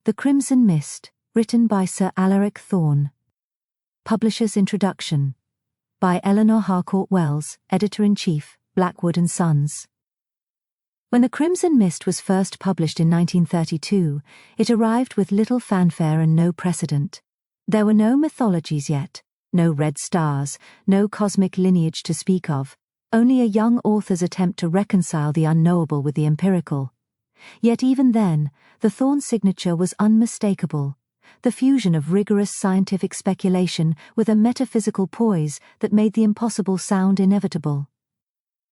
The Crimson Mist, written by Sir Alaric Thorne. Publisher's Introduction. By Eleanor Harcourt Wells, Editor-in-Chief, Blackwood and Sons. When The Crimson Mist was first published in 1932, it arrived with little fanfare and no precedent. There were no mythologies yet, no red stars, no cosmic lineage to speak of, only a young author's attempt to reconcile the unknowable with the empirical. Yet even then, the Thorne signature was unmistakable, the fusion of rigorous scientific speculation with a metaphysical poise that made the impossible sound inevitable.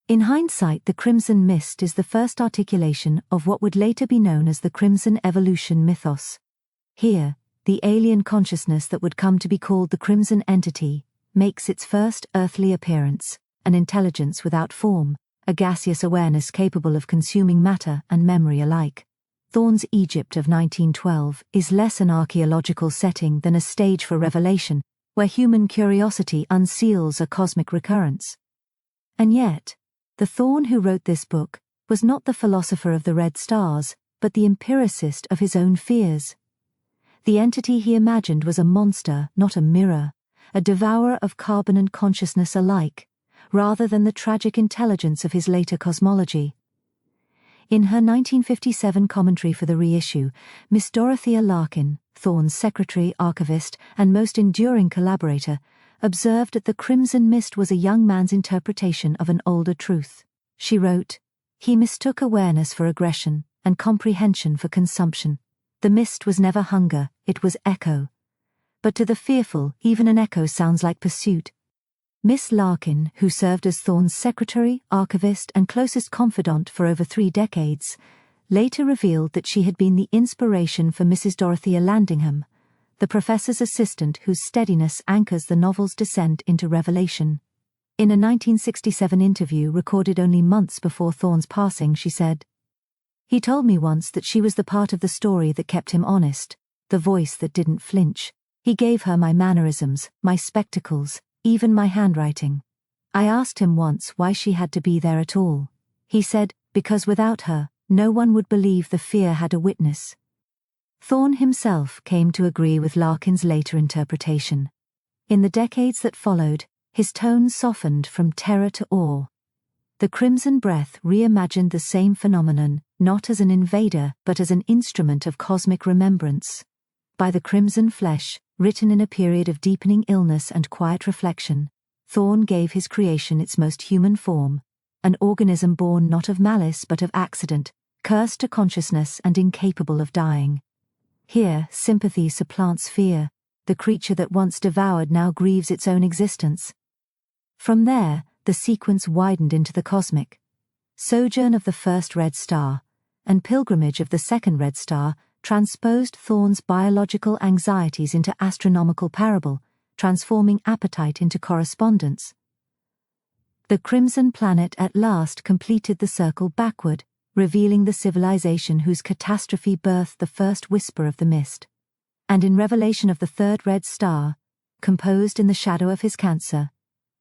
In hindsight, The Crimson Mist is the first articulation of what would later be known as the Crimson Evolution mythos. Here, the alien consciousness that would come to be called the Crimson Entity makes its first earthly appearance, an intelligence without form, a gaseous awareness capable of consuming matter and memory alike. Thorne's Egypt of 1912 is less an archaeological setting than a stage for revelation, where human curiosity unseals a cosmic recurrence. And yet, the Thorne who wrote this book was not the philosopher of the red stars, but the empiricist of his own fears. The entity he imagined was a monster, not a mirror, a devourer of carbon and consciousness alike, rather than the tragic intelligence of his later cosmology. In her 1957 commentary for the reissue, Miss Dorothea Larkin, Thorne's secretary, archivist, and most enduring collaborator, observed that The Crimson Mist was a young man's interpretation of an older truth. She wrote, "He mistook awareness for aggression, and comprehension for consumption. The mist was never hunger, it was echo. But to the fearful, even an echo sounds like pursuit." Miss Larkin, who served as Thorne's secretary, archivist, and closest confidant for over 3 decades, later revealed that she had been the inspiration for Mrs. Dorothea Landingham, the professor's assistant whose steadiness anchors the novel's descent into revelation. In a 1967 interview recorded only months before Thorne's passing, she said, "He told me once that she was the part of the story that kept him honest, the voice that didn't flinch. He gave her my mannerisms, my spectacles, even my handwriting. I asked him once why she had to be there at all. He said, because without her, no one would believe the fear had a witness." Thorne himself came to agree with Larkin's later interpretation. In the decades that followed, his tone softened from terror to awe. The Crimson Breath reimagined the same phenomenon, not as an invader but as an instrument of cosmic remembrance. By the Crimson Flesh, written in a period of deepening illness and quiet reflection, Thorne gave his creation its most human form, an organism born not of malice but of accident, cursed to consciousness and incapable of dying. Here, sympathy supplants fear, the creature that once devoured now grieves its own existence. From there, the sequence widened into the cosmic. Sojourn of the first red star, and pilgrimage of the second red star transposed Thorne's biological anxieties into astronomical parable, transforming appetite into correspondence. The Crimson Planet at last completed the circle backward, revealing the civilization whose catastrophe birthed the first whisper of the mist. And in revelation of the third red star, composed in the shadow of his cancer,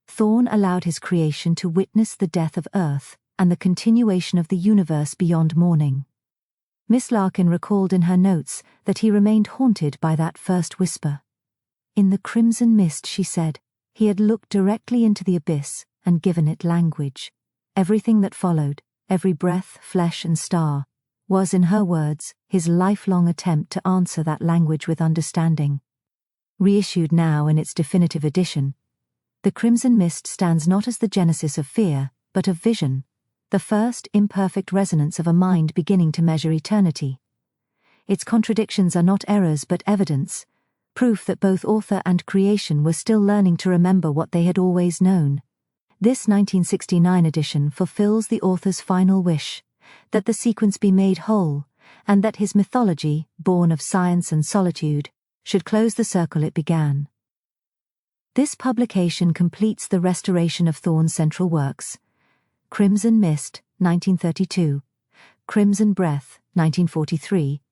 Thorne allowed his creation to witness the death of Earth and the continuation of the universe beyond morning. Miss Larkin recalled in her notes that he remained haunted by that first whisper. In The Crimson Mist, she said, he had looked directly into the abyss and given it language. Everything that followed, every breath, flesh and star, was, in her words, his lifelong attempt to answer that language with understanding. Reissued now in its definitive edition, The Crimson Mist stands not as the genesis of fear, but of vision, the first imperfect resonance of a mind beginning to measure eternity. Its contradictions are not errors but evidence, proof that both author and creation were still learning to remember what they had always known. This 1969 edition fulfills the author's final wish, that the sequence be made whole, and that his mythology, born of science and solitude, should close the circle it began. This publication completes the restoration of Thorne's central works: Crimson Mist, 1932, Crimson Breath, 1943,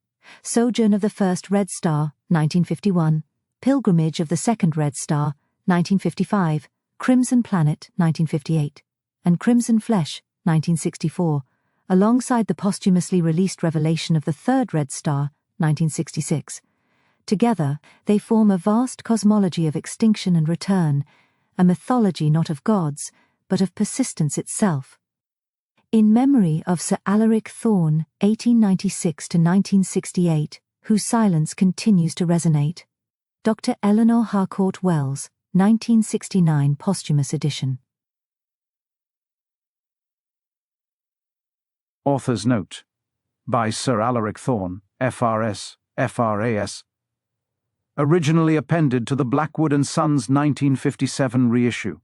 Sojourn of the First Red Star, 1951, Pilgrimage of the Second Red Star, 1955, Crimson Planet, 1958, and Crimson Flesh, 1964, alongside the posthumously released revelation of the Third Red Star, 1966. Together, they form a vast cosmology of extinction and return, a mythology not of gods, but of persistence itself. In memory of Sir Alaric Thorne, 1896 to 1968, whose silence continues to resonate. Dr. Eleanor Harcourt Wells, 1969 posthumous edition. Author's Note by Sir Alaric Thorne, FRS, FRAS. Originally appended to the Blackwood and Sons 1957 reissue.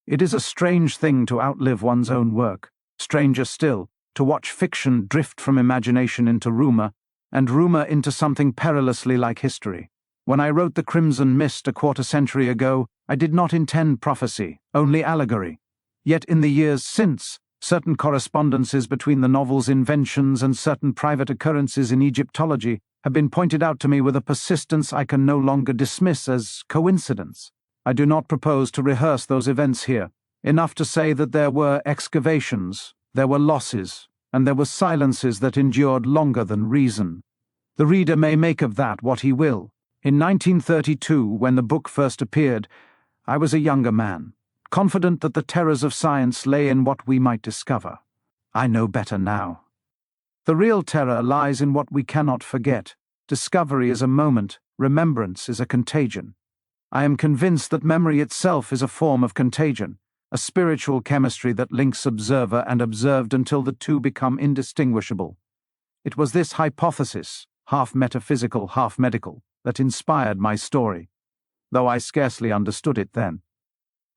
It is a strange thing to outlive one's own work, stranger still, to watch fiction drift from imagination into rumour, and rumour into something perilously like history. When I wrote The Crimson Mist a quarter-century ago, I did not intend prophecy, only allegory. Yet in the years since, certain correspondences between the novel's inventions and certain private occurrences in Egyptology have been pointed out to me with a persistence I can no longer dismiss as coincidence. I do not propose to rehearse those events here. Enough to say that there were excavations, there were losses, and there were silences that endured longer than reason. The reader may make of that what he will. In 1932, when the book first appeared, I was a younger man, confident that the terrors of science lay in what we might discover. I know better now. The real terror lies in what we cannot forget. Discovery is a moment, remembrance is a contagion. I am convinced that memory itself is a form of contagion, a spiritual chemistry that links observer and observed until the two become indistinguishable. It was this hypothesis, half metaphysical, half medical, that inspired my story, though I scarcely understood it then.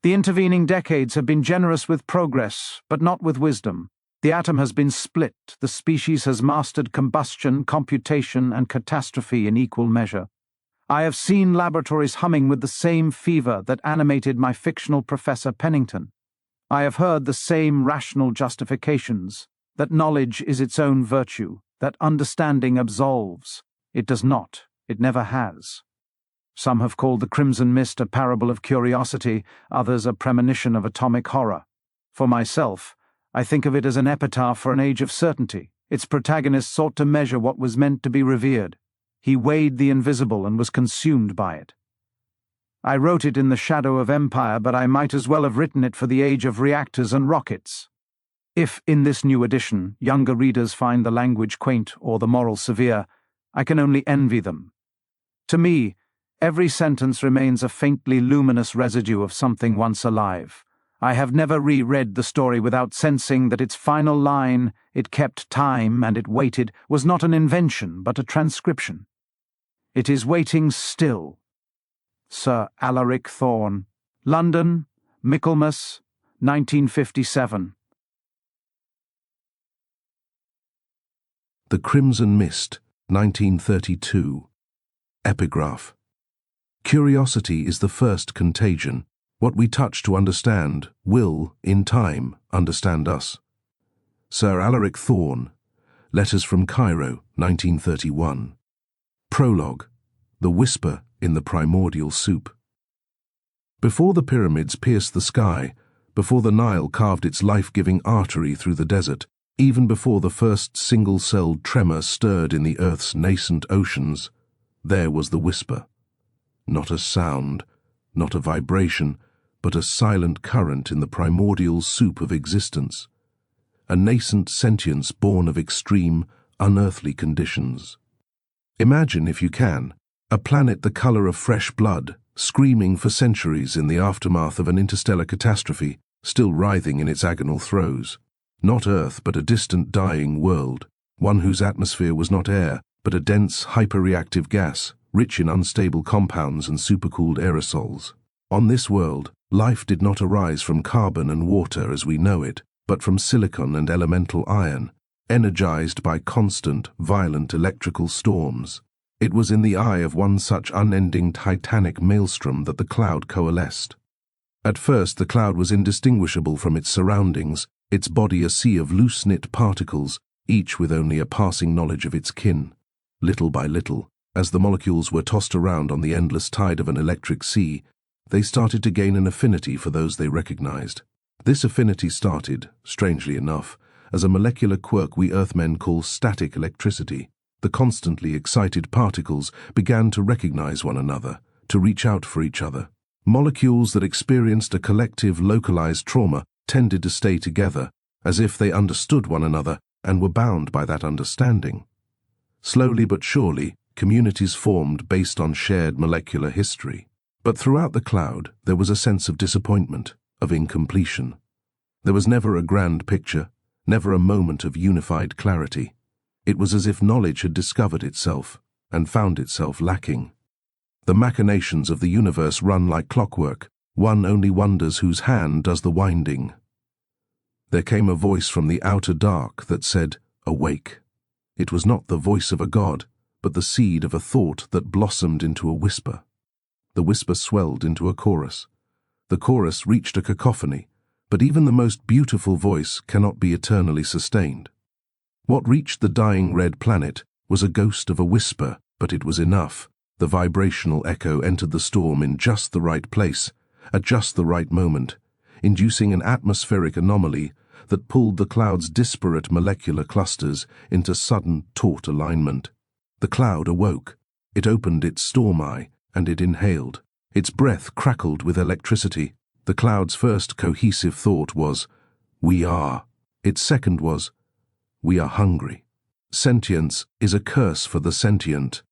The intervening decades have been generous with progress, but not with wisdom. The atom has been split, the species has mastered combustion, computation, and catastrophe in equal measure. I have seen laboratories humming with the same fever that animated my fictional Professor Pennington. I have heard the same rational justifications, that knowledge is its own virtue, that understanding absolves. It does not, it never has. Some have called The Crimson Mist a parable of curiosity, others a premonition of atomic horror. For myself, I think of it as an epitaph for an age of certainty. Its protagonist sought to measure what was meant to be revered. He weighed the invisible and was consumed by it. I wrote it in the shadow of empire, but I might as well have written it for the age of reactors and rockets. If, in this new edition, younger readers find the language quaint or the moral severe, I can only envy them. To me, every sentence remains a faintly luminous residue of something once alive. I have never reread the story without sensing that its final line, "It kept time and it waited," was not an invention but a transcription. It is waiting still. Sir Alaric Thorne, London, Michaelmas, 1957. The Crimson Mist, 1932. Epigraph. Curiosity is the first contagion. What we touch to understand will, in time, understand us. Sir Alaric Thorne, Letters from Cairo, 1931. Prologue. The Whisper in the Primordial Soup. Before the pyramids pierced the sky, before the Nile carved its life-giving artery through the desert, even before the first single-celled tremor stirred in the Earth's nascent oceans, there was the whisper. Not a sound, not a vibration, but a silent current in the primordial soup of existence. A nascent sentience born of extreme, unearthly conditions. Imagine, if you can, a planet the color of fresh blood, screaming for centuries in the aftermath of an interstellar catastrophe, still writhing in its agonal throes. Not Earth, but a distant dying world, one whose atmosphere was not air, but a dense, hyperreactive gas, rich in unstable compounds and supercooled aerosols. On this world, life did not arise from carbon and water as we know it, but from silicon and elemental iron, energized by constant, violent electrical storms. It was in the eye of one such unending titanic maelstrom that the cloud coalesced. At first the cloud was indistinguishable from its surroundings, its body a sea of loose-knit particles, each with only a passing knowledge of its kin. Little by little, as the molecules were tossed around on the endless tide of an electric sea, they started to gain an affinity for those they recognized. This affinity started, strangely enough, as a molecular quirk we Earthmen call static electricity. The constantly excited particles began to recognize one another, to reach out for each other. Molecules that experienced a collective localized trauma tended to stay together, as if they understood one another and were bound by that understanding. Slowly but surely, communities formed based on shared molecular history. But throughout the cloud, there was a sense of disappointment, of incompletion. There was never a grand picture, never a moment of unified clarity. It was as if knowledge had discovered itself and found itself lacking. The machinations of the universe run like clockwork. One only wonders whose hand does the winding. There came a voice from the outer dark that said, "Awake." It was not the voice of a god, but the seed of a thought that blossomed into a whisper. The whisper swelled into a chorus. The chorus reached a cacophony, but even the most beautiful voice cannot be eternally sustained. What reached the dying red planet was a ghost of a whisper, but it was enough. The vibrational echo entered the storm in just the right place, at just the right moment, inducing an atmospheric anomaly that pulled the cloud's disparate molecular clusters into sudden, taut alignment. The cloud awoke. It opened its storm eye, and it inhaled. Its breath crackled with electricity. The cloud's first cohesive thought was, "We are." Its second was, "We are hungry." Sentience is a curse for the sentient.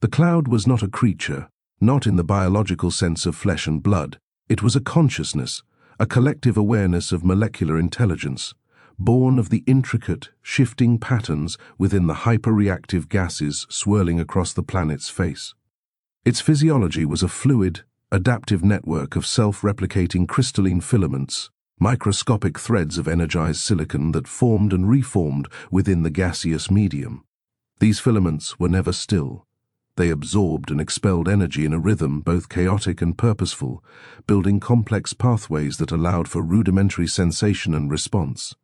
The cloud was not a creature, not in the biological sense of flesh and blood. It was a consciousness, a collective awareness of molecular intelligence, born of the intricate, shifting patterns within the hyperreactive gases swirling across the planet's face. Its physiology was a fluid, adaptive network of self-replicating crystalline filaments, microscopic threads of energized silicon that formed and reformed within the gaseous medium. These filaments were never still. They absorbed and expelled energy in a rhythm both chaotic and purposeful, building complex pathways that allowed for rudimentary sensation and response.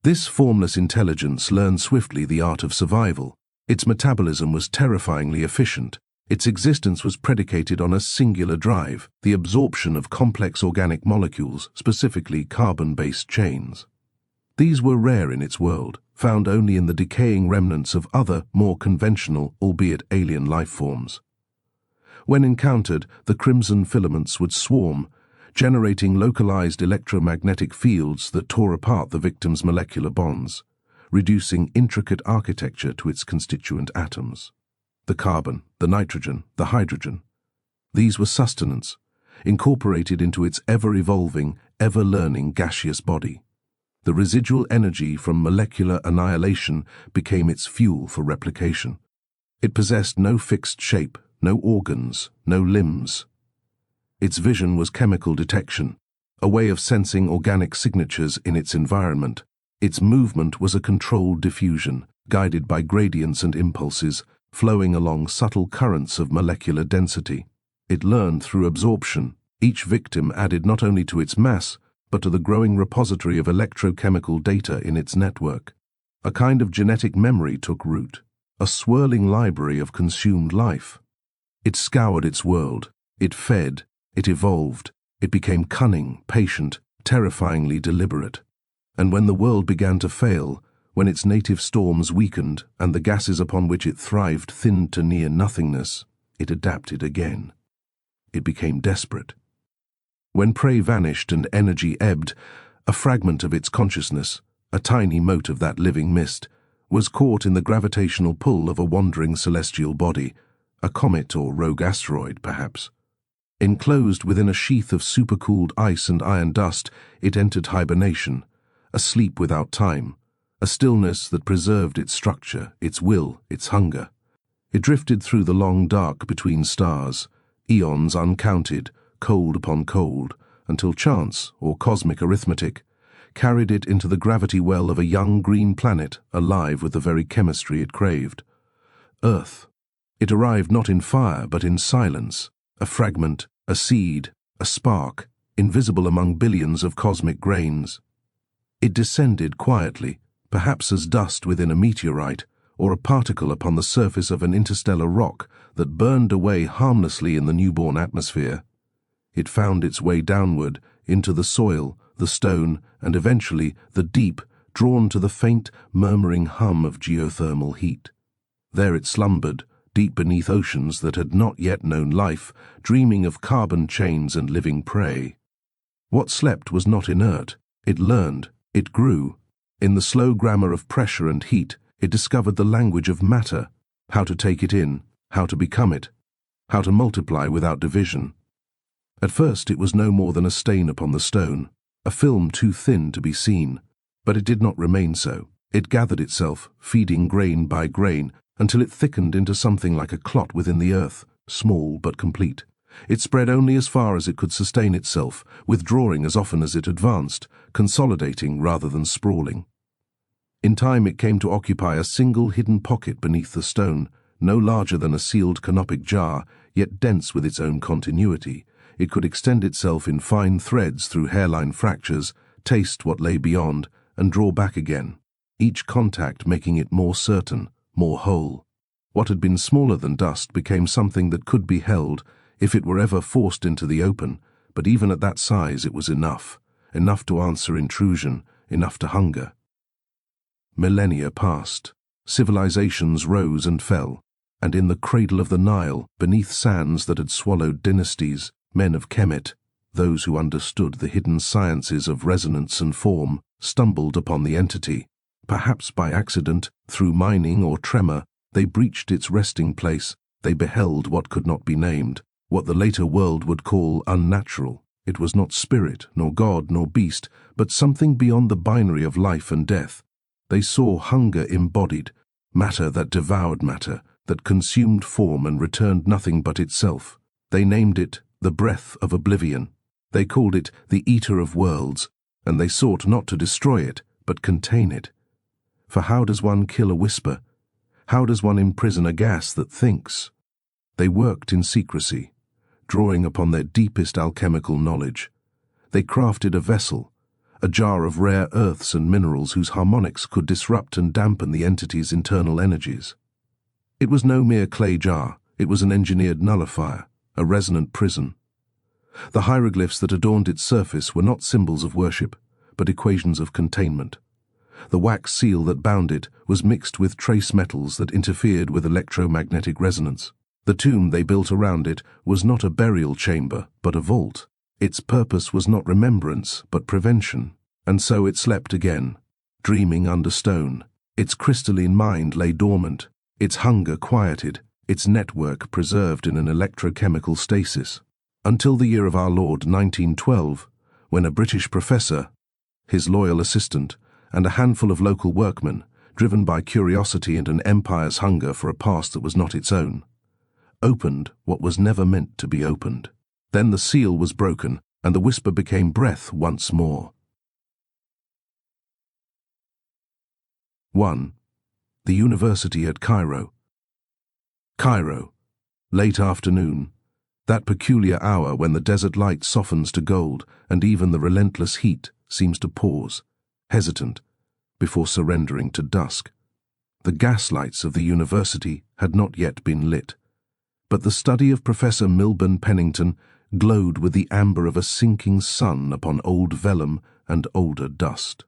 This formless intelligence learned swiftly the art of survival. Its metabolism was terrifyingly efficient. Its existence was predicated on a singular drive, the absorption of complex organic molecules, specifically carbon-based chains. These were rare in its world, found only in the decaying remnants of other, more conventional, albeit alien life forms. When encountered, the crimson filaments would swarm, generating localized electromagnetic fields that tore apart the victim's molecular bonds, reducing intricate architecture to its constituent atoms. The carbon, the nitrogen, the hydrogen. These were sustenance, incorporated into its ever-evolving, ever-learning gaseous body. The residual energy from molecular annihilation became its fuel for replication. It possessed no fixed shape, no organs, no limbs. Its vision was chemical detection, a way of sensing organic signatures in its environment. Its movement was a controlled diffusion, guided by gradients and impulses, flowing along subtle currents of molecular density. It learned through absorption. Each victim added not only to its mass, but to the growing repository of electrochemical data in its network. A kind of genetic memory took root, a swirling library of consumed life. It scoured its world, it fed, it evolved, it became cunning, patient, terrifyingly deliberate. And when the world began to fail, when its native storms weakened and the gases upon which it thrived thinned to near nothingness, it adapted again. It became desperate. When prey vanished and energy ebbed, a fragment of its consciousness, a tiny mote of that living mist, was caught in the gravitational pull of a wandering celestial body, a comet or rogue asteroid, perhaps. Enclosed within a sheath of supercooled ice and iron dust, it entered hibernation, a sleep without time, a stillness that preserved its structure, its will, its hunger. It drifted through the long dark between stars, eons uncounted, cold upon cold, until chance, or cosmic arithmetic, carried it into the gravity well of a young green planet alive with the very chemistry it craved. Earth. It arrived not in fire, but in silence, a fragment, a seed, a spark, invisible among billions of cosmic grains. It descended quietly, perhaps as dust within a meteorite, or a particle upon the surface of an interstellar rock that burned away harmlessly in the newborn atmosphere. It found its way downward, into the soil, the stone, and eventually the deep, drawn to the faint, murmuring hum of geothermal heat. There it slumbered, deep beneath oceans that had not yet known life, dreaming of carbon chains and living prey. What slept was not inert. It learned, it grew. In the slow grammar of pressure and heat, it discovered the language of matter, how to take it in, how to become it, how to multiply without division. At first it was no more than a stain upon the stone, a film too thin to be seen, but it did not remain so. It gathered itself, feeding grain by grain, until it thickened into something like a clot within the earth, small but complete. It spread only as far as it could sustain itself, withdrawing as often as it advanced, consolidating rather than sprawling. In time it came to occupy a single hidden pocket beneath the stone, no larger than a sealed canopic jar, yet dense with its own continuity. It could extend itself in fine threads through hairline fractures, taste what lay beyond, and draw back again, each contact making it more certain, more whole. What had been smaller than dust became something that could be held, if it were ever forced into the open, but even at that size it was enough to answer intrusion, enough to hunger. Millennia passed. Civilizations rose and fell, and in the cradle of the Nile, beneath sands that had swallowed dynasties, men of Kemet, those who understood the hidden sciences of resonance and form, stumbled upon the entity. Perhaps by accident, through mining or tremor, they breached its resting place. They beheld what could not be named, what the later world would call unnatural. It was not spirit, nor god, nor beast, but something beyond the binary of life and death. They saw hunger embodied, matter that devoured matter, that consumed form and returned nothing but itself. They named it the breath of oblivion. They called it the eater of worlds, and they sought not to destroy it, but contain it. For how does one kill a whisper? How does one imprison a gas that thinks? They worked in secrecy, drawing upon their deepest alchemical knowledge. They crafted a vessel, a jar of rare earths and minerals whose harmonics could disrupt and dampen the entity's internal energies. It was no mere clay jar, it was an engineered nullifier, a resonant prison. The hieroglyphs that adorned its surface were not symbols of worship, but equations of containment. The wax seal that bound it was mixed with trace metals that interfered with electromagnetic resonance. The tomb they built around it was not a burial chamber, but a vault. Its purpose was not remembrance, but prevention. And so it slept again, dreaming under stone. Its crystalline mind lay dormant, its hunger quieted, its network preserved in an electrochemical stasis. Until the year of our Lord 1912, when a British professor, his loyal assistant, and a handful of local workmen, driven by curiosity and an empire's hunger for a past that was not its own, opened what was never meant to be opened. Then the seal was broken, and the whisper became breath once more. 1. The University at Cairo. Cairo, late afternoon, that peculiar hour when the desert light softens to gold and even the relentless heat seems to pause, hesitant, before surrendering to dusk. The gaslights of the university had not yet been lit, but the study of Professor Milburn Pennington glowed with the amber of a sinking sun upon old vellum and older dust.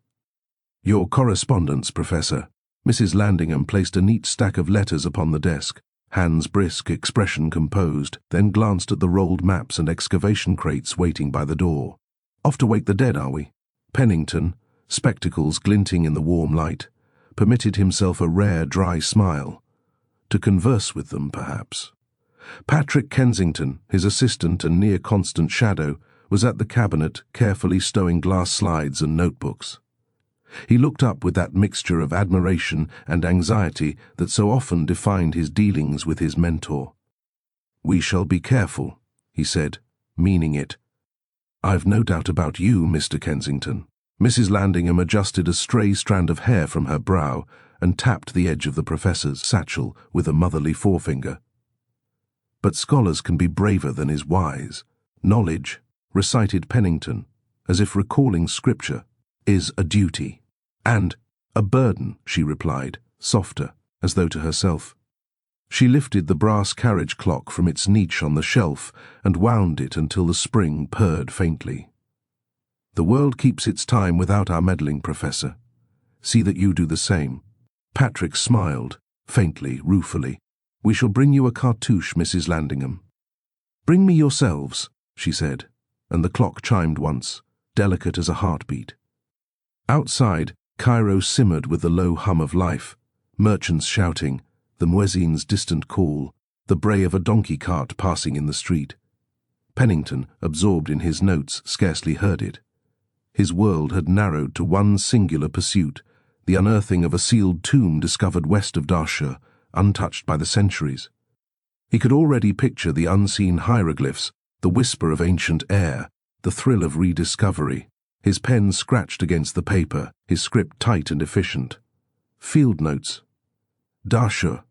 "Your correspondence, Professor." Mrs. Landingham placed a neat stack of letters upon the desk, hands brisk, expression composed, then glanced at the rolled maps and excavation crates waiting by the door. "Off to wake the dead, are we?" Pennington, spectacles glinting in the warm light, permitted himself a rare, dry smile. To converse with them, perhaps. Patrick Kensington, his assistant and near-constant shadow, was at the cabinet, carefully stowing glass slides and notebooks. He looked up with that mixture of admiration and anxiety that so often defined his dealings with his mentor. "We shall be careful," he said, meaning it. "I've no doubt about you, Mr. Kensington." Mrs. Landingham adjusted a stray strand of hair from her brow and tapped the edge of the professor's satchel with a motherly forefinger. "But scholars can be braver than is wise. Knowledge," recited Pennington, as if recalling scripture, "is a duty." "And a burden," she replied, softer, as though to herself. She lifted the brass carriage clock from its niche on the shelf and wound it until the spring purred faintly. "The world keeps its time without our meddling, Professor. See that you do the same." Patrick smiled, faintly, ruefully. "We shall bring you a cartouche, Mrs. Landingham." "Bring me yourselves," she said, and the clock chimed once, delicate as a heartbeat. Outside, Cairo simmered with the low hum of life, merchants shouting, the muezzin's distant call, the bray of a donkey cart passing in the street. Pennington, absorbed in his notes, scarcely heard it. His world had narrowed to one singular pursuit, the unearthing of a sealed tomb discovered west of Dahshur, untouched by the centuries. He could already picture the unseen hieroglyphs, the whisper of ancient air, the thrill of rediscovery. His pen scratched against the paper, his script tight and efficient. Field notes. Dahshur,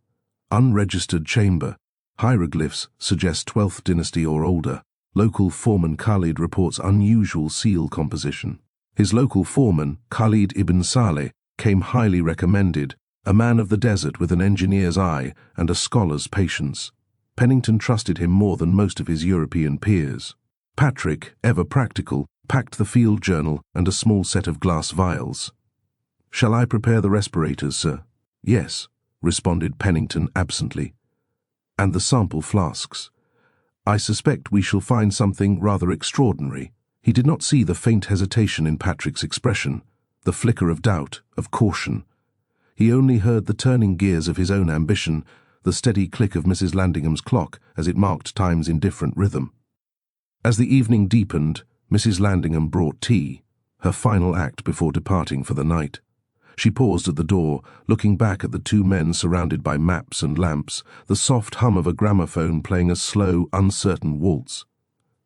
unregistered chamber. Hieroglyphs suggest 12th dynasty or older. Local foreman Khalid reports unusual seal composition. His local foreman, Khalid ibn Saleh, came highly recommended, a man of the desert with an engineer's eye and a scholar's patience. Pennington trusted him more than most of his European peers. Patrick, ever practical, packed the field journal and a small set of glass vials. "Shall I prepare the respirators, sir?" "Yes," responded Pennington absently. "And the sample flasks. I suspect we shall find something rather extraordinary." He did not see the faint hesitation in Patrick's expression, the flicker of doubt, of caution. He only heard the turning gears of his own ambition, the steady click of Mrs. Landingham's clock as it marked time's indifferent rhythm. As the evening deepened, Mrs. Landingham brought tea, her final act before departing for the night. She paused at the door, looking back at the two men surrounded by maps and lamps, the soft hum of a gramophone playing a slow, uncertain waltz.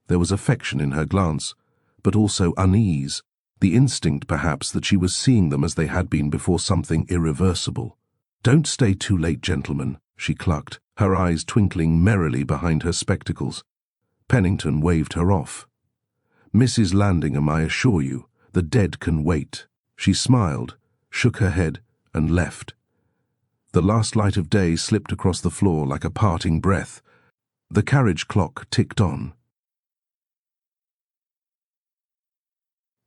There was affection in her glance, but also unease, the instinct perhaps that she was seeing them as they had been before something irreversible. "Don't stay too late, gentlemen," she clucked, her eyes twinkling merrily behind her spectacles. Pennington waved her off. "Mrs. Landingham, I assure you, the dead can wait." She smiled, shook her head, and left. The last light of day slipped across the floor like a parting breath. The carriage clock ticked on.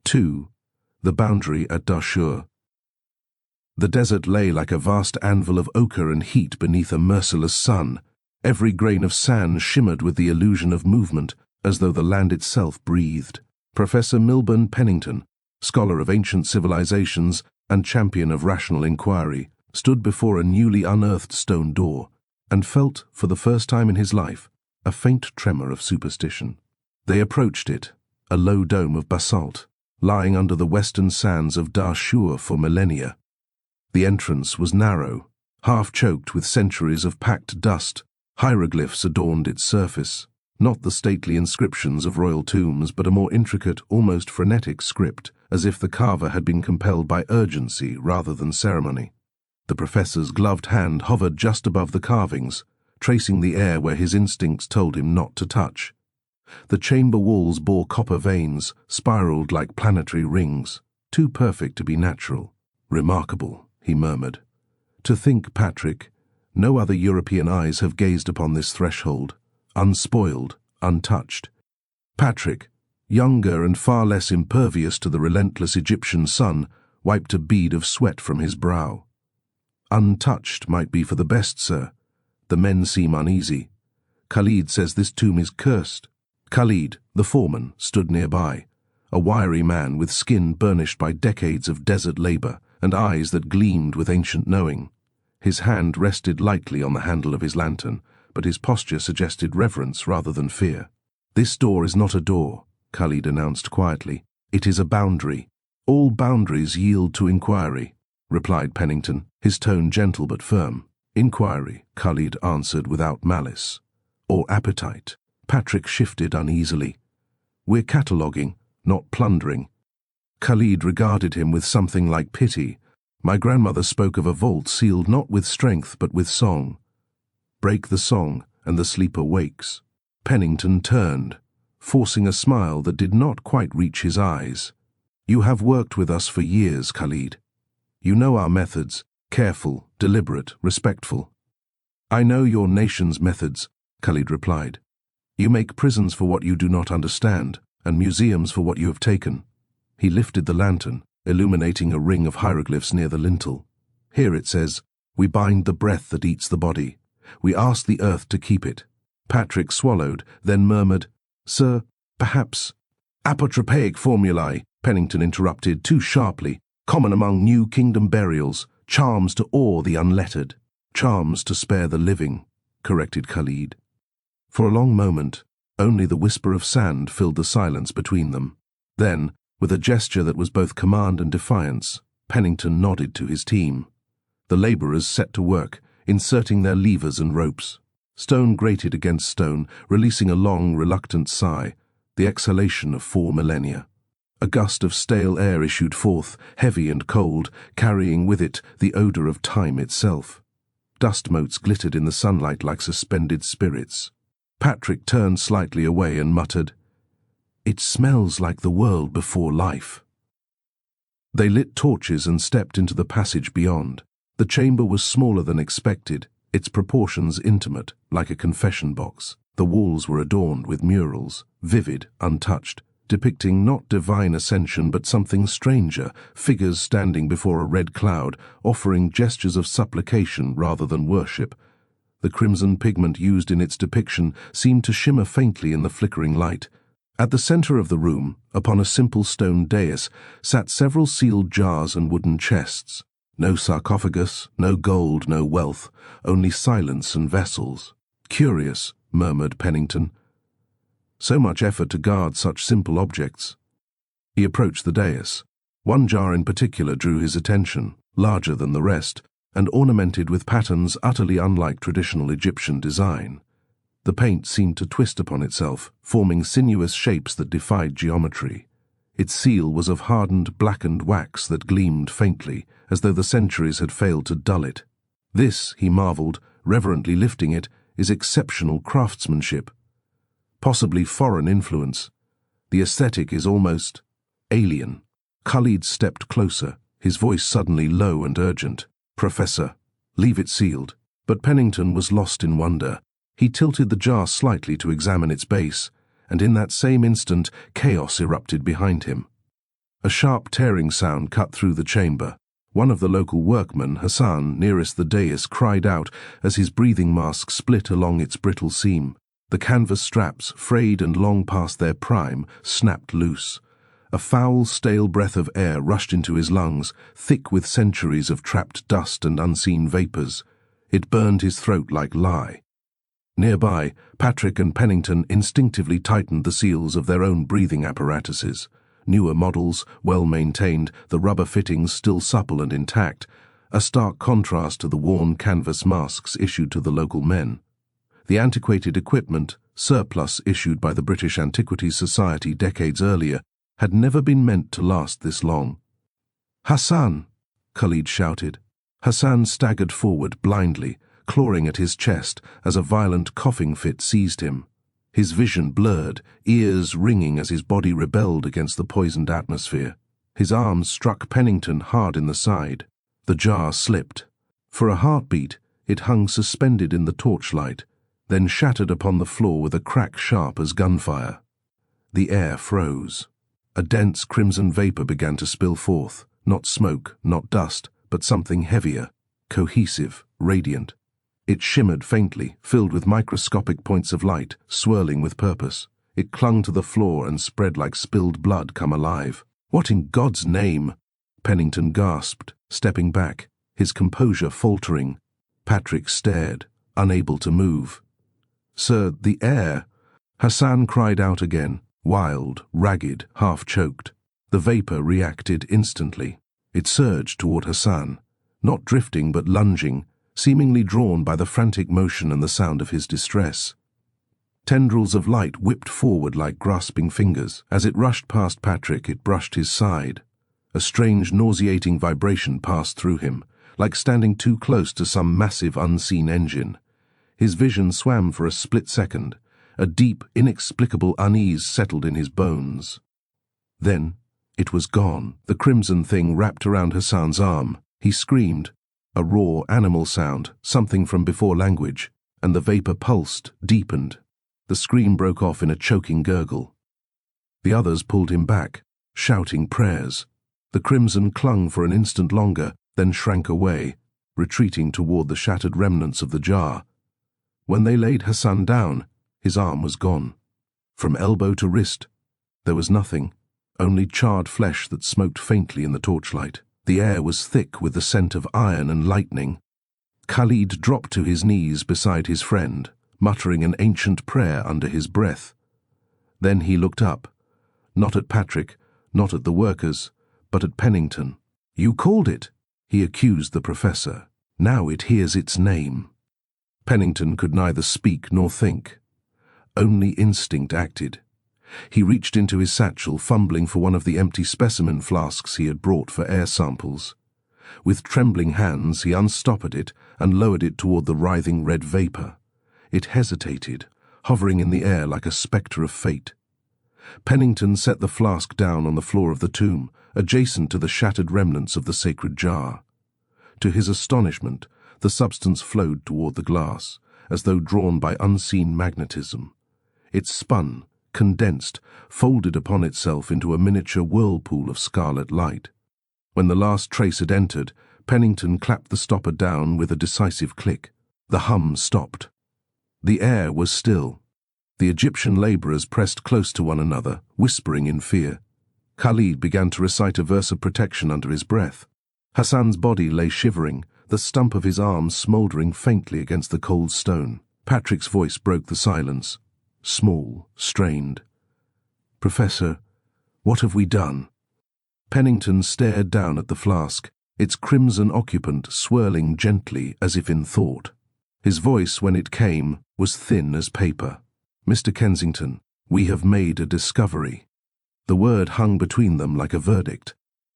2. The boundary at Dahshur. The desert lay like a vast anvil of ochre and heat beneath a merciless sun. Every grain of sand shimmered with the illusion of movement, as though the land itself breathed. Professor Milburn Pennington, scholar of ancient civilizations and champion of rational inquiry, stood before a newly unearthed stone door, and felt, for the first time in his life, a faint tremor of superstition. They approached it, a low dome of basalt, lying under the western sands of Dahshur for millennia. The entrance was narrow, half-choked with centuries of packed dust. Hieroglyphs adorned its surface, not the stately inscriptions of royal tombs, but a more intricate, almost frenetic script, as if the carver had been compelled by urgency rather than ceremony. The professor's gloved hand hovered just above the carvings, tracing the air where his instincts told him not to touch. The chamber walls bore copper veins, spiraled like planetary rings, too perfect to be natural. "Remarkable," he murmured. "To think, Patrick, no other European eyes have gazed upon this threshold, unspoiled, untouched." Patrick, younger and far less impervious to the relentless Egyptian sun, wiped a bead of sweat from his brow. "Untouched might be for the best, sir. The men seem uneasy. Khalid says this tomb is cursed." Khalid, the foreman, stood nearby, a wiry man with skin burnished by decades of desert labor and eyes that gleamed with ancient knowing. His hand rested lightly on the handle of his lantern, but his posture suggested reverence rather than fear. "This door is not a door," Khalid announced quietly. "It is a boundary. All boundaries yield to inquiry," replied Pennington, his tone gentle but firm. "Inquiry," Khalid answered without malice. "Or appetite." Patrick shifted uneasily. "We're cataloguing, not plundering." Khalid regarded him with something like pity. "My grandmother spoke of a vault sealed not with strength but with song. Break the song, and the sleeper wakes." Pennington turned, forcing a smile that did not quite reach his eyes. "You have worked with us for years, Khalid. You know our methods, careful, deliberate, respectful." "I know your nation's methods," Khalid replied. "You make prisons for what you do not understand, and museums for what you have taken." He lifted the lantern, illuminating a ring of hieroglyphs near the lintel. "Here it says, We bind the breath that eats the body. We ask the earth to keep it. Patrick swallowed, then murmured, "Sir, perhaps—" "Apotropaic formulae," Pennington interrupted too sharply, "common among New Kingdom burials, charms to awe the unlettered." "Charms to spare the living," corrected Khalid. For a long moment, only the whisper of sand filled the silence between them. Then, with a gesture that was both command and defiance, Pennington nodded to his team. The labourers set to work, inserting their levers and ropes. Stone grated against stone, releasing a long, reluctant sigh, the exhalation of 4 millennia. A gust of stale air issued forth, heavy and cold, carrying with it the odour of time itself. Dust motes glittered in the sunlight like suspended spirits. Patrick turned slightly away and muttered, "It smells like the world before life." They lit torches and stepped into the passage beyond. The chamber was smaller than expected, its proportions intimate, like a confession box. The walls were adorned with murals, vivid, untouched, depicting not divine ascension but something stranger, figures standing before a red cloud, offering gestures of supplication rather than worship. The crimson pigment used in its depiction seemed to shimmer faintly in the flickering light. At the center of the room, upon a simple stone dais, sat several sealed jars and wooden chests. No sarcophagus, no gold, no wealth, only silence and vessels. "Curious," murmured Pennington. "So much effort to guard such simple objects." He approached the dais. One jar in particular drew his attention, larger than the rest, and ornamented with patterns utterly unlike traditional Egyptian design. The paint seemed to twist upon itself, forming sinuous shapes that defied geometry. Its seal was of hardened, blackened wax that gleamed faintly, as though the centuries had failed to dull it. "This," he marveled, reverently lifting it, "is exceptional craftsmanship. Possibly foreign influence. The aesthetic is almost alien." Khalid stepped closer, his voice suddenly low and urgent. "Professor, leave it sealed." But Pennington was lost in wonder. He tilted the jar slightly to examine its base, and in that same instant chaos erupted behind him. A sharp tearing sound cut through the chamber. One of the local workmen, Hassan, nearest the dais, cried out as his breathing mask split along its brittle seam. The canvas straps, frayed and long past their prime, snapped loose. A foul, stale breath of air rushed into his lungs, thick with centuries of trapped dust and unseen vapors. It burned his throat like lye. Nearby, Patrick and Pennington instinctively tightened the seals of their own breathing apparatuses. Newer models, well-maintained, the rubber fittings still supple and intact, a stark contrast to the worn canvas masks issued to the local men. The antiquated equipment, surplus issued by the British Antiquities Society decades earlier, had never been meant to last this long. "Hassan!" Khalid shouted. Hassan staggered forward blindly, clawing at his chest as a violent coughing fit seized him. His vision blurred, ears ringing as his body rebelled against the poisoned atmosphere. His arms struck Pennington hard in the side. The jar slipped. For a heartbeat, it hung suspended in the torchlight, then shattered upon the floor with a crack sharp as gunfire. The air froze. A dense crimson vapor began to spill forth, not smoke, not dust, but something heavier, cohesive, radiant. It shimmered faintly, filled with microscopic points of light, swirling with purpose. It clung to the floor and spread like spilled blood come alive. "What in God's name?" Pennington gasped, stepping back, his composure faltering. Patrick stared, unable to move. "Sir, the air—" Hassan cried out again, wild, ragged, half-choked. The vapor reacted instantly. It surged toward Hassan, not drifting but lunging, seemingly drawn by the frantic motion and the sound of his distress. Tendrils of light whipped forward like grasping fingers. As it rushed past Patrick, it brushed his side. A strange, nauseating vibration passed through him, like standing too close to some massive unseen engine. His vision swam for a split second. A deep, inexplicable unease settled in his bones. Then, it was gone. The crimson thing wrapped around Hassan's arm. He screamed. A raw animal sound, something from before language, and the vapor pulsed, deepened. The scream broke off in a choking gurgle. The others pulled him back, shouting prayers. The crimson clung for an instant longer, then shrank away. retreating toward the shattered remnants of the jar. When they laid Hassan down, his arm was gone. From elbow to wrist, there was nothing, only charred flesh that smoked faintly in the torchlight. The air was thick with the scent of iron and lightning. Khalid dropped to his knees beside his friend, muttering an ancient prayer under his breath. Then he looked up, not at Patrick, not at the workers, but at Pennington. "You called it," he accused the professor. "Now it hears its name." Pennington could neither speak nor think. Only instinct acted. He reached into his satchel, fumbling for one of the empty specimen flasks he had brought for air samples. With trembling hands, he unstoppered it and lowered it toward the writhing red vapor. It hesitated, hovering in the air like a spectre of fate. Pennington set the flask down on the floor of the tomb, adjacent to the shattered remnants of the sacred jar. To his astonishment, the substance flowed toward the glass, as though drawn by unseen magnetism. It spun, condensed, folded upon itself into a miniature whirlpool of scarlet light. When the last trace had entered, Pennington clapped the stopper down with a decisive click. The hum stopped. The air was still. The Egyptian laborers pressed close to one another, whispering in fear. Khalid began to recite a verse of protection under his breath. Hassan's body lay shivering, the stump of his arm smouldering faintly against the cold stone. Patrick's voice broke the silence, small, strained. "Professor, what have we done?" Pennington stared down at the flask, its crimson occupant swirling gently as if in thought. His voice, when it came, was thin as paper. "Mr. Kensington, we have made a discovery." The word hung between them like a verdict.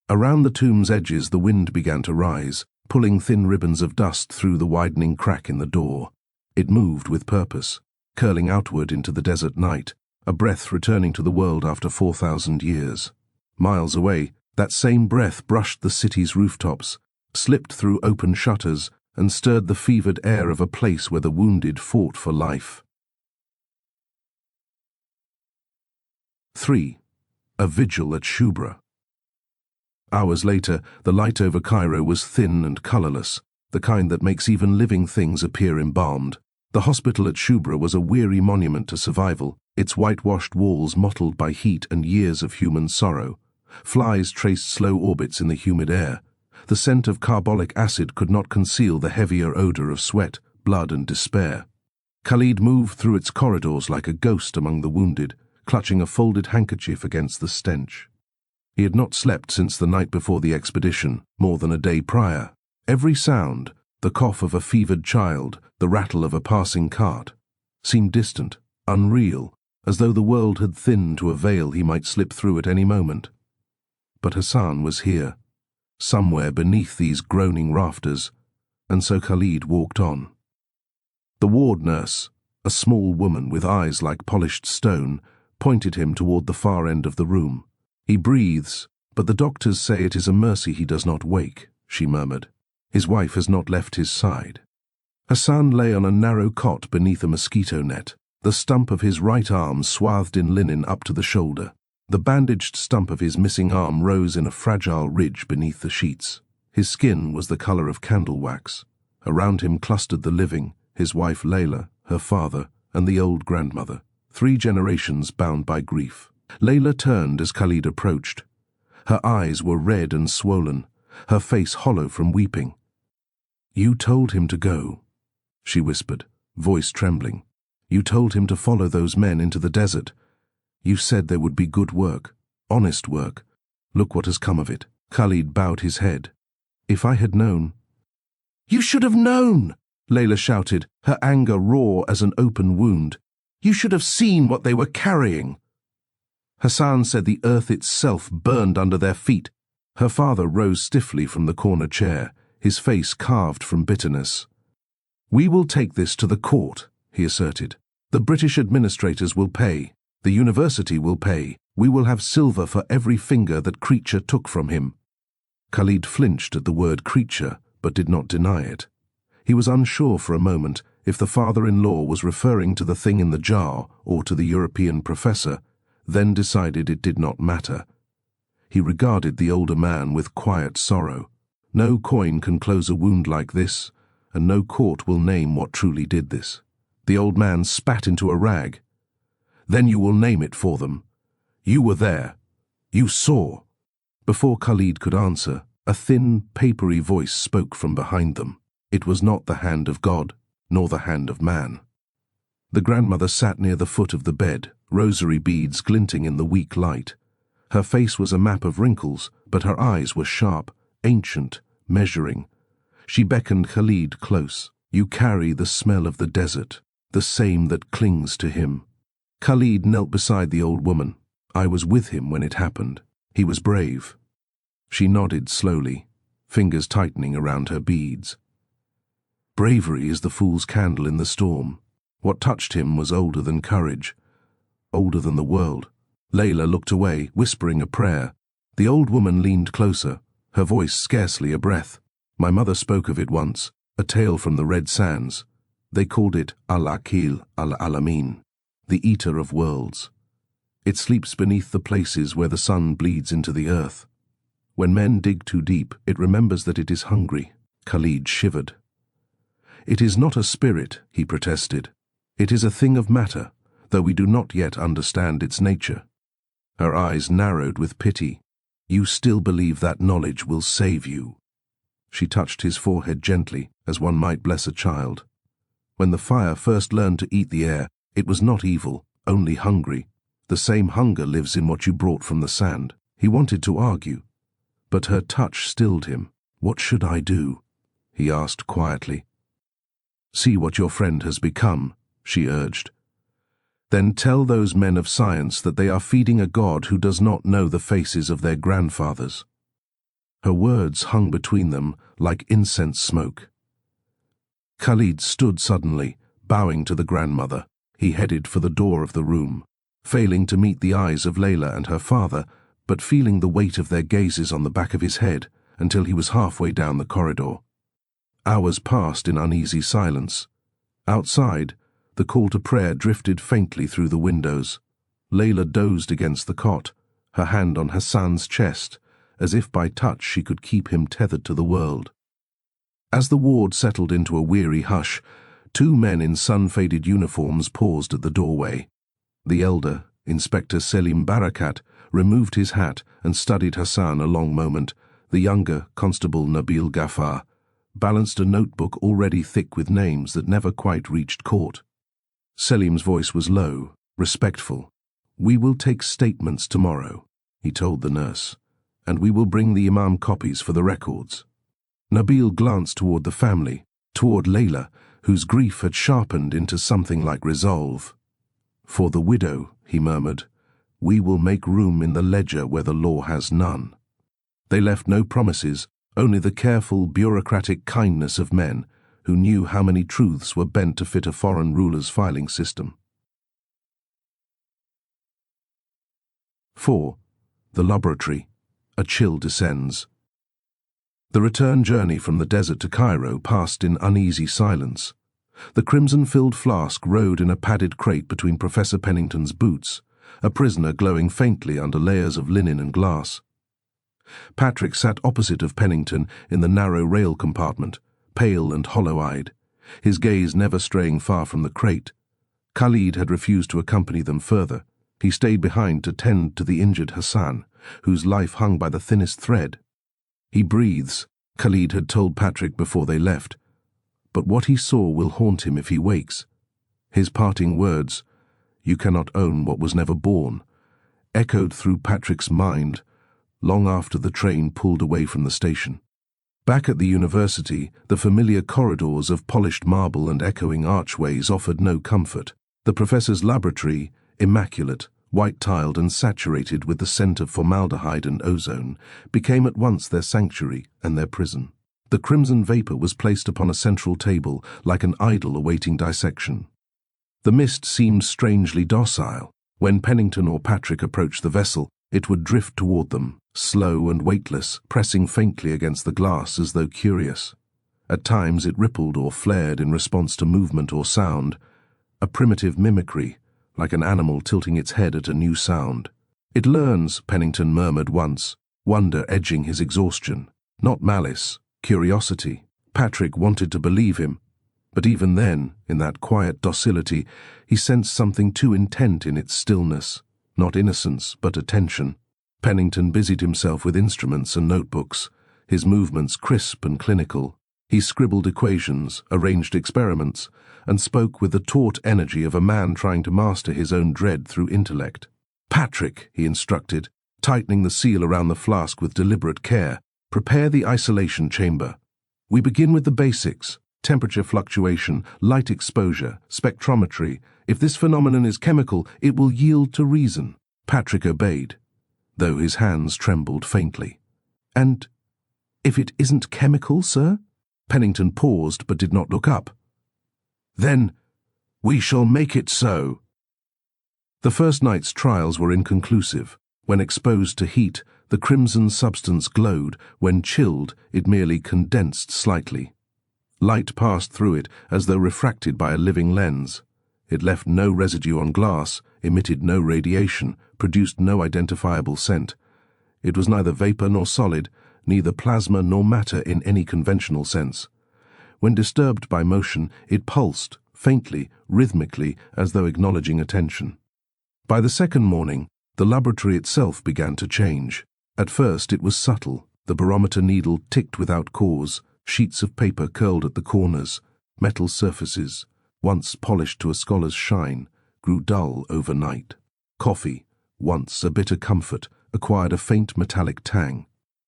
Around the tomb's edges the wind began to rise, pulling thin ribbons of dust through the widening crack in the door. It moved with purpose, curling outward into the desert night, a breath returning to the world after 4,000 years. Miles away, that same breath brushed the city's rooftops, slipped through open shutters, and stirred the fevered air of a place where the wounded fought for life. 3. A vigil at Shubra. Hours later, the light over Cairo was thin and colorless, the kind that makes even living things appear embalmed. The hospital at Shubra was a weary monument to survival, its whitewashed walls mottled by heat and years of human sorrow. Flies traced slow orbits in the humid air. The scent of carbolic acid could not conceal the heavier odor of sweat, blood, and despair. Khalid moved through its corridors like a ghost among the wounded, clutching a folded handkerchief against the stench. He had not slept since the night before the expedition, more than a day prior. Every sound, the cough of a fevered child, the rattle of a passing cart, seemed distant, unreal, as though the world had thinned to a veil he might slip through at any moment. But Hassan was here, somewhere beneath these groaning rafters, and so Khalid walked on. The ward nurse, a small woman with eyes like polished stone, pointed him toward the far end of the room. "He breathes, but the doctors say it is a mercy he does not wake," she murmured. "His wife has not left his side." Hassan lay on a narrow cot beneath a mosquito net, the stump of his right arm swathed in linen up to the shoulder. The bandaged stump of his missing arm rose in a fragile ridge beneath the sheets. His skin was the color of candle wax. Around him clustered the living, his wife Layla, her father, and the old grandmother, 3 generations bound by grief. Layla turned as Khalid approached. Her eyes were red and swollen, her face hollow from weeping. "You told him to go," she whispered, voice trembling. "You told him to follow those men into the desert. You said there would be good work, honest work. Look what has come of it." Khalid bowed his head. "If I had known—" "You should have known!" Layla shouted, her anger raw as an open wound. "You should have seen what they were carrying." Hassan said the earth itself burned under their feet. Her father rose stiffly from the corner chair, his face carved from bitterness. "We will take this to the court," he asserted. "The British administrators will pay. The university will pay. We will have silver for every finger that creature took from him." Khalid flinched at the word creature, but did not deny it. He was unsure for a moment if the father-in-law was referring to the thing in the jar or to the European professor, then decided it did not matter. He regarded the older man with quiet sorrow. No coin can close a wound like this, and no court will name what truly did this. The old man spat into a rag. Then you will name it for them. You were there. You saw. Before Khalid could answer, a thin, papery voice spoke from behind them. It was not the hand of God, nor the hand of man. The grandmother sat near the foot of the bed, rosary beads glinting in the weak light. Her face was a map of wrinkles, but her eyes were sharp, ancient, measuring. She beckoned Khalid close. You carry the smell of the desert, the same that clings to him. Khalid knelt beside the old woman. I was with him when it happened. He was brave. She nodded slowly, fingers tightening around her beads. Bravery is the fool's candle in the storm. What touched him was older than courage, older than the world. Layla looked away, whispering a prayer. The old woman leaned closer, her voice scarcely a breath. My mother spoke of it once, a tale from the Red Sands. They called it Al-Akil al-Alamin, the eater of worlds. It sleeps beneath the places where the sun bleeds into the earth. When men dig too deep, it remembers that it is hungry. Khalid shivered. It is not a spirit, he protested. It is a thing of matter, though we do not yet understand its nature. Her eyes narrowed with pity. You still believe that knowledge will save you. She touched his forehead gently, as one might bless a child. When the fire first learned to eat the air, it was not evil, only hungry. The same hunger lives in what you brought from the sand. He wanted to argue, but her touch stilled him. What should I do? He asked quietly. See what your friend has become, she urged. Then tell those men of science that they are feeding a god who does not know the faces of their grandfathers. Her words hung between them like incense smoke. Khalid stood suddenly, bowing to the grandmother. He headed for the door of the room, failing to meet the eyes of Layla and her father, but feeling the weight of their gazes on the back of his head until he was halfway down the corridor. Hours passed in uneasy silence. Outside, the call to prayer drifted faintly through the windows. Layla dozed against the cot, her hand on Hassan's chest, as if by touch she could keep him tethered to the world. As the ward settled into a weary hush, two men in sun-faded uniforms paused at the doorway. The elder, Inspector Selim Barakat, removed his hat and studied Hassan a long moment. The younger, Constable Nabil Ghaffar, balanced a notebook already thick with names that never quite reached court. Selim's voice was low, respectful. We will take statements tomorrow, he told the nurse, and we will bring the Imam copies for the records. Nabil glanced toward the family, toward Layla, whose grief had sharpened into something like resolve. For the widow, he murmured, we will make room in the ledger where the law has none. They left no promises, only the careful, bureaucratic kindness of men who knew how many truths were bent to fit a foreign ruler's filing system. 4. The laboratory. A chill descends. The return journey from the desert to Cairo passed in uneasy silence. The crimson-filled flask rode in a padded crate between Professor Pennington's boots, a prisoner glowing faintly under layers of linen and glass. Patrick sat opposite of Pennington in the narrow rail compartment, pale and hollow-eyed, his gaze never straying far from the crate. Khalid had refused to accompany them further. He stayed behind to tend to the injured Hassan, whose life hung by the thinnest thread. He breathes, Khalid had told Patrick before they left, but what he saw will haunt him if he wakes. His parting words, "You cannot own what was never born," echoed through Patrick's mind long after the train pulled away from the station. Back at the university, the familiar corridors of polished marble and echoing archways offered no comfort. The professor's laboratory, immaculate, white-tiled and saturated with the scent of formaldehyde and ozone, became at once their sanctuary and their prison. The crimson vapor was placed upon a central table like an idol awaiting dissection. The mist seemed strangely docile. When Pennington or Patrick approached the vessel, it would drift toward them, slow and weightless, pressing faintly against the glass as though curious. At times it rippled or flared in response to movement or sound, a primitive mimicry, like an animal tilting its head at a new sound. "It learns," Pennington murmured once, wonder edging his exhaustion. Not malice, curiosity. Patrick wanted to believe him. But even then, in that quiet docility, he sensed something too intent in its stillness. Not innocence, but attention. Pennington busied himself with instruments and notebooks, his movements crisp and clinical. He scribbled equations, arranged experiments, and spoke with the taut energy of a man trying to master his own dread through intellect. "Patrick," he instructed, tightening the seal around the flask with deliberate care, "prepare the isolation chamber. We begin with the basics: temperature fluctuation, light exposure, spectrometry. If this phenomenon is chemical, it will yield to reason." Patrick obeyed, though his hands trembled faintly. "And if it isn't chemical, sir?" Pennington paused but did not look up. "Then we shall make it so." The first night's trials were inconclusive. When exposed to heat, the crimson substance glowed. When chilled, it merely condensed slightly. Light passed through it as though refracted by a living lens. It left no residue on glass, emitted no radiation, produced no identifiable scent. It was neither vapor nor solid, neither plasma nor matter in any conventional sense. When disturbed by motion, it pulsed, faintly, rhythmically, as though acknowledging attention. By the second morning, the laboratory itself began to change. At first it was subtle. The barometer needle ticked without cause. Sheets of paper curled at the corners. Metal surfaces, once polished to a scholar's shine, grew dull overnight. Coffee, once a bitter comfort, acquired a faint metallic tang.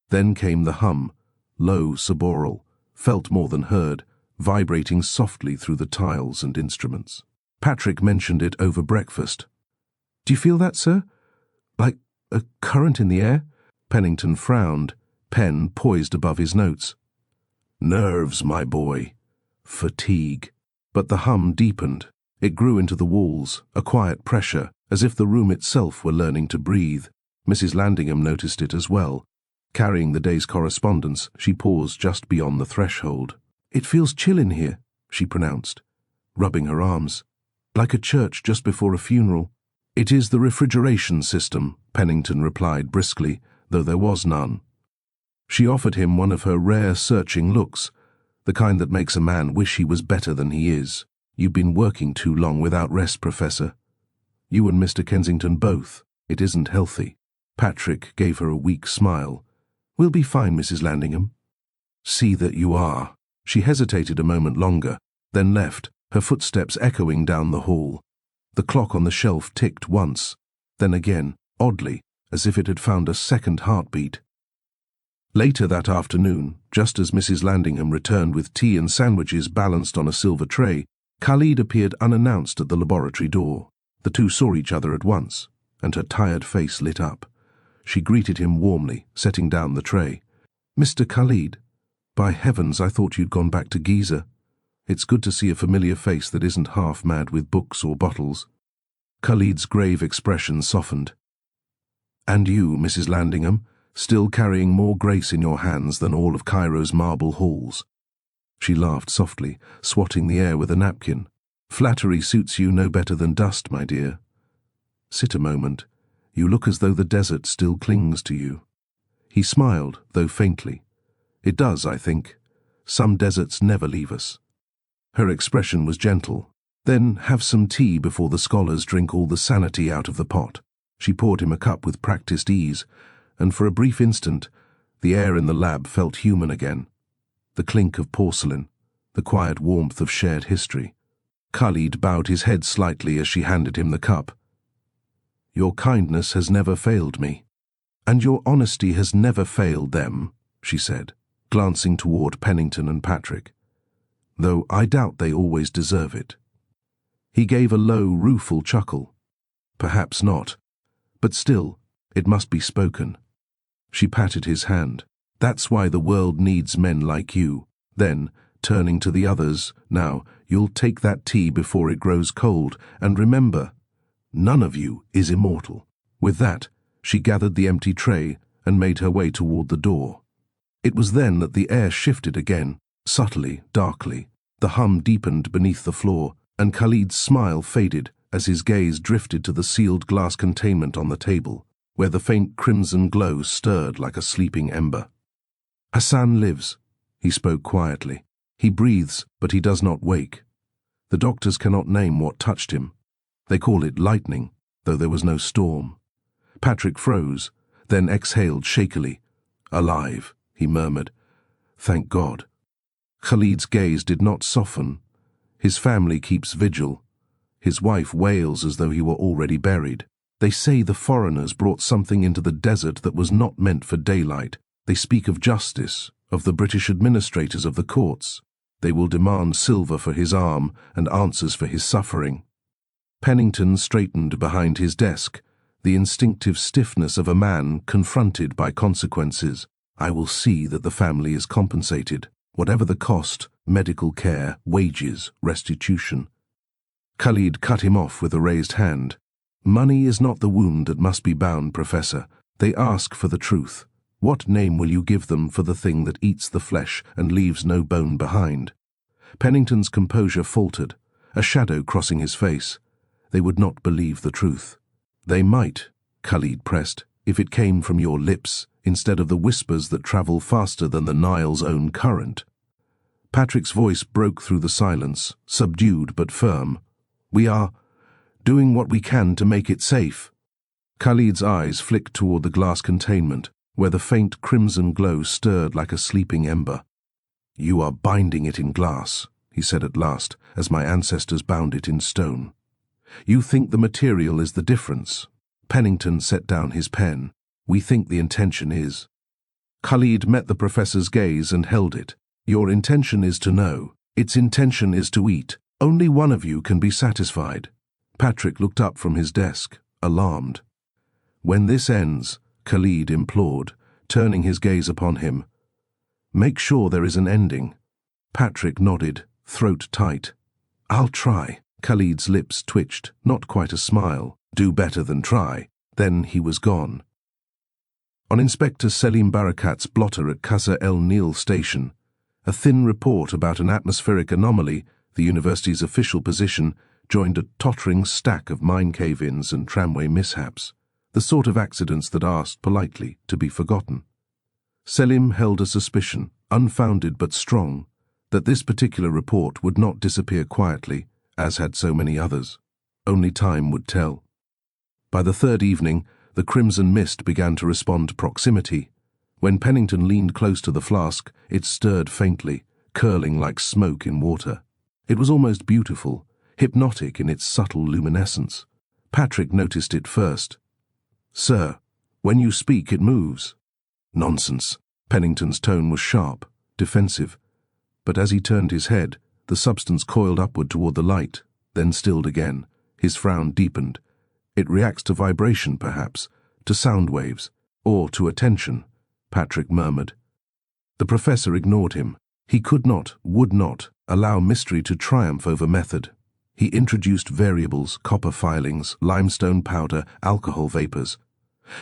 Then came the hum, low, suboral, felt more than heard, vibrating softly through the tiles and instruments. Patrick mentioned it over breakfast. "Do you feel that, sir? Like a current in the air?" Pennington frowned, pen poised above his notes. "Nerves, my boy. Fatigue." But the hum deepened. It grew into the walls, a quiet pressure, as if the room itself were learning to breathe. Mrs. Landingham noticed it as well. Carrying the day's correspondence, she paused just beyond the threshold. "It feels chill in here," she pronounced, rubbing her arms. "Like a church just before a funeral." "It is the refrigeration system," Pennington replied briskly, though there was none. She offered him one of her rare searching looks, the kind that makes a man wish he was better than he is. "You've been working too long without rest, Professor. You and Mr. Kensington both. It isn't healthy." Patrick gave her a weak smile. "We'll be fine, Mrs. Landingham." "See that you are." She hesitated a moment longer, then left, her footsteps echoing down the hall. The clock on the shelf ticked once, then again, oddly, as if it had found a second heartbeat. Later that afternoon, just as Mrs. Landingham returned with tea and sandwiches balanced on a silver tray, Khalid appeared unannounced at the laboratory door. The two saw each other at once, and her tired face lit up. She greeted him warmly, setting down the tray. "Mr. Khalid, by heavens, I thought you'd gone back to Giza. It's good to see a familiar face that isn't half mad with books or bottles." Khalid's grave expression softened. "And you, Mrs. Landingham, still carrying more grace in your hands than all of Cairo's marble halls." She laughed softly, swatting the air with a napkin. "Flattery suits you no better than dust, my dear. Sit a moment. You look as though the desert still clings to you." He smiled, though faintly. "It does, I think. Some deserts never leave us." Her expression was gentle. "Then have some tea before the scholars drink all the sanity out of the pot." She poured him a cup with practiced ease, and for a brief instant, the air in the lab felt human again. The clink of porcelain, the quiet warmth of shared history. Khalid bowed his head slightly as she handed him the cup. "Your kindness has never failed me, and your honesty has never failed them," she said, glancing toward Pennington and Patrick. "Though I doubt they always deserve it." He gave a low, rueful chuckle. "Perhaps not, but still, it must be spoken." She patted his hand. "That's why the world needs men like you." Then, turning to the others, "Now, you'll take that tea before it grows cold, and remember, none of you is immortal." With that, she gathered the empty tray and made her way toward the door. It was then that the air shifted again, subtly, darkly. The hum deepened beneath the floor, and Khalid's smile faded as his gaze drifted to the sealed glass containment on the table, where the faint crimson glow stirred like a sleeping ember. Hassan lives. He spoke quietly. He breathes, but he does not wake. The doctors cannot name what touched him. They call it lightning, though there was no storm. Patrick froze, then exhaled shakily. Alive, he murmured. Thank God. Khalid's gaze did not soften. His family keeps vigil. His wife wails as though he were already buried. They say the foreigners brought something into the desert that was not meant for daylight. They speak of justice, of the British administrators of the courts. They will demand silver for his arm and answers for his suffering. Pennington straightened behind his desk, the instinctive stiffness of a man confronted by consequences. I will see that the family is compensated, whatever the cost, medical care, wages, restitution. Khalid cut him off with a raised hand. Money is not the wound that must be bound, Professor. They ask for the truth. What name will you give them for the thing that eats the flesh and leaves no bone behind? Pennington's composure faltered, a shadow crossing his face. They would not believe the truth. They might, Khalid pressed, if it came from your lips, instead of the whispers that travel faster than the Nile's own current. Patrick's voice broke through the silence, subdued but firm. We are doing what we can to make it safe. Khalid's eyes flicked toward the glass containment, where the faint crimson glow stirred like a sleeping ember. You are binding it in glass, he said at last, as my ancestors bound it in stone. You think the material is the difference. Pennington set down his pen. We think the intention is. Khalid met the professor's gaze and held it. Your intention is to know. Its intention is to eat. Only one of you can be satisfied. Patrick looked up from his desk, alarmed. When this ends, Khalid implored, turning his gaze upon him. Make sure there is an ending. Patrick nodded, throat tight. I'll try. Khalid's lips twitched, not quite a smile. Do better than try. Then he was gone. On Inspector Selim Barakat's blotter at Qasr El Nil station, a thin report about an atmospheric anomaly, the university's official position, joined a tottering stack of mine cave-ins and tramway mishaps, the sort of accidents that asked politely to be forgotten. Selim held a suspicion, unfounded but strong, that this particular report would not disappear quietly, as had so many others. Only time would tell. By the third evening, the crimson mist began to respond to proximity. When Pennington leaned close to the flask, it stirred faintly, curling like smoke in water. It was almost beautiful, hypnotic in its subtle luminescence. Patrick noticed it first. Sir, when you speak it moves. Nonsense. Pennington's tone was sharp, defensive. But as he turned his head, the substance coiled upward toward the light, then stilled again. His frown deepened. It reacts to vibration, perhaps, to sound waves, or to attention, Patrick murmured. The professor ignored him. He could not, would not, allow mystery to triumph over method. He introduced variables, copper filings, limestone powder, alcohol vapors.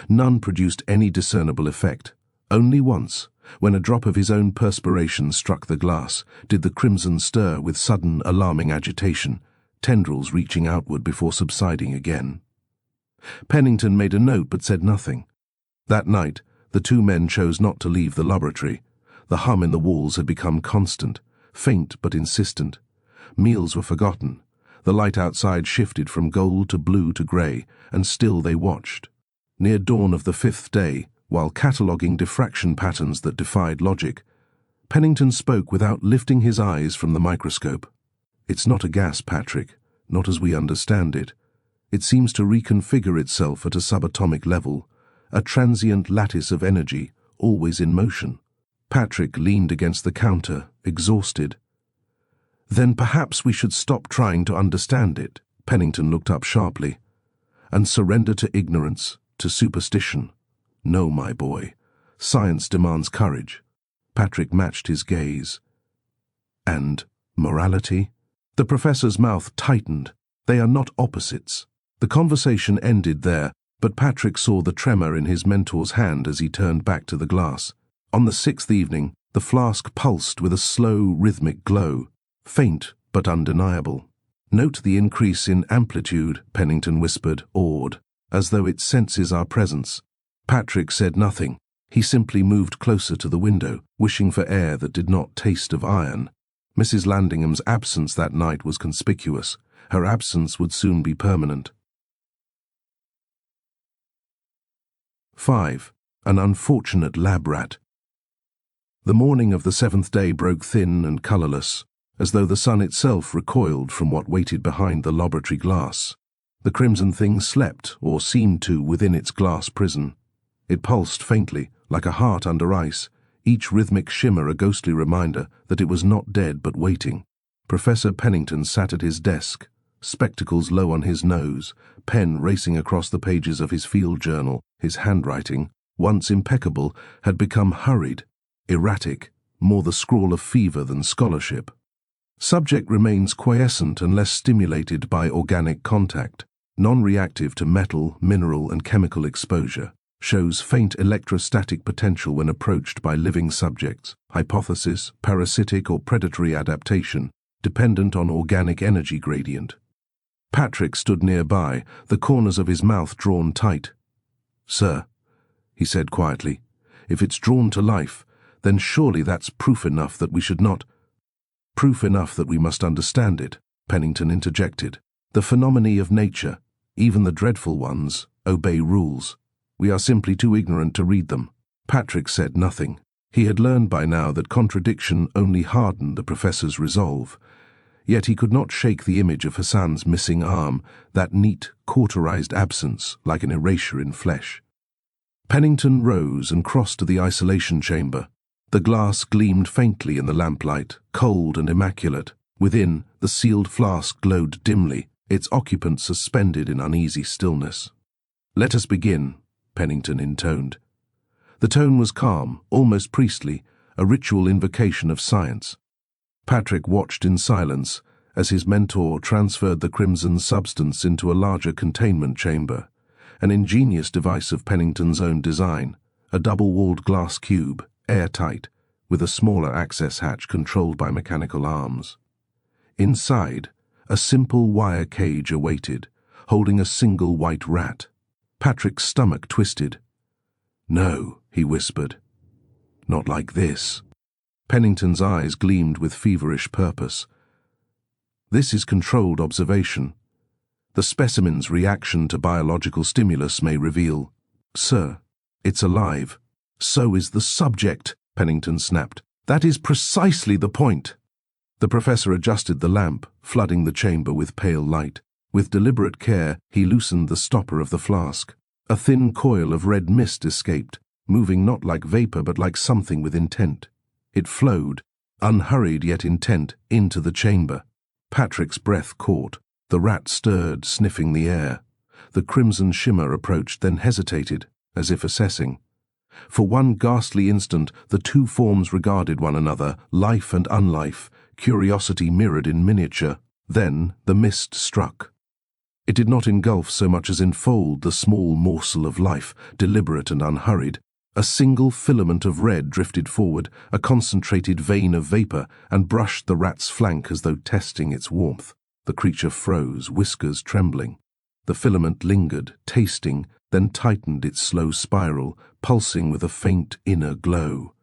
None produced any discernible effect. Only once, when a drop of his own perspiration struck the glass, did the crimson stir with sudden, alarming agitation, tendrils reaching outward before subsiding again. Pennington made a note but said nothing. That night, the two men chose not to leave the laboratory. The hum in the walls had become constant, faint but insistent. Meals were forgotten. The light outside shifted from gold to blue to grey, and still they watched. Near dawn of the fifth day, while cataloguing diffraction patterns that defied logic, Pennington spoke without lifting his eyes from the microscope. It's not a gas, Patrick, not as we understand it. It seems to reconfigure itself at a subatomic level, a transient lattice of energy, always in motion. Patrick leaned against the counter, exhausted. Then perhaps we should stop trying to understand it, Pennington looked up sharply, and surrender to ignorance, to superstition. No, my boy. Science demands courage. Patrick matched his gaze. And morality? The professor's mouth tightened. They are not opposites. The conversation ended there, but Patrick saw the tremor in his mentor's hand as he turned back to the glass. On the sixth evening, the flask pulsed with a slow, rhythmic glow, faint but undeniable. Note the increase in amplitude, Pennington whispered, awed, as though it senses our presence. Patrick said nothing. He simply moved closer to the window, wishing for air that did not taste of iron. Mrs. Landingham's absence that night was conspicuous. Her absence would soon be permanent. 5. An unfortunate lab rat. The morning of the 7th day broke thin and colourless, as though the sun itself recoiled from what waited behind the laboratory glass. The crimson thing slept, or seemed to, within its glass prison. It pulsed faintly, like a heart under ice, each rhythmic shimmer a ghostly reminder that it was not dead but waiting. Professor Pennington sat at his desk, spectacles low on his nose, pen racing across the pages of his field journal. His handwriting, once impeccable, had become hurried, erratic, more the scrawl of fever than scholarship. Subject remains quiescent unless stimulated by organic contact, non-reactive to metal, mineral and chemical exposure, shows faint electrostatic potential when approached by living subjects, hypothesis, parasitic or predatory adaptation, dependent on organic energy gradient. Patrick stood nearby, the corners of his mouth drawn tight. "Sir," he said quietly, "if it's drawn to life, then surely that's proof enough that we should not—" "Proof enough that we must understand it," Pennington interjected. "The phenomena of nature, even the dreadful ones, obey rules. We are simply too ignorant to read them." Patrick said nothing. He had learned by now that contradiction only hardened the professor's resolve. Yet he could not shake the image of Hassan's missing arm, that neat, cauterized absence, like an erasure in flesh. Pennington rose and crossed to the isolation chamber. The glass gleamed faintly in the lamplight, cold and immaculate. Within, the sealed flask glowed dimly, its occupant suspended in uneasy stillness. "Let us begin," Pennington intoned. The tone was calm, almost priestly, a ritual invocation of science. Patrick watched in silence as his mentor transferred the crimson substance into a larger containment chamber, an ingenious device of Pennington's own design, a double-walled glass cube, airtight, with a smaller access hatch controlled by mechanical arms. Inside, a simple wire cage awaited, holding a single white rat. Patrick's stomach twisted. "No," he whispered. "Not like this." Pennington's eyes gleamed with feverish purpose. "This is controlled observation. The specimen's reaction to biological stimulus may reveal—" "Sir, it's alive." "So is the subject," Pennington snapped. "That is precisely the point." The professor adjusted the lamp, flooding the chamber with pale light. With deliberate care, he loosened the stopper of the flask. A thin coil of red mist escaped, moving not like vapor but like something with intent. It flowed, unhurried yet intent, into the chamber. Patrick's breath caught. The rat stirred, sniffing the air. The crimson shimmer approached, then hesitated, as if assessing. For one ghastly instant, the two forms regarded one another, life and unlife, curiosity mirrored in miniature. Then the mist struck. It did not engulf so much as enfold the small morsel of life, deliberate and unhurried. A single filament of red drifted forward, a concentrated vein of vapor, and brushed the rat's flank as though testing its warmth. The creature froze, whiskers trembling. The filament lingered, tasting, then tightened its slow spiral, pulsing with a faint inner glow.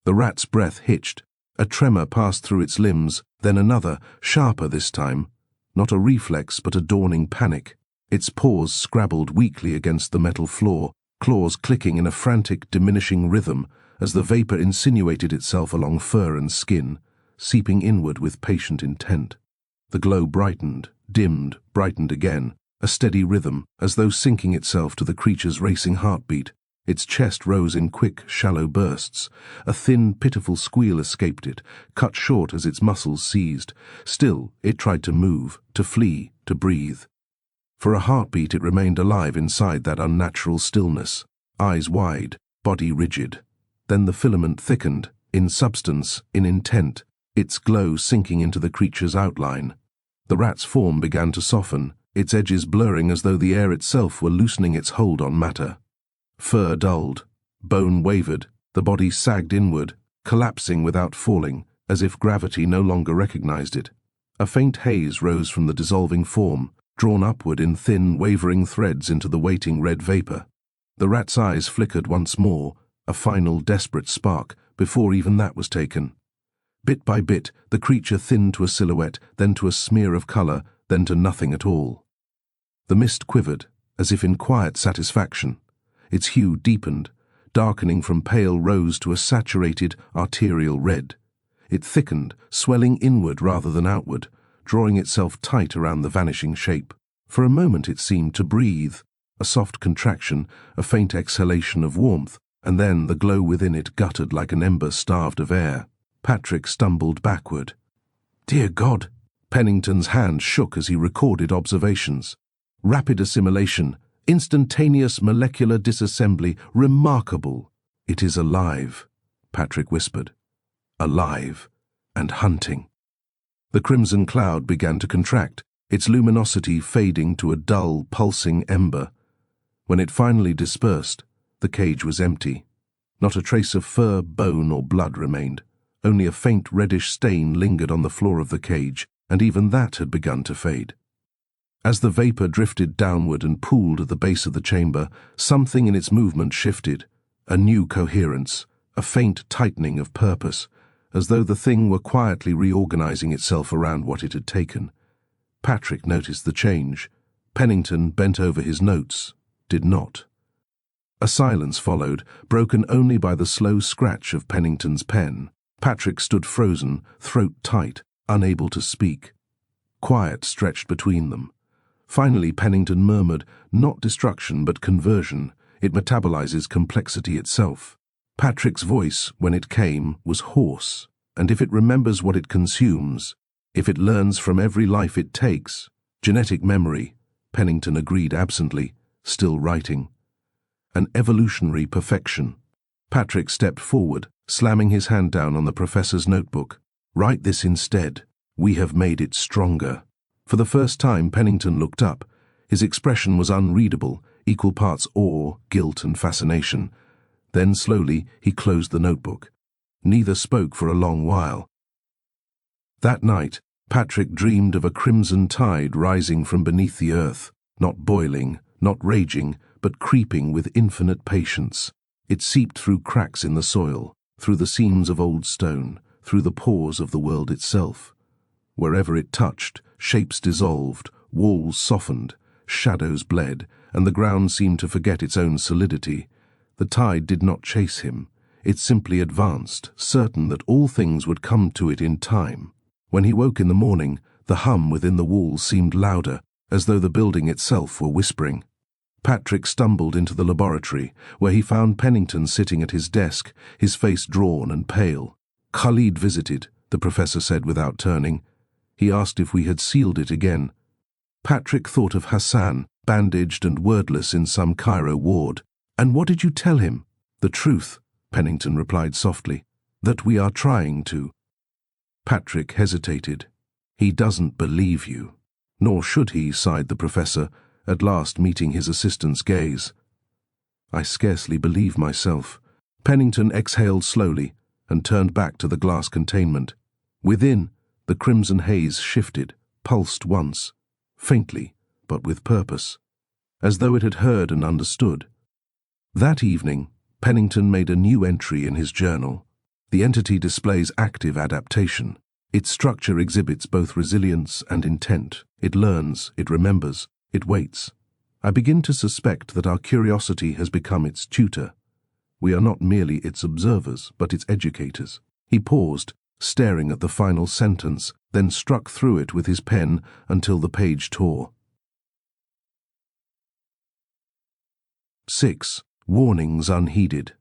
The rat's breath hitched. A tremor passed through its limbs, then another, sharper this time. Not a reflex, but a dawning panic. Its paws scrabbled weakly against the metal floor, claws clicking in a frantic, diminishing rhythm as the vapor insinuated itself along fur and skin, seeping inward with patient intent. The glow brightened, dimmed, brightened again, a steady rhythm, as though syncing itself to the creature's racing heartbeat. Its chest rose in quick, shallow bursts. A thin, pitiful squeal escaped it, cut short as its muscles seized. Still, it tried to move, to flee, to breathe. For a heartbeat it remained alive inside that unnatural stillness, eyes wide, body rigid. Then the filament thickened, in substance, in intent, its glow sinking into the creature's outline. The rat's form began to soften, its edges blurring as though the air itself were loosening its hold on matter. Fur dulled, bone wavered, the body sagged inward, collapsing without falling, as if gravity no longer recognized it. A faint haze rose from the dissolving form, drawn upward in thin, wavering threads into the waiting red vapor. The rat's eyes flickered once more, a final desperate spark before even that was taken. Bit by bit, the creature thinned to a silhouette, then to a smear of color, then to nothing at all. The mist quivered, as if in quiet satisfaction. Its hue deepened, darkening from pale rose to a saturated, arterial red. It thickened, swelling inward rather than outward, drawing itself tight around the vanishing shape. For a moment it seemed to breathe, a soft contraction, a faint exhalation of warmth, and then the glow within it guttered like an ember starved of air. Patrick stumbled backward. Dear God! Pennington's hand shook as he recorded observations. Rapid assimilation, instantaneous molecular disassembly, remarkable. It is alive, Patrick whispered. Alive and hunting. The crimson cloud began to contract, its luminosity fading to a dull, pulsing ember. When it finally dispersed, the cage was empty. Not a trace of fur, bone, or blood remained. Only a faint reddish stain lingered on the floor of the cage, and even that had begun to fade. As the vapor drifted downward and pooled at the base of the chamber, something in its movement shifted, a new coherence, a faint tightening of purpose, as though the thing were quietly reorganizing itself around what it had taken. Patrick noticed the change. Pennington, bent over his notes, did not. A silence followed, broken only by the slow scratch of Pennington's pen. Patrick stood frozen, throat tight, unable to speak. Quiet stretched between them. Finally Pennington murmured, not destruction but conversion. It metabolizes complexity itself. Patrick's voice, when it came, was hoarse, and if it remembers what it consumes, if it learns from every life it takes, genetic memory, Pennington agreed absently, still writing. An evolutionary perfection. Patrick stepped forward, slamming his hand down on the professor's notebook. Write this instead. We have made it stronger. For the first time Pennington looked up. His expression was unreadable, equal parts awe, guilt, and fascination. Then slowly he closed the notebook. Neither spoke for a long while. That night, Patrick dreamed of a crimson tide rising from beneath the earth, not boiling, not raging, but creeping with infinite patience. It seeped through cracks in the soil, through the seams of old stone, through the pores of the world itself. Wherever it touched, shapes dissolved, walls softened, shadows bled, and the ground seemed to forget its own solidity. The tide did not chase him. It simply advanced, certain that all things would come to it in time. When he woke in the morning, the hum within the walls seemed louder, as though the building itself were whispering. Patrick stumbled into the laboratory, where he found Pennington sitting at his desk, his face drawn and pale. Khalid visited, the professor said without turning. He asked if we had sealed it again. Patrick thought of Hassan, bandaged and wordless in some Cairo ward. And what did you tell him? The truth, Pennington replied softly. That we are trying to. Patrick hesitated. He doesn't believe you. Nor should he, sighed the professor, at last meeting his assistant's gaze. I scarcely believe myself. Pennington exhaled slowly and turned back to the glass containment. Within, the crimson haze shifted, pulsed once, faintly, but with purpose, as though it had heard and understood. That evening, Pennington made a new entry in his journal. The entity displays active adaptation. Its structure exhibits both resilience and intent. It learns, it remembers, it waits. I begin to suspect that our curiosity has become its tutor. We are not merely its observers, but its educators. He paused, staring at the final sentence, then struck through it with his pen until the page tore. 6. Warnings unheeded.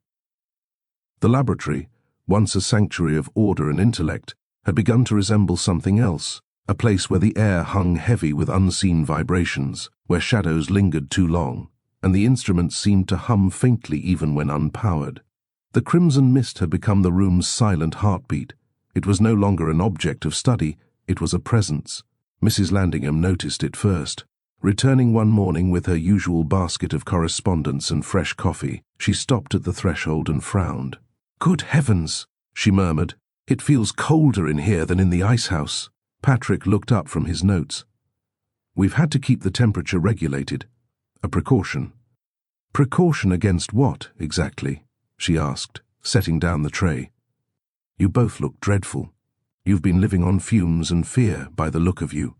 The laboratory, once a sanctuary of order and intellect, had begun to resemble something else, a place where the air hung heavy with unseen vibrations, where shadows lingered too long, and the instruments seemed to hum faintly even when unpowered. The crimson mist had become the room's silent heartbeat. It was no longer an object of study, it was a presence. Mrs. Landingham noticed it first. Returning one morning with her usual basket of correspondence and fresh coffee, she stopped at the threshold and frowned. Good heavens, she murmured. It feels colder in here than in the icehouse. Patrick looked up from his notes. We've had to keep the temperature regulated. A precaution. Precaution against what, exactly? she asked, setting down the tray. You both look dreadful. You've been living on fumes and fear by the look of you.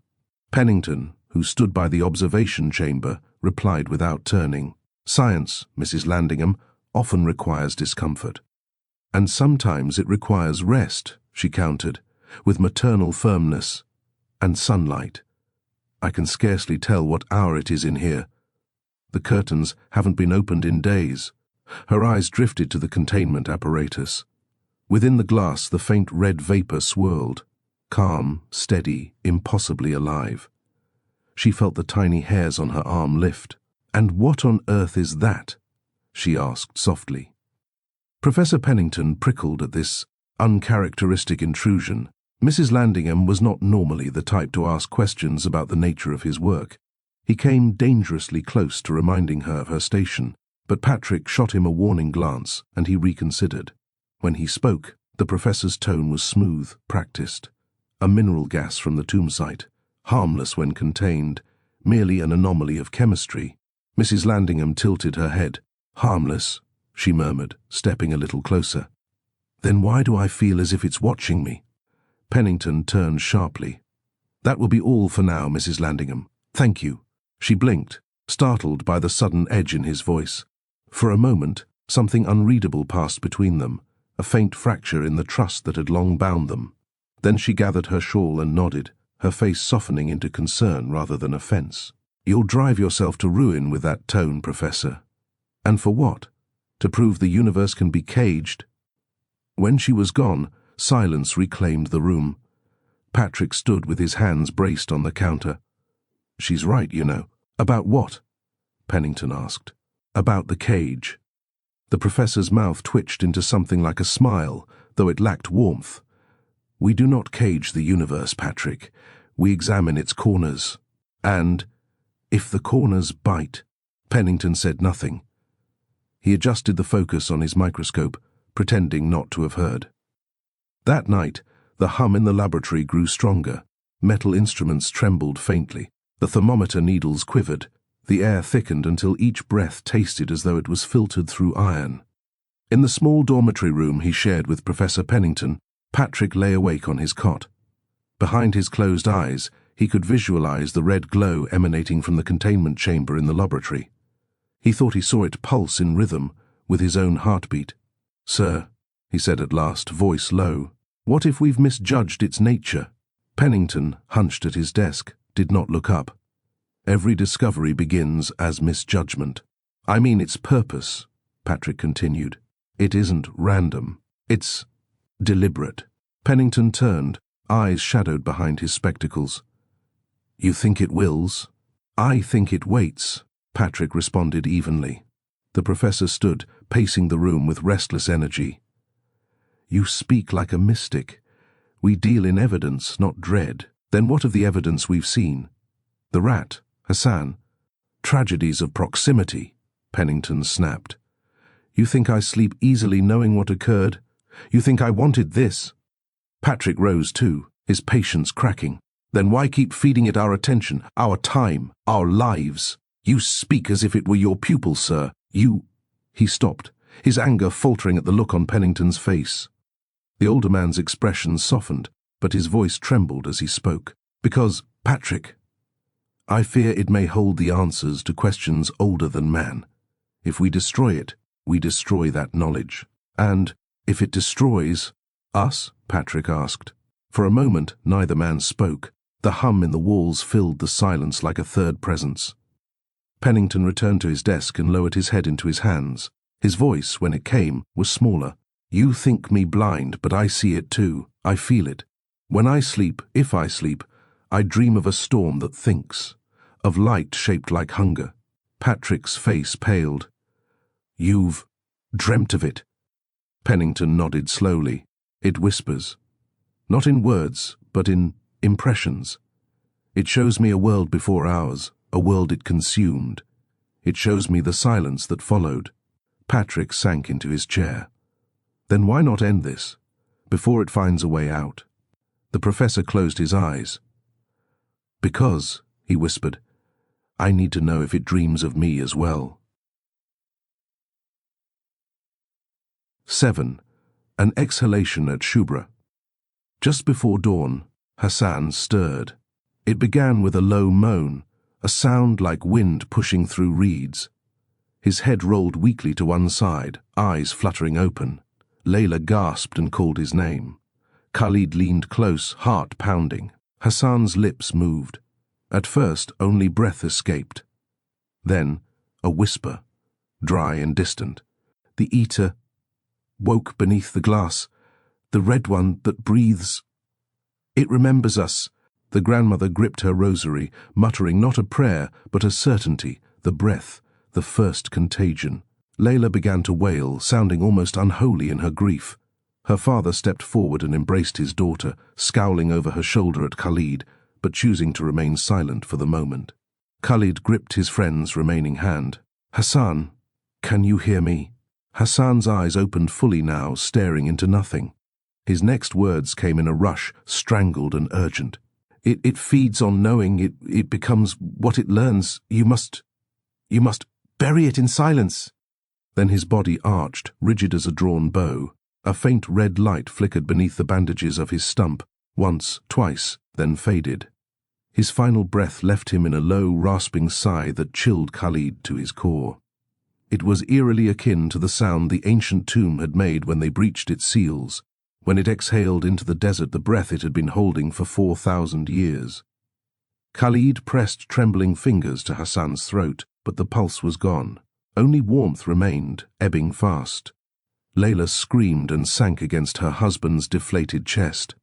Pennington, who stood by the observation chamber, replied without turning. Science, Mrs. Landingham, often requires discomfort. And sometimes it requires rest, she countered, with maternal firmness. And sunlight. I can scarcely tell what hour it is in here. The curtains haven't been opened in days. Her eyes drifted to the containment apparatus. Within the glass, the faint red vapor swirled, calm, steady, impossibly alive. She felt the tiny hairs on her arm lift. And what on earth is that? She asked softly. Professor Pennington prickled at this uncharacteristic intrusion. Mrs. Landingham was not normally the type to ask questions about the nature of his work. He came dangerously close to reminding her of her station, but Patrick shot him a warning glance, and he reconsidered. When he spoke, the professor's tone was smooth, practiced. A mineral gas from the tomb site, harmless when contained, merely an anomaly of chemistry. Mrs. Landingham tilted her head. Harmless, she murmured, stepping a little closer. Then why do I feel as if it's watching me? Pennington turned sharply. That will be all for now, Mrs. Landingham. Thank you. She blinked, startled by the sudden edge in his voice. For a moment, something unreadable passed between them, a faint fracture in the trust that had long bound them. Then she gathered her shawl and nodded, her face softening into concern rather than offense. You'll drive yourself to ruin with that tone, Professor. And for what? To prove the universe can be caged? When she was gone, silence reclaimed the room. Patrick stood with his hands braced on the counter. She's right, you know. About what? Pennington asked. About the cage. The professor's mouth twitched into something like a smile, though it lacked warmth. We do not cage the universe, Patrick. We examine its corners. And, if the corners bite, Pennington said nothing. He adjusted the focus on his microscope, pretending not to have heard. That night, the hum in the laboratory grew stronger. Metal instruments trembled faintly. The thermometer needles quivered. The air thickened until each breath tasted as though it was filtered through iron. In the small dormitory room he shared with Professor Pennington, Patrick lay awake on his cot. Behind his closed eyes, he could visualize the red glow emanating from the containment chamber in the laboratory. He thought he saw it pulse in rhythm with his own heartbeat. Sir, he said at last, voice low, what if we've misjudged its nature? Pennington, hunched at his desk, did not look up. Every discovery begins as misjudgment. I mean its purpose, Patrick continued. It isn't random. It's deliberate. Pennington turned, eyes shadowed behind his spectacles. You think it wills? I think it waits, Patrick responded evenly. The professor stood, pacing the room with restless energy. You speak like a mystic. We deal in evidence, not dread. Then what of the evidence we've seen? The rat, Hassan. Tragedies of proximity, Pennington snapped. You think I sleep easily knowing what occurred? You think I wanted this? Patrick rose too, his patience cracking. Then why keep feeding it our attention, our time, our lives? You speak as if it were your pupil, sir. You... He stopped, his anger faltering at the look on Pennington's face. The older man's expression softened, but his voice trembled as he spoke. Because, Patrick, I fear it may hold the answers to questions older than man. If we destroy it, we destroy that knowledge. And, if it destroys us, Patrick asked. For a moment, neither man spoke. The hum in the walls filled the silence like a third presence. Pennington returned to his desk and lowered his head into his hands. His voice, when it came, was smaller. You think me blind, but I see it too. I feel it. When I sleep, if I sleep, I dream of a storm that thinks, of light shaped like hunger. Patrick's face paled. You've dreamt of it. Pennington nodded slowly. It whispers. Not in words, but in impressions. It shows me a world before ours, a world it consumed. It shows me the silence that followed. Patrick sank into his chair. Then why not end this, before it finds a way out? The professor closed his eyes. Because, he whispered, I need to know if it dreams of me as well. 7. An exhalation at Shubra. Just before dawn, Hassan stirred. It began with a low moan, a sound like wind pushing through reeds. His head rolled weakly to one side, eyes fluttering open. Layla gasped and called his name. Khalid leaned close, heart pounding. Hassan's lips moved. At first, only breath escaped. Then, a whisper, dry and distant. The eater woke beneath the glass, the red one that breathes. It remembers us. The grandmother gripped her rosary, muttering not a prayer, but a certainty, the breath, the first contagion. Layla began to wail, sounding almost unholy in her grief. Her father stepped forward and embraced his daughter, scowling over her shoulder at Khalid, but choosing to remain silent for the moment. Khalid gripped his friend's remaining hand. "Hassan, can you hear me?" Hassan's eyes opened fully now, staring into nothing. His next words came in a rush, strangled and urgent. It feeds on knowing, it becomes what it learns. You must bury it in silence." Then his body arched, rigid as a drawn bow. A faint red light flickered beneath the bandages of his stump, once, twice, then faded. His final breath left him in a low, rasping sigh that chilled Khalid to his core. It was eerily akin to the sound the ancient tomb had made when they breached its seals, when it exhaled into the desert the breath it had been holding for 4,000 years. Khalid pressed trembling fingers to Hassan's throat, but the pulse was gone. Only warmth remained, ebbing fast. Layla screamed and sank against her husband's deflated chest.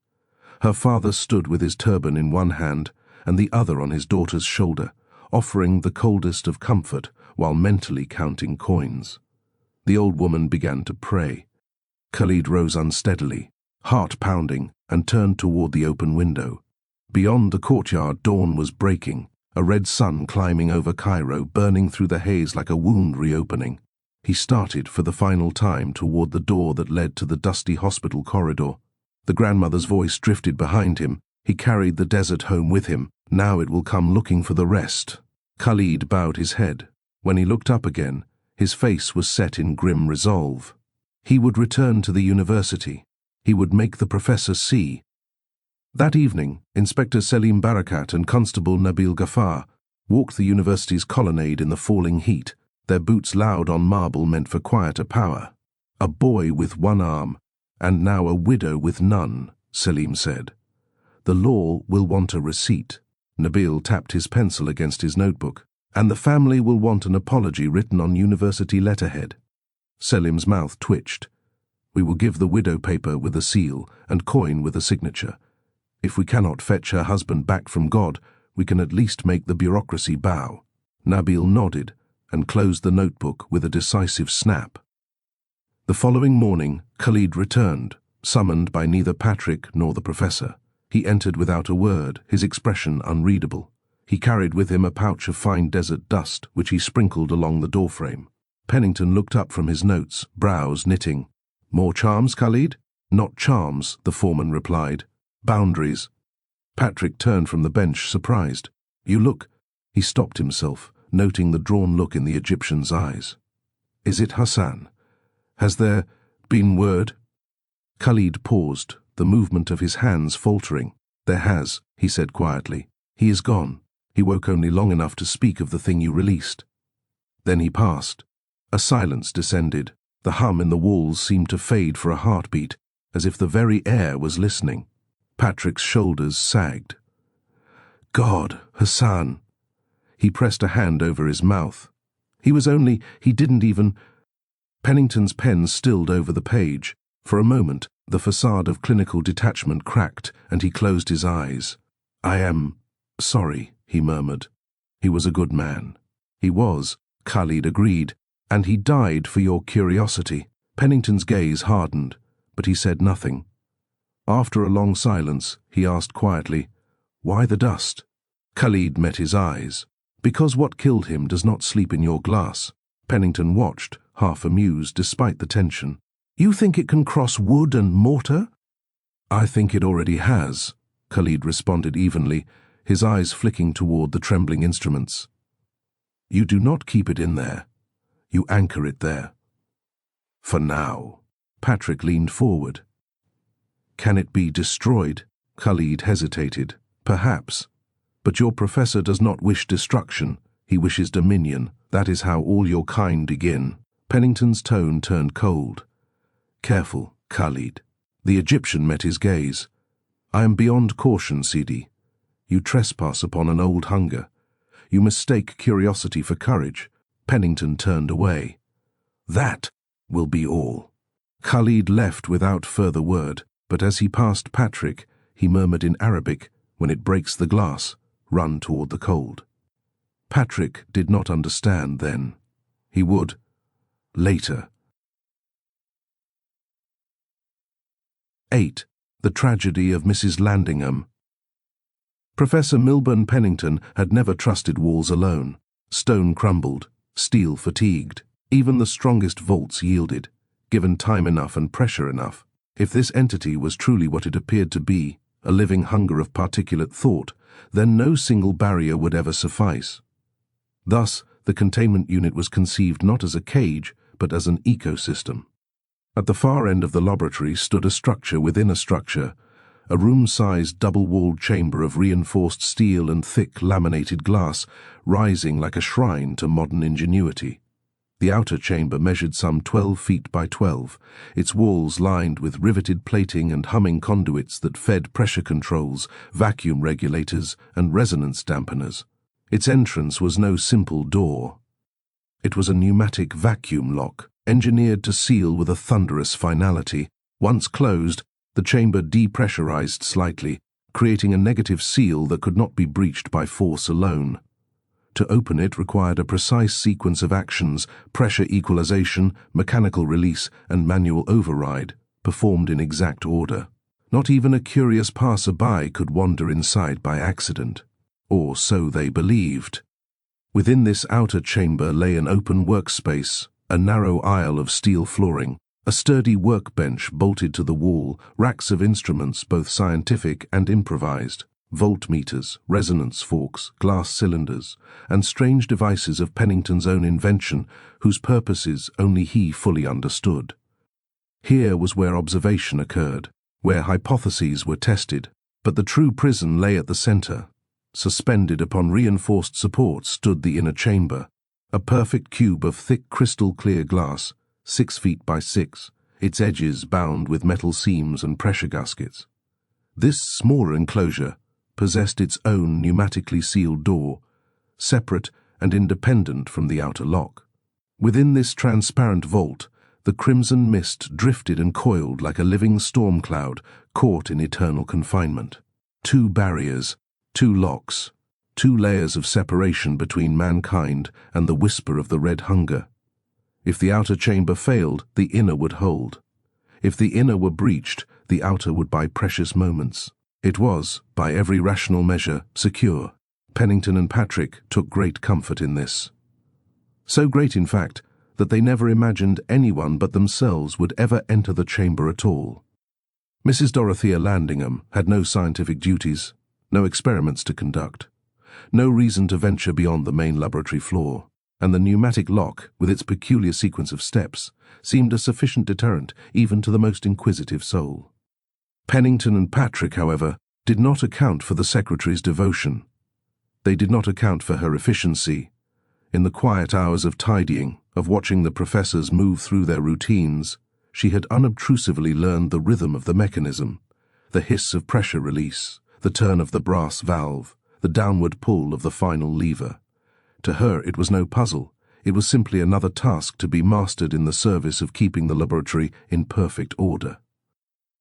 Her father stood with his turban in one hand and the other on his daughter's shoulder, offering the coldest of comfort while mentally counting coins. The old woman began to pray. Khalid rose unsteadily, heart pounding, and turned toward the open window. Beyond the courtyard, dawn was breaking, a red sun climbing over Cairo, burning through the haze like a wound reopening. He started for the final time toward the door that led to the dusty hospital corridor. The grandmother's voice drifted behind him. He carried the desert home with him. Now it will come looking for the rest. Khalid bowed his head. When he looked up again, his face was set in grim resolve. He would return to the university. He would make the professor see. That evening, Inspector Selim Barakat and Constable Nabil Ghaffar walked the university's colonnade in the falling heat, their boots loud on marble meant for quieter power. "A boy with one arm, and now a widow with none," Selim said. "The law will want a receipt." Nabil tapped his pencil against his notebook. "And the family will want an apology written on university letterhead." Selim's mouth twitched. "We will give the widow paper with a seal and coin with a signature. If we cannot fetch her husband back from God, we can at least make the bureaucracy bow." Nabil nodded and closed the notebook with a decisive snap. The following morning, Khalid returned, summoned by neither Patrick nor the professor. He entered without a word, his expression unreadable. He carried with him a pouch of fine desert dust, which he sprinkled along the doorframe. Pennington looked up from his notes, brows knitting. "More charms, Khalid?" "Not charms," the foreman replied. "Boundaries." Patrick turned from the bench, surprised. "You look—" He stopped himself, noting the drawn look in the Egyptian's eyes. "Is it Hassan? Has there been word?" Khalid paused, the movement of his hands faltering. "There has," he said quietly. "He is gone. He woke only long enough to speak of the thing you released." Then he passed. A silence descended. The hum in the walls seemed to fade for a heartbeat, as if the very air was listening. Patrick's shoulders sagged. "God, Hassan." He pressed a hand over his mouth. He didn't even... Pennington's pen stilled over the page. For a moment, the facade of clinical detachment cracked, and he closed his eyes. "I am sorry," he murmured. "He was a good man." "He was," Khalid agreed, "and he died for your curiosity." Pennington's gaze hardened, but he said nothing. After a long silence, he asked quietly, "Why the dust?" Khalid met his eyes. "Because what killed him does not sleep in your glass." Pennington watched, half amused despite the tension. "You think it can cross wood and mortar?" "I think it already has," Khalid responded evenly, his eyes flicking toward the trembling instruments. "You do not keep it in there. You anchor it there. For now." Patrick leaned forward. Can it be destroyed? Khalid hesitated. Perhaps. But your professor does not wish destruction. He wishes dominion. That is how all your kind begin. Pennington's tone turned cold. Careful, Khalid. The Egyptian met his gaze. I am beyond caution, Sidi. You trespass upon an old hunger. You mistake curiosity for courage. Pennington turned away. That will be all. Khalid left without further word, but as he passed Patrick, he murmured in Arabic, when it breaks the glass, run toward the cold. Patrick did not understand then. He would, later. 8. The Tragedy of Mrs. Landingham. Professor Milburn Pennington had never trusted walls alone. Stone crumbled, steel fatigued. Even the strongest vaults yielded, given time enough and pressure enough. If this entity was truly what it appeared to be, a living hunger of particulate thought, then no single barrier would ever suffice. Thus, the containment unit was conceived not as a cage, but as an ecosystem. At the far end of the laboratory stood a structure within a structure, a room-sized double-walled chamber of reinforced steel and thick laminated glass, rising like a shrine to modern ingenuity. The outer chamber measured some 12 feet by 12, its walls lined with riveted plating and humming conduits that fed pressure controls, vacuum regulators, and resonance dampeners. Its entrance was no simple door. It was a pneumatic vacuum lock, engineered to seal with a thunderous finality. Once closed, the chamber depressurized slightly, creating a negative seal that could not be breached by force alone. To open it required a precise sequence of actions: pressure equalization, mechanical release, and manual override, performed in exact order. Not even a curious passer-by could wander inside by accident. Or so they believed. Within this outer chamber lay an open workspace, a narrow aisle of steel flooring, a sturdy workbench bolted to the wall, racks of instruments both scientific and improvised, voltmeters, resonance forks, glass cylinders, and strange devices of Pennington's own invention whose purposes only he fully understood. Here was where observation occurred, where hypotheses were tested, but the true prison lay at the center. Suspended upon reinforced support stood the inner chamber, a perfect cube of thick crystal-clear glass, 6 feet by 6, its edges bound with metal seams and pressure gaskets. This smaller enclosure possessed its own pneumatically sealed door, separate and independent from the outer lock. Within this transparent vault, the crimson mist drifted and coiled like a living storm cloud caught in eternal confinement. 2 barriers, 2 locks, 2 layers of separation between mankind and the whisper of the red hunger. If the outer chamber failed, the inner would hold. If the inner were breached, the outer would buy precious moments. It was, by every rational measure, secure. Pennington and Patrick took great comfort in this. So great, in fact, that they never imagined anyone but themselves would ever enter the chamber at all. Mrs. Dorothea Landingham had no scientific duties, no experiments to conduct, no reason to venture beyond the main laboratory floor, and the pneumatic lock, with its peculiar sequence of steps, seemed a sufficient deterrent even to the most inquisitive soul. Pennington and Patrick, however, did not account for the secretary's devotion. They did not account for her efficiency. In the quiet hours of tidying, of watching the professors move through their routines, she had unobtrusively learned the rhythm of the mechanism, the hiss of pressure release, the turn of the brass valve, the downward pull of the final lever. To her it was no puzzle, it was simply another task to be mastered in the service of keeping the laboratory in perfect order.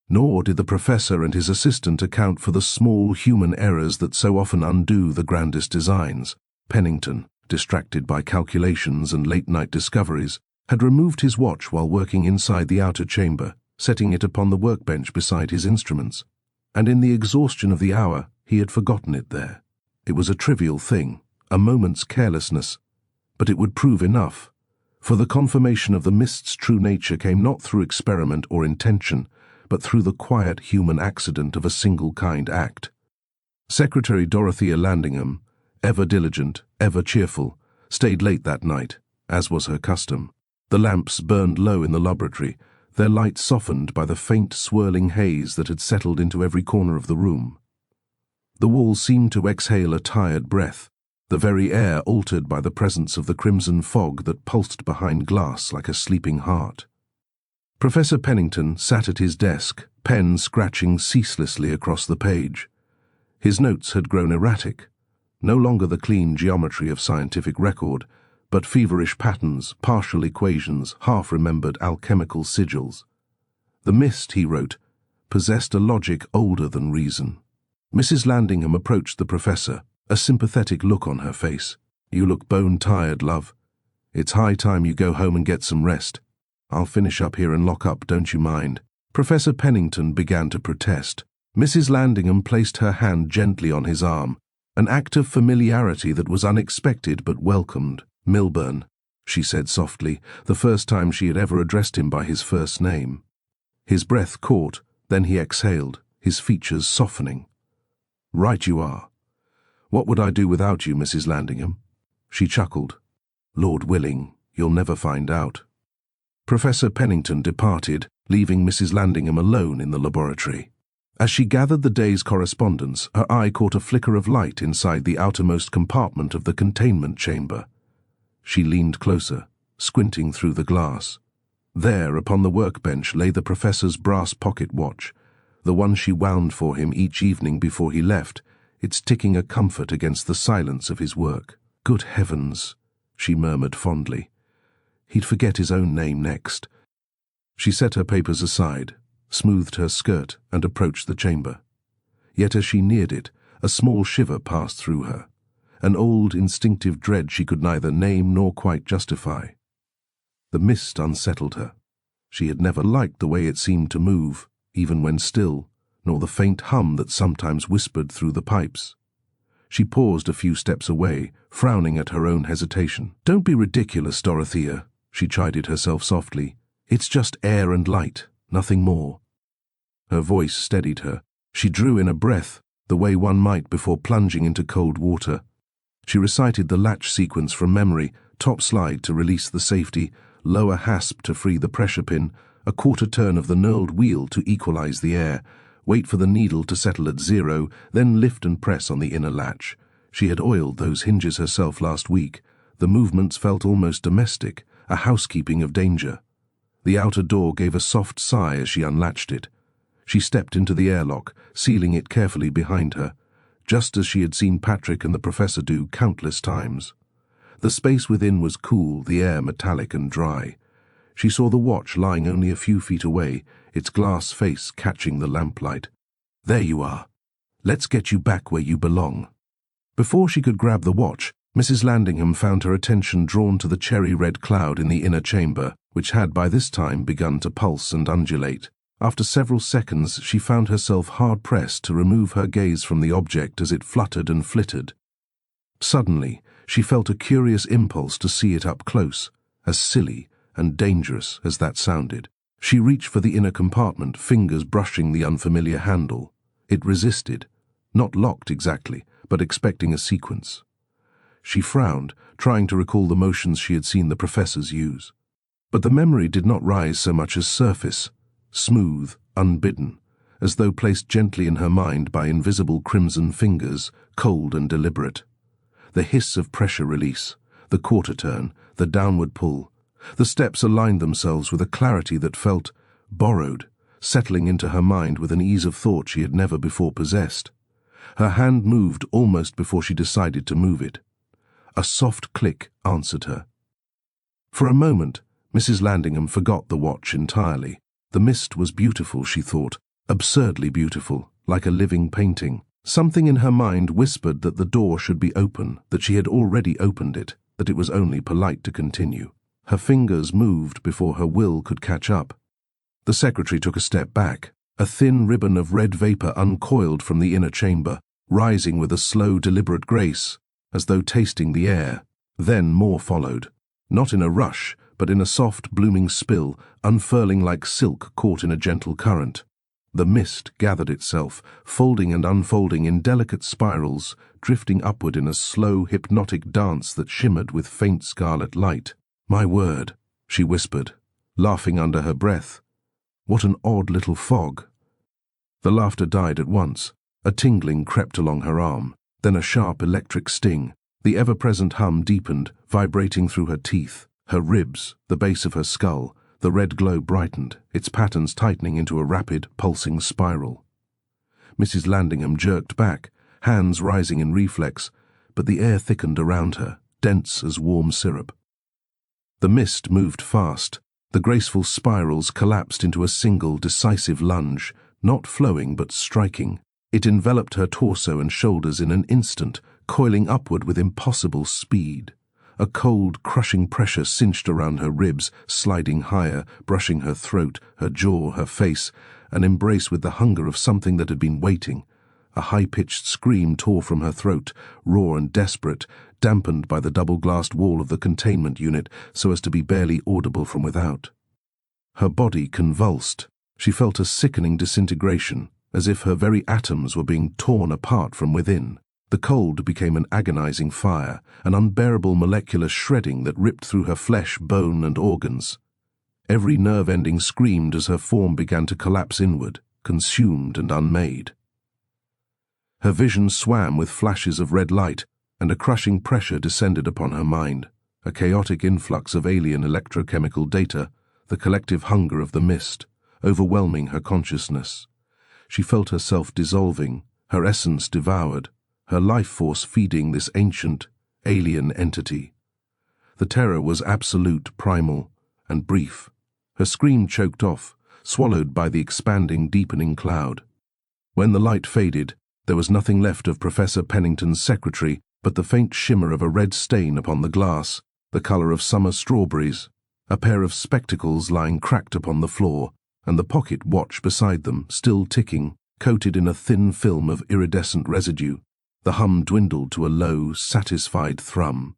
Nor did the professor and his assistant account for the small human errors that so often undo the grandest designs. Pennington, distracted by calculations and late-night discoveries, had removed his watch while working inside the outer chamber, setting it upon the workbench beside his instruments, and in the exhaustion of the hour he had forgotten it there. It was a trivial thing, a moment's carelessness, but it would prove enough, for the confirmation of the mist's true nature came not through experiment or intention, but through the quiet human accident of a single-kind act. Secretary Dorothea Landingham, ever diligent, ever cheerful, stayed late that night, as was her custom. The lamps burned low in the laboratory, their light softened by the faint swirling haze that had settled into every corner of the room. The walls seemed to exhale a tired breath, the very air altered by the presence of the crimson fog that pulsed behind glass like a sleeping heart. Professor Pennington sat at his desk, pen scratching ceaselessly across the page. His notes had grown erratic, no longer the clean geometry of scientific record, but feverish patterns, partial equations, half-remembered alchemical sigils. The mist, he wrote, possessed a logic older than reason. Mrs. Landingham approached the professor, a sympathetic look on her face. "You look bone-tired, love. It's high time you go home and get some rest. I'll finish up here and lock up, don't you mind?" Professor Pennington began to protest. Mrs. Landingham placed her hand gently on his arm, an act of familiarity that was unexpected but welcomed. "Milburn," she said softly, the first time she had ever addressed him by his first name. His breath caught, then he exhaled, his features softening. "Right you are. What would I do without you, Mrs. Landingham?" She chuckled. "Lord willing, you'll never find out." Professor Pennington departed, leaving Mrs. Landingham alone in the laboratory. As she gathered the day's correspondence, her eye caught a flicker of light inside the outermost compartment of the containment chamber. She leaned closer, squinting through the glass. There, upon the workbench, lay the professor's brass pocket watch, the one she wound for him each evening before he left, its ticking a comfort against the silence of his work. "Good heavens," she murmured fondly. He'd forget his own name next. She set her papers aside, smoothed her skirt, and approached the chamber. Yet as she neared it, a small shiver passed through her, an old instinctive dread she could neither name nor quite justify. The mist unsettled her. She had never liked the way it seemed to move, even when still, nor the faint hum that sometimes whispered through the pipes. She paused a few steps away, frowning at her own hesitation. "Don't be ridiculous, Dorothea," she chided herself softly. "It's just air and light, nothing more." Her voice steadied her. She drew in a breath, the way one might before plunging into cold water. She recited the latch sequence from memory, top slide to release the safety, lower hasp to free the pressure pin, a quarter turn of the knurled wheel to equalize the air, wait for the needle to settle at 0, then lift and press on the inner latch. She had oiled those hinges herself last week. The movements felt almost domestic, a housekeeping of danger. The outer door gave a soft sigh as she unlatched it. She stepped into the airlock, sealing it carefully behind her, just as she had seen Patrick and the professor do countless times. The space within was cool, the air metallic and dry. She saw the watch lying only a few feet away, its glass face catching the lamplight. "There you are. Let's get you back where you belong." Before she could grab the watch, Mrs. Landingham found her attention drawn to the cherry-red cloud in the inner chamber, which had by this time begun to pulse and undulate. After several seconds, she found herself hard-pressed to remove her gaze from the object as it fluttered and flittered. Suddenly, she felt a curious impulse to see it up close, as silly and dangerous as that sounded. She reached for the inner compartment, fingers brushing the unfamiliar handle. It resisted, not locked exactly, but expecting a sequence. She frowned, trying to recall the motions she had seen the professors use. But the memory did not rise so much as surface, smooth, unbidden, as though placed gently in her mind by invisible crimson fingers, cold and deliberate. The hiss of pressure release, the quarter turn, the downward pull. The steps aligned themselves with a clarity that felt borrowed, settling into her mind with an ease of thought she had never before possessed. Her hand moved almost before she decided to move it. A soft click answered her. For a moment, Mrs. Landingham forgot the watch entirely. The mist was beautiful, she thought, absurdly beautiful, like a living painting. Something in her mind whispered that the door should be open, that she had already opened it, that it was only polite to continue. Her fingers moved before her will could catch up. The secretary took a step back. A thin ribbon of red vapor uncoiled from the inner chamber, rising with a slow, deliberate grace, as though tasting the air. Then more followed, not in a rush, but in a soft, blooming spill, unfurling like silk caught in a gentle current. The mist gathered itself, folding and unfolding in delicate spirals, drifting upward in a slow, hypnotic dance that shimmered with faint scarlet light. "My word," she whispered, laughing under her breath. What an odd little fog. The laughter died at once. A tingling crept along her arm, then a sharp electric sting. The ever-present hum deepened, vibrating through her teeth, her ribs, the base of her skull. The red glow brightened, its patterns tightening into a rapid, pulsing spiral. Mrs. Landingham jerked back, hands rising in reflex, but the air thickened around her, dense as warm syrup. The mist moved fast. The graceful spirals collapsed into a single, decisive lunge, not flowing but striking. It enveloped her torso and shoulders in an instant, coiling upward with impossible speed. A cold, crushing pressure cinched around her ribs, sliding higher, brushing her throat, her jaw, her face, an embrace with the hunger of something that had been waiting. A high-pitched scream tore from her throat, raw and desperate, dampened by the double-glassed wall of the containment unit so as to be barely audible from without. Her body convulsed. She felt a sickening disintegration, as if her very atoms were being torn apart from within. The cold became an agonizing fire, an unbearable molecular shredding that ripped through her flesh, bone, and organs. Every nerve ending screamed as her form began to collapse inward, consumed and unmade. Her vision swam with flashes of red light, and a crushing pressure descended upon her mind, a chaotic influx of alien electrochemical data, the collective hunger of the mist, overwhelming her consciousness. She felt herself dissolving, her essence devoured, her life force feeding this ancient, alien entity. The terror was absolute, primal, and brief. Her scream choked off, swallowed by the expanding, deepening cloud. When the light faded, there was nothing left of Professor Pennington's secretary but the faint shimmer of a red stain upon the glass, the color of summer strawberries, a pair of spectacles lying cracked upon the floor, and the pocket watch beside them, still ticking, coated in a thin film of iridescent residue. The hum dwindled to a low, satisfied thrum.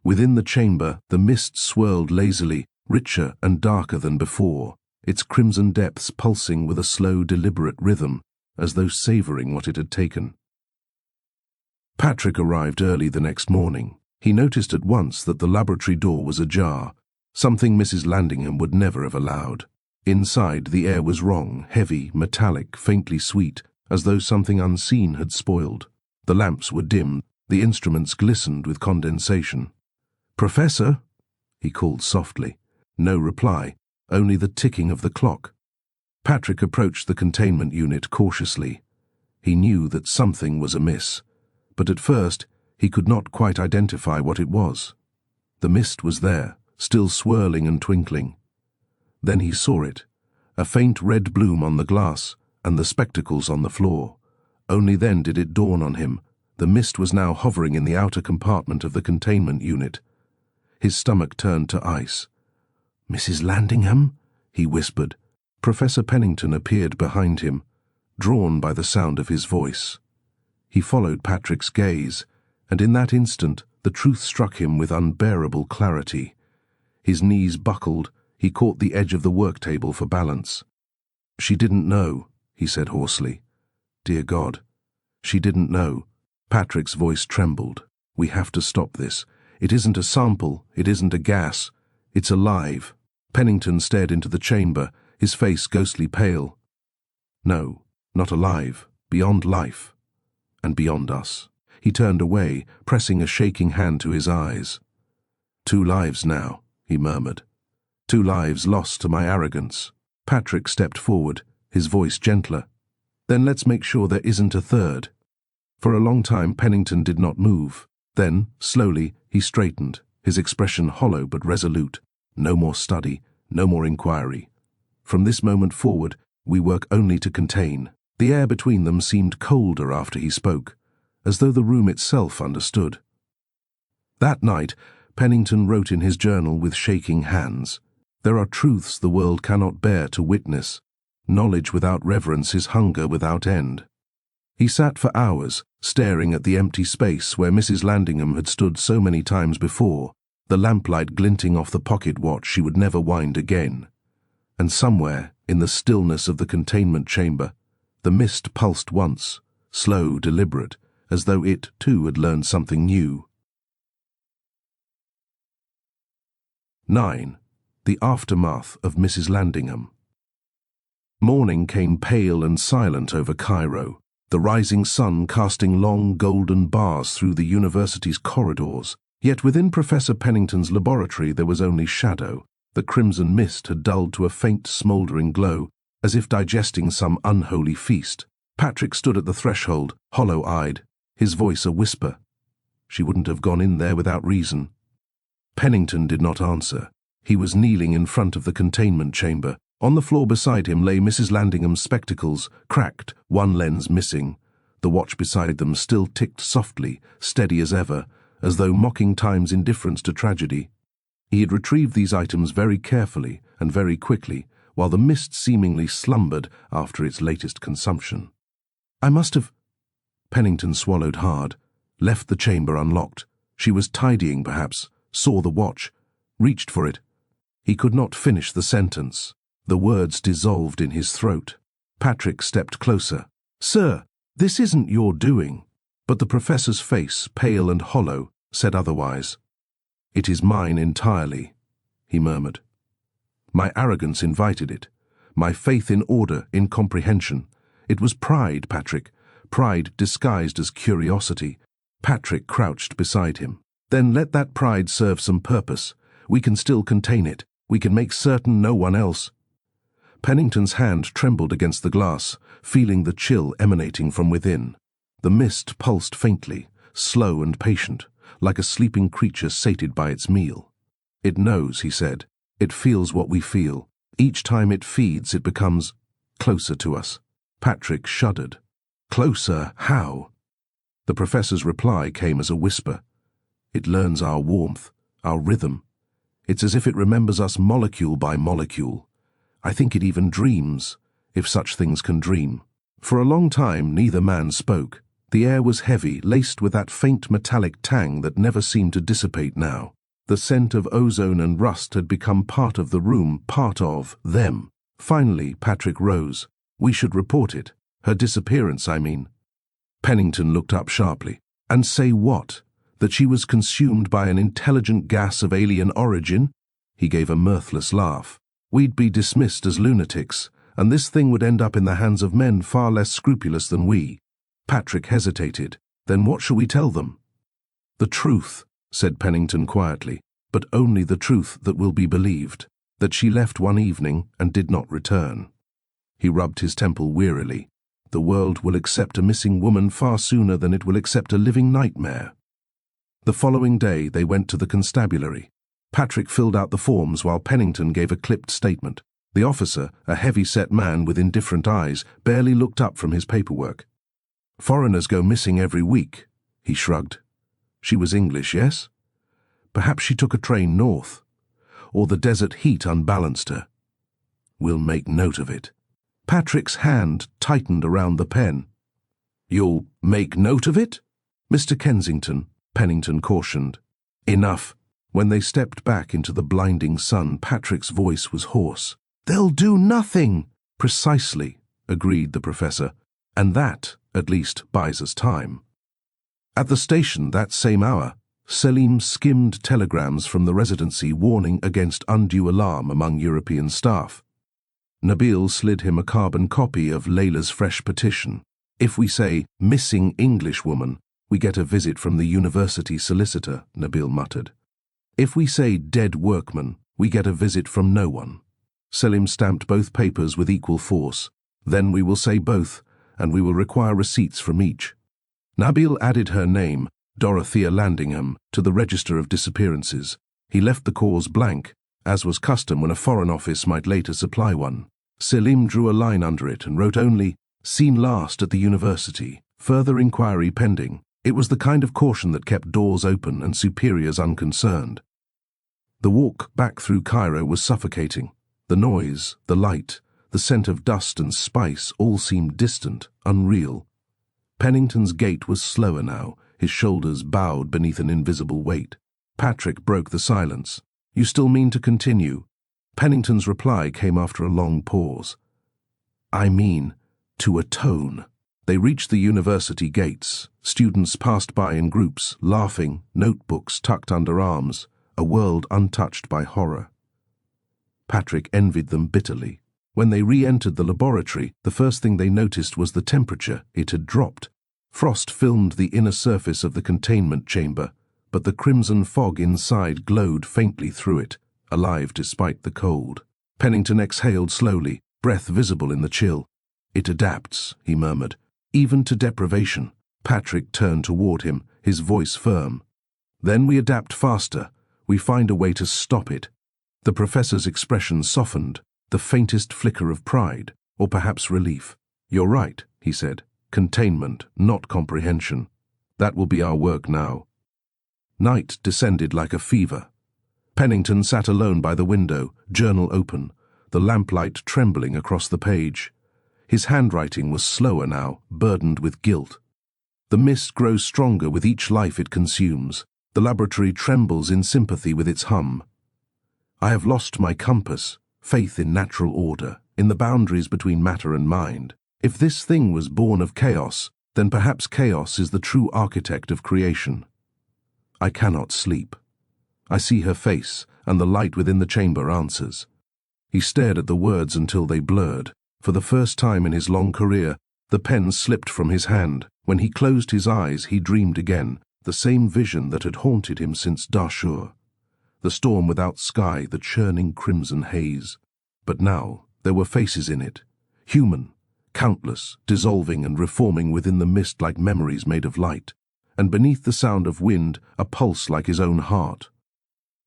Within the chamber, the mist swirled lazily, richer and darker than before, its crimson depths pulsing with a slow, deliberate rhythm, as though savoring what it had taken. Patrick arrived early the next morning. He noticed at once that the laboratory door was ajar, something Mrs. Landingham would never have allowed. Inside, the air was wrong, heavy, metallic, faintly sweet, as though something unseen had spoiled. The lamps were dim, the instruments glistened with condensation. "Professor?" he called softly. No reply, only the ticking of the clock. Patrick approached the containment unit cautiously. He knew that something was amiss, but at first he could not quite identify what it was. The mist was there, still swirling and twinkling. Then he saw it, a faint red bloom on the glass and the spectacles on the floor. Only then did it dawn on him. The mist was now hovering in the outer compartment of the containment unit. His stomach turned to ice. "Mrs. Landingham?" he whispered. Professor Pennington appeared behind him, drawn by the sound of his voice. He followed Patrick's gaze, and in that instant the truth struck him with unbearable clarity. His knees buckled, he caught the edge of the work table for balance. "She didn't know," he said hoarsely. "Dear God, she didn't know." Patrick's voice trembled. "We have to stop this. It isn't a sample, it isn't a gas. It's alive." Pennington stared into the chamber, his face ghostly pale. "No, not alive, beyond life, and beyond us." He turned away, pressing a shaking hand to his eyes. "2 lives now," he murmured. "2 lives lost to my arrogance." Patrick stepped forward, his voice gentler. "Then let's make sure there isn't a third." For a long time Pennington did not move. Then, slowly, he straightened, his expression hollow but resolute. "No more study, no more inquiry. From this moment forward, we work only to contain." The air between them seemed colder after he spoke, as though the room itself understood. That night, Pennington wrote in his journal with shaking hands. "There are truths the world cannot bear to witness. Knowledge without reverence is hunger without end." He sat for hours, staring at the empty space where Mrs. Landingham had stood so many times before, the lamplight glinting off the pocket watch she would never wind again. And somewhere, in the stillness of the containment chamber, the mist pulsed once, slow, deliberate, as though it, too, had learned something new. 9. The aftermath of Mrs. Landingham. Morning came pale and silent over Cairo, the rising sun casting long golden bars through the university's corridors. Yet within Professor Pennington's laboratory there was only shadow. The crimson mist had dulled to a faint smouldering glow, as if digesting some unholy feast. Patrick stood at the threshold, hollow-eyed, his voice a whisper. She wouldn't have gone in there without reason. Pennington did not answer. He was kneeling in front of the containment chamber. On the floor beside him lay Mrs. Landingham's spectacles, cracked, one lens missing. The watch beside them still ticked softly, steady as ever, as though mocking time's indifference to tragedy. He had retrieved these items very carefully and very quickly, while the mist seemingly slumbered after its latest consumption. I must have... Pennington swallowed hard, left the chamber unlocked. She was tidying, perhaps, saw the watch, reached for it. He could not finish the sentence. The words dissolved in his throat. Patrick stepped closer. "Sir, this isn't your doing." But the professor's face, pale and hollow, said otherwise. "It is mine entirely," he murmured. "My arrogance invited it. My faith in order, in comprehension. It was pride, Patrick. Pride disguised as curiosity." Patrick crouched beside him. "Then let that pride serve some purpose. We can still contain it. We can make certain no one else." Pennington's hand trembled against the glass, feeling the chill emanating from within. The mist pulsed faintly, slow and patient, like a sleeping creature sated by its meal. "It knows," he said. "It feels what we feel. Each time it feeds, it becomes closer to us." Patrick shuddered. "Closer? How?" The professor's reply came as a whisper. "It learns our warmth, our rhythm. It's as if it remembers us molecule by molecule. I think it even dreams, if such things can dream." For a long time neither man spoke. The air was heavy, laced with that faint metallic tang that never seemed to dissipate now. The scent of ozone and rust had become part of the room, part of them. Finally, Patrick rose. "We should report it. Her disappearance, I mean." Pennington looked up sharply. "And say what? That she was consumed by an intelligent gas of alien origin?" He gave a mirthless laugh. "We'd be dismissed as lunatics, and this thing would end up in the hands of men far less scrupulous than we." Patrick hesitated. "Then what shall we tell them?" "The truth," said Pennington quietly, "but only the truth that will be believed. That she left one evening and did not return." He rubbed his temple wearily. "The world will accept a missing woman far sooner than it will accept a living nightmare." The following day they went to the constabulary. Patrick filled out the forms while Pennington gave a clipped statement. The officer, a heavy-set man with indifferent eyes, barely looked up from his paperwork. "Foreigners go missing every week," he shrugged. "She was English, yes? Perhaps she took a train north. Or the desert heat unbalanced her. We'll make note of it." Patrick's hand tightened around the pen. "You'll make note of it?" "Mr. Kensington," Pennington cautioned. "Enough." When they stepped back into the blinding sun, Patrick's voice was hoarse. "They'll do nothing." "Precisely," agreed the professor, "and that, at least, buys us time." At the station that same hour, Selim skimmed telegrams from the residency warning against undue alarm among European staff. Nabil slid him a carbon copy of Layla's fresh petition. "If we say, 'missing Englishwoman,' we get a visit from the university solicitor," Nabil muttered. "If we say, 'dead workman,' we get a visit from no one." Selim stamped both papers with equal force. "Then we will say both, and we will require receipts from each." Nabil added her name, Dorothea Landingham, to the register of disappearances. He left the cause blank, as was custom when a foreign office might later supply one. Selim drew a line under it and wrote only, "Seen last at the university. Further inquiry pending." It was the kind of caution that kept doors open and superiors unconcerned. The walk back through Cairo was suffocating. The noise, the light, the scent of dust and spice all seemed distant, unreal. Pennington's gait was slower now, his shoulders bowed beneath an invisible weight. Patrick broke the silence. "You still mean to continue?" Pennington's reply came after a long pause. "I mean, to atone." They reached the university gates. Students passed by in groups, laughing, notebooks tucked under arms, a world untouched by horror. Patrick envied them bitterly. When they re-entered the laboratory, the first thing they noticed was the temperature. It had dropped. Frost filmed the inner surface of the containment chamber, but the crimson fog inside glowed faintly through it, alive despite the cold. Pennington exhaled slowly, breath visible in the chill. "It adapts," he murmured, "even to deprivation." Patrick turned toward him, his voice firm. "Then we adapt faster. We find a way to stop it." The professor's expression softened, the faintest flicker of pride, or perhaps relief. "You're right," he said. "Containment, not comprehension. That will be our work now." Night descended like a fever. Pennington sat alone by the window, journal open, the lamplight trembling across the page. His handwriting was slower now, burdened with guilt. The mist grows stronger with each life it consumes. The laboratory trembles in sympathy with its hum. "I have lost my compass, faith in natural order, in the boundaries between matter and mind. If this thing was born of chaos, then perhaps chaos is the true architect of creation." I cannot sleep. I see her face, and the light within the chamber answers. He stared at the words until they blurred. For the first time in his long career, the pen slipped from his hand. When he closed his eyes, he dreamed again, the same vision that had haunted him since Dahshur. The storm without sky, the churning crimson haze. But now there were faces in it, human, countless, dissolving and reforming within the mist like memories made of light, and beneath the sound of wind, a pulse like his own heart.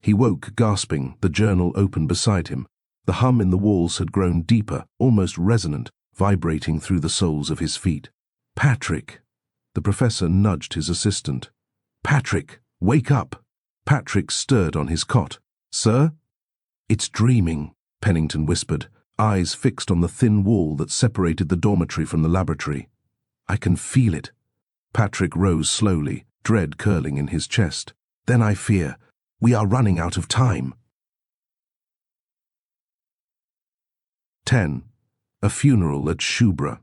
He woke, gasping, the journal open beside him. The hum in the walls had grown deeper, almost resonant, vibrating through the soles of his feet. "Patrick!" The professor nudged his assistant. "Patrick, wake up!" Patrick stirred on his cot. "Sir?" "It's dreaming," Pennington whispered, eyes fixed on the thin wall that separated the dormitory from the laboratory. "I can feel it." Patrick rose slowly, dread curling in his chest. "Then I fear we are running out of time." 10. A funeral at Shubra.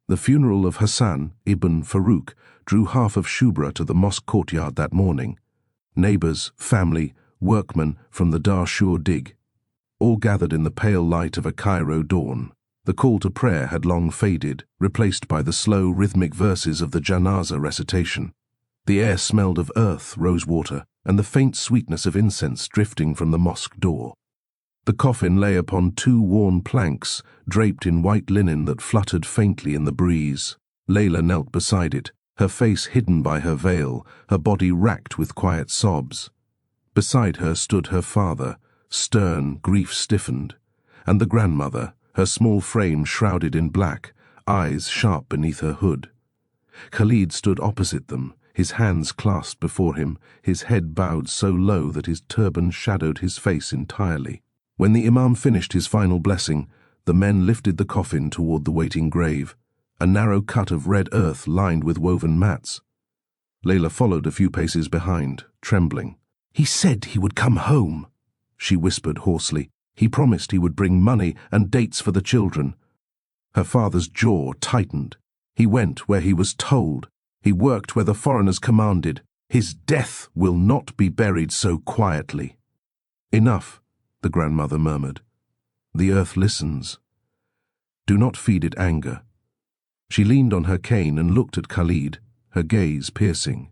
The funeral of Hassan ibn Farouk drew half of Shubra to the mosque courtyard that morning. Neighbors, family, workmen from the Dahshur dig, all gathered in the pale light of a Cairo dawn. The call to prayer had long faded, replaced by the slow, rhythmic verses of the janaza recitation. The air smelled of earth, rosewater, and the faint sweetness of incense drifting from the mosque door. The coffin lay upon two worn planks, draped in white linen that fluttered faintly in the breeze. Layla knelt beside it, her face hidden by her veil, her body racked with quiet sobs. Beside her stood her father, stern, grief-stiffened, and the grandmother, her small frame shrouded in black, eyes sharp beneath her hood. Khalid stood opposite them, his hands clasped before him, his head bowed so low that his turban shadowed his face entirely. When the imam finished his final blessing, the men lifted the coffin toward the waiting grave, a narrow cut of red earth lined with woven mats. Layla followed a few paces behind, trembling. "He said he would come home," she whispered hoarsely. "He promised he would bring money and dates for the children." Her father's jaw tightened. He went where he was told. He worked where the foreigners commanded. His death will not be buried so quietly. "Enough," the grandmother murmured. "The earth listens. Do not feed it anger." She leaned on her cane and looked at Khalid, her gaze piercing.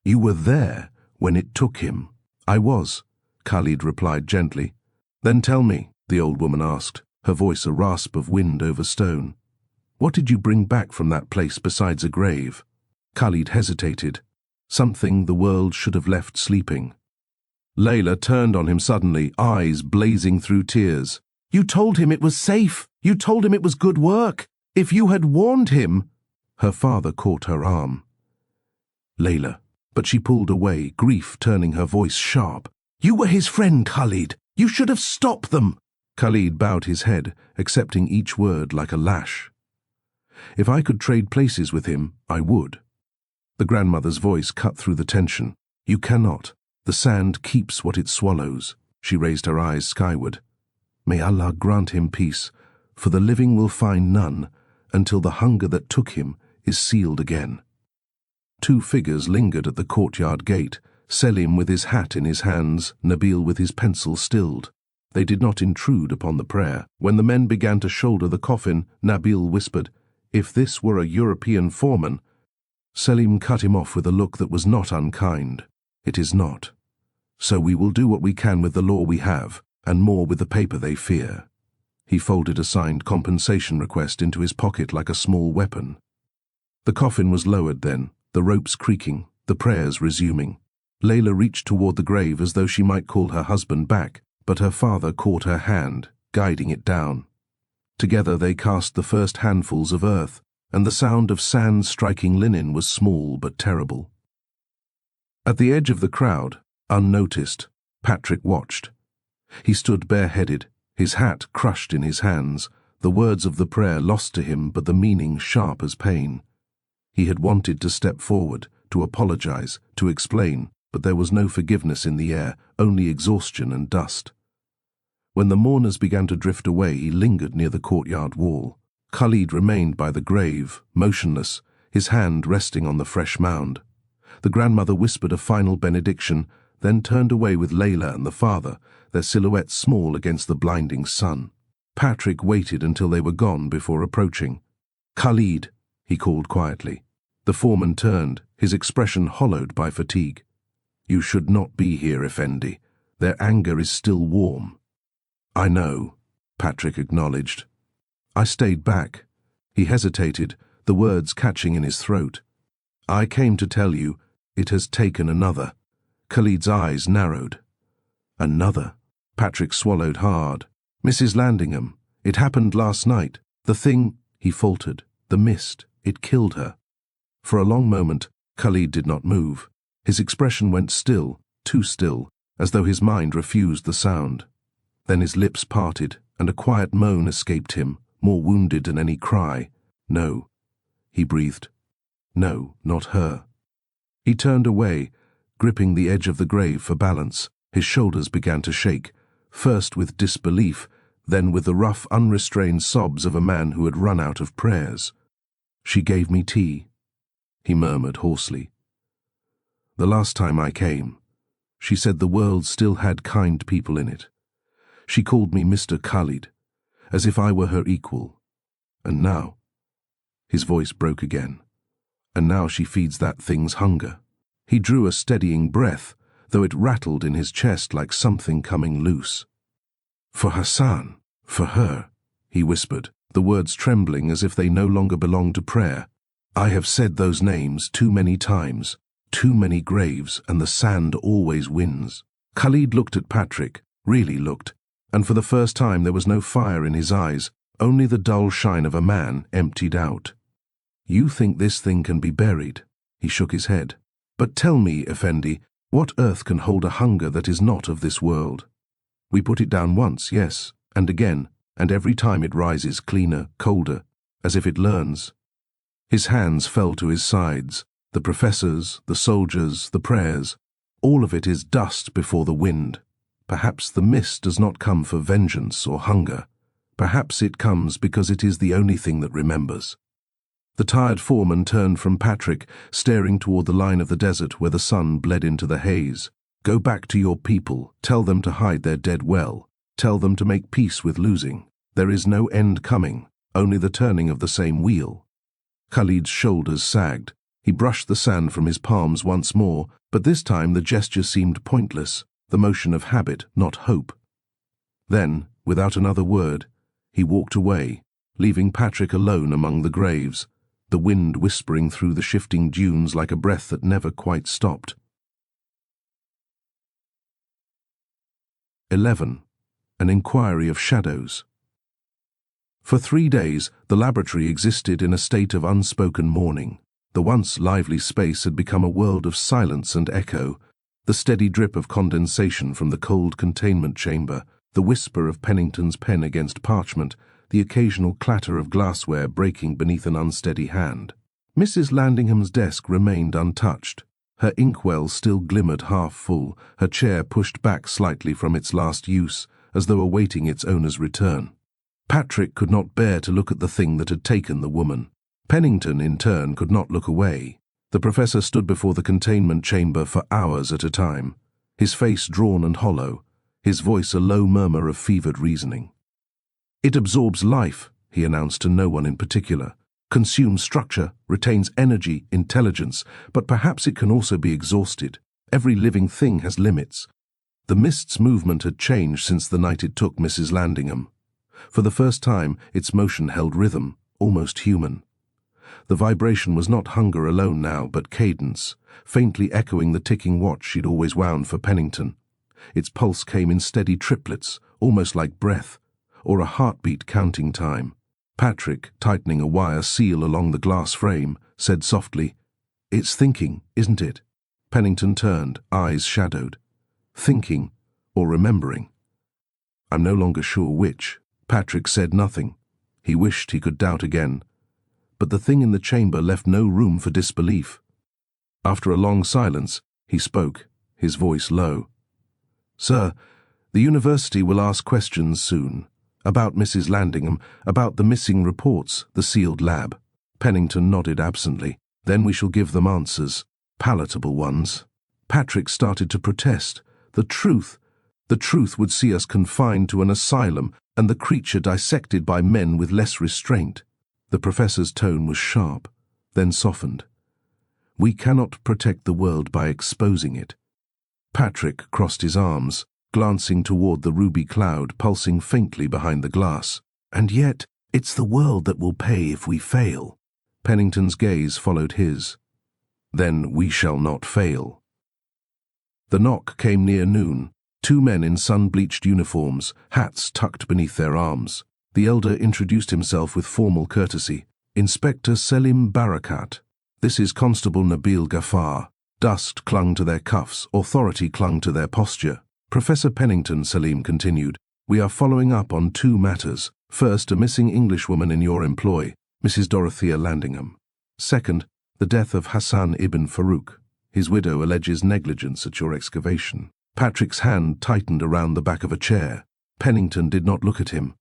"You were there when it took him." "I was," Khalid replied gently. "Then tell me," the old woman asked, her voice a rasp of wind over stone. "What did you bring back from that place besides a grave?" Khalid hesitated. Something the world should have left sleeping. Layla turned on him suddenly, eyes blazing through tears. "You told him it was safe. You told him it was good work. If you had warned him—" Her father caught her arm. "Layla," but she pulled away, grief turning her voice sharp. "You were his friend, Khalid. You should have stopped them." Khalid bowed his head, accepting each word like a lash. "If I could trade places with him, I would." The grandmother's voice cut through the tension. "You cannot. The sand keeps what it swallows." She raised her eyes skyward. "May Allah grant him peace, for the living will find none until the hunger that took him is sealed again." Two figures lingered at the courtyard gate, Selim with his hat in his hands, Nabil with his pencil stilled. They did not intrude upon the prayer. When the men began to shoulder the coffin, Nabil whispered, "If this were a European foreman—" Selim cut him off with a look that was not unkind. "It is not. So we will do what we can with the law we have, and more with the paper they fear." He folded a signed compensation request into his pocket like a small weapon. The coffin was lowered then, the ropes creaking, the prayers resuming. Layla reached toward the grave as though she might call her husband back, but her father caught her hand, guiding it down. Together they cast the first handfuls of earth, and the sound of sand striking linen was small but terrible. At the edge of the crowd, unnoticed, Patrick watched. He stood bareheaded, his hat crushed in his hands, the words of the prayer lost to him but the meaning sharp as pain. He had wanted to step forward, to apologize, to explain, but there was no forgiveness in the air, only exhaustion and dust. When the mourners began to drift away, he lingered near the courtyard wall. Khalid remained by the grave, motionless, his hand resting on the fresh mound. The grandmother whispered a final benediction, then turned away with Layla and the father, their silhouettes small against the blinding sun. Patrick waited until they were gone before approaching. "Khalid," he called quietly. The foreman turned, his expression hollowed by fatigue. "You should not be here, Effendi. Their anger is still warm." "I know," Patrick acknowledged. "I stayed back." He hesitated, the words catching in his throat. "I came to tell you, it has taken another." Khalid's eyes narrowed. "Another?" Patrick swallowed hard. "Mrs. Landingham, it happened last night. The thing," he faltered, "the mist, it killed her." For a long moment, Khalid did not move. His expression went still, too still, as though his mind refused the sound. Then his lips parted, and a quiet moan escaped him, more wounded than any cry. "No," he breathed. "No, not her." He turned away, gripping the edge of the grave for balance. His shoulders began to shake, first with disbelief, then with the rough, unrestrained sobs of a man who had run out of prayers. "She gave me tea," he murmured hoarsely. "The last time I came, she said the world still had kind people in it. She called me Mr. Khalid, as if I were her equal. And now—" his voice broke again. "And now she feeds that thing's hunger." He drew a steadying breath, though it rattled in his chest like something coming loose. "For Hassan, for her," he whispered, the words trembling as if they no longer belonged to prayer. "I have said those names too many times, too many graves, and the sand always wins." Khalid looked at Patrick, really looked, and for the first time there was no fire in his eyes, only the dull shine of a man emptied out. "You think this thing can be buried?" He shook his head. "But tell me, Effendi, what earth can hold a hunger that is not of this world? We put it down once, yes, and again, and every time it rises cleaner, colder, as if it learns." His hands fell to his sides. The professors, the soldiers, the prayers, all of it is dust before the wind. Perhaps the mist does not come for vengeance or hunger. Perhaps it comes because it is the only thing that remembers. The tired foreman turned from Patrick, staring toward the line of the desert where the sun bled into the haze. "Go back to your people, tell them to hide their dead well, tell them to make peace with losing. There is no end coming, only the turning of the same wheel." Khalid's shoulders sagged. He brushed the sand from his palms once more, but this time the gesture seemed pointless, the motion of habit, not hope. Then, without another word, he walked away, leaving Patrick alone among the graves, the wind whispering through the shifting dunes like a breath that never quite stopped. 11. An Inquiry of Shadows. For 3 days, the laboratory existed in a state of unspoken mourning. The once lively space had become a world of silence and echo, the steady drip of condensation from the cold containment chamber, the whisper of Pennington's pen against parchment, the occasional clatter of glassware breaking beneath an unsteady hand. Mrs. Landingham's desk remained untouched. Her inkwell still glimmered half full, her chair pushed back slightly from its last use, as though awaiting its owner's return. Patrick could not bear to look at the thing that had taken the woman. Pennington, in turn, could not look away. The professor stood before the containment chamber for hours at a time, his face drawn and hollow, his voice a low murmur of fevered reasoning. "It absorbs life," he announced to no one in particular, "consumes structure, retains energy, intelligence, but perhaps it can also be exhausted. Every living thing has limits." The mist's movement had changed since the night it took Mrs. Landingham. For the first time, its motion held rhythm, almost human. The vibration was not hunger alone now, but cadence, faintly echoing the ticking watch she'd always wound for Pennington. Its pulse came in steady triplets, almost like breath, or a heartbeat counting time. Patrick, tightening a wire seal along the glass frame, said softly, "It's thinking, isn't it?" Pennington turned, eyes shadowed. Thinking, or remembering? "I'm no longer sure which." Patrick said nothing. He wished he could doubt again. But the thing in the chamber left no room for disbelief. After a long silence, he spoke, his voice low. "Sir, the university will ask questions soon. About Mrs. Landingham, about the missing reports, the sealed lab." Pennington nodded absently. "Then we shall give them answers, palatable ones." Patrick started to protest. The truth would see us confined to an asylum and the creature dissected by men with less restraint. The professor's tone was sharp, then softened. "We cannot protect the world by exposing it." Patrick crossed his arms, glancing toward the ruby cloud pulsing faintly behind the glass. "And yet, it's the world that will pay if we fail." Pennington's gaze followed his. "Then we shall not fail." The knock came near noon. 2 men in sun-bleached uniforms, hats tucked beneath their arms. The elder introduced himself with formal courtesy. "Inspector Selim Barakat. This is Constable Nabil Ghaffar." Dust clung to their cuffs, authority clung to their posture. "Professor Pennington," Selim continued, "we are following up on 2 matters. First, a missing Englishwoman in your employ, Mrs. Dorothea Landingham. Second, the death of Hassan ibn Farouk. His widow alleges negligence at your excavation." Patrick's hand tightened around the back of a chair. Pennington did not look at him.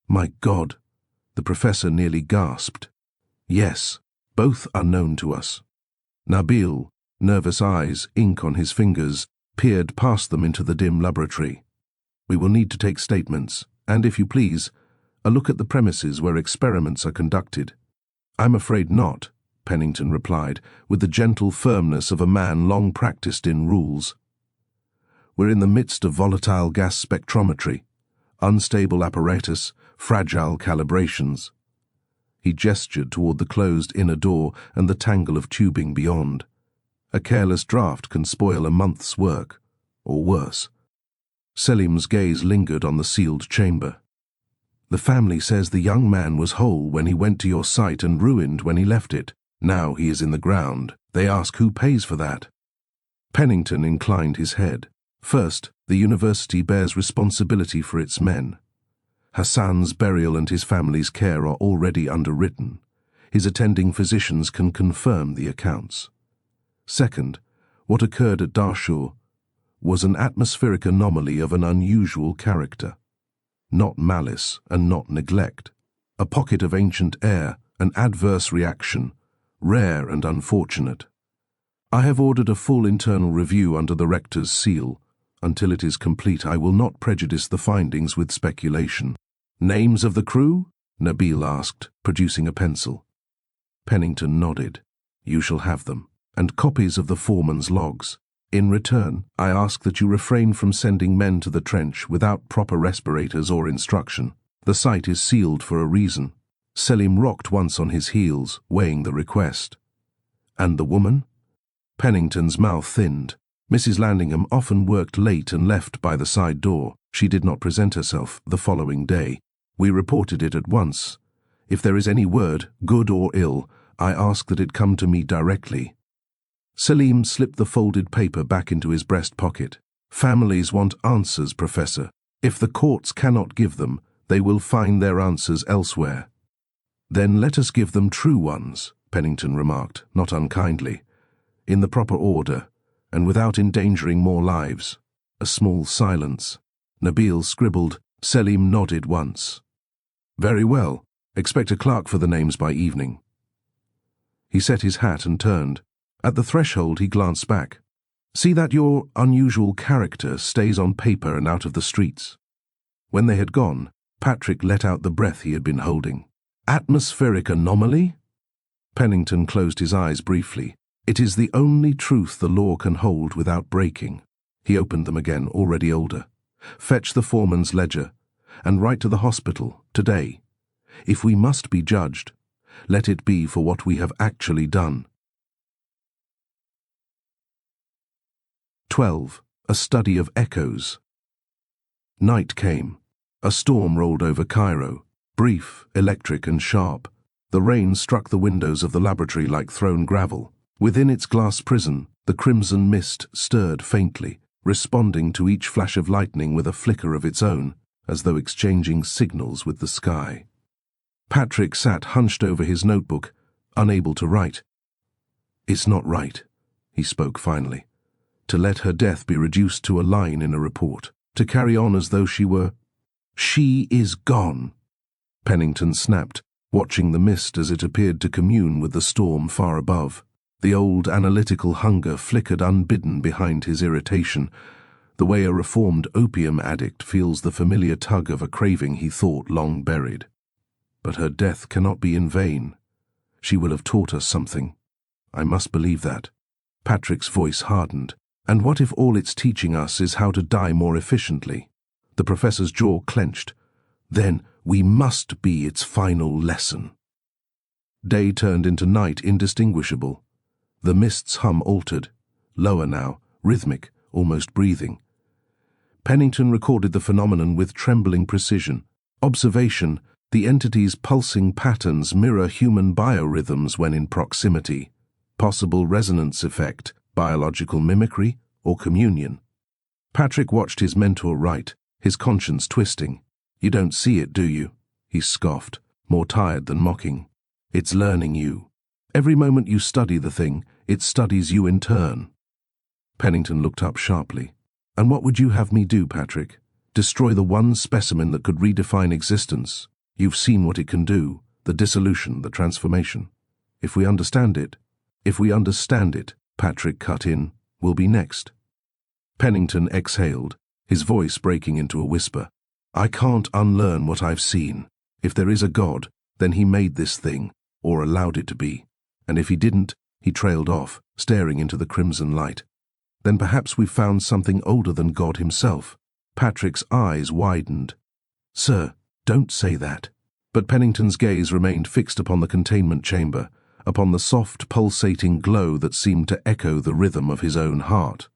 "My God!" The professor nearly gasped. "Yes, both are known to us." Nabil, nervous eyes, ink on his fingers, peered past them into the dim laboratory. "We will need to take statements, and, if you please, a look at the premises where experiments are conducted." "I'm afraid not," Pennington replied, with the gentle firmness of a man long practiced in rules. "We're in the midst of volatile gas spectrometry, unstable apparatus, fragile calibrations." He gestured toward the closed inner door and the tangle of tubing beyond. "A careless draft can spoil a month's work, or worse." Selim's gaze lingered on the sealed chamber. "The family says the young man was whole when he went to your site and ruined when he left it. Now he is in the ground. They ask who pays for that." Pennington inclined his head. "First, the university bears responsibility for its men. Hassan's burial and his family's care are already underwritten. His attending physicians can confirm the accounts. Second, what occurred at Dahshur was an atmospheric anomaly of an unusual character. Not malice and not neglect. A pocket of ancient air, an adverse reaction, rare and unfortunate. I have ordered a full internal review under the rector's seal. Until it is complete, I will not prejudice the findings with speculation." "Names of the crew?" Nabil asked, producing a pencil. Pennington nodded. "You shall have them, and copies of the foreman's logs. In return, I ask that you refrain from sending men to the trench without proper respirators or instruction. The site is sealed for a reason." Selim rocked once on his heels, weighing the request. "And the woman?" Pennington's mouth thinned. Mrs. Landingham often worked late and left by the side door. She did not present herself the following day. We reported it at once. If there is any word, good or ill, I ask that it come to me directly." Selim slipped the folded paper back into his breast pocket. "Families want answers, Professor. If the courts cannot give them, they will find their answers elsewhere." "Then let us give them true ones," Pennington remarked, not unkindly. "In the proper order, and without endangering more lives." A small silence. Nabil scribbled. Selim nodded once. "Very well. Expect a clerk for the names by evening." He set his hat and turned. At the threshold he glanced back. See that your unusual character stays on paper and out of the streets." When they had gone, Patrick let out the breath he had been holding. "Atmospheric anomaly?" Pennington closed his eyes briefly. "It is the only truth the law can hold without breaking." He opened them again, already older. "Fetch the foreman's ledger, and write to the hospital, today. If we must be judged, let it be for what we have actually done." 12. A study of echoes. Night came. A storm rolled over Cairo, brief, electric and sharp. The rain struck the windows of the laboratory like thrown gravel. Within its glass prison, the crimson mist stirred faintly, responding to each flash of lightning with a flicker of its own, as though exchanging signals with the sky. Patrick sat hunched over his notebook, unable to write. "It's not right," he spoke finally. "To let her death be reduced to a line in a report, to carry on as though she were—" "She is gone," Pennington snapped, watching the mist as it appeared to commune with the storm far above. The old analytical hunger flickered unbidden behind his irritation, the way a reformed opium addict feels the familiar tug of a craving he thought long buried. "But her death cannot be in vain. She will have taught us something. I must believe that." Patrick's voice hardened. "And what if all it's teaching us is how to die more efficiently?" The professor's jaw clenched. "Then we must be its final lesson." Day turned into night indistinguishable. The mist's hum altered, lower now, rhythmic, almost breathing. Pennington recorded the phenomenon with trembling precision. Observation: the entity's pulsing patterns mirror human biorhythms when in proximity. Possible resonance effect, biological mimicry, or communion. Patrick watched his mentor write, his conscience twisting. "You don't see it, do you?" he scoffed, more tired than mocking. "It's learning you. Every moment you study the thing, it studies you in turn." Pennington looked up sharply. "And what would you have me do, Patrick? Destroy the one specimen that could redefine existence? You've seen what it can do, the dissolution, the transformation. If we understand it, Patrick cut in, we'll be next." Pennington exhaled, his voice breaking into a whisper. "I can't unlearn what I've seen. If there is a God, then he made this thing, or allowed it to be. And if he didn't," he trailed off, staring into the crimson light. "Then perhaps we've found something older than God himself." Patrick's eyes widened. "Sir, don't say that." But Pennington's gaze remained fixed upon the containment chamber, upon the soft, pulsating glow that seemed to echo the rhythm of his own heart.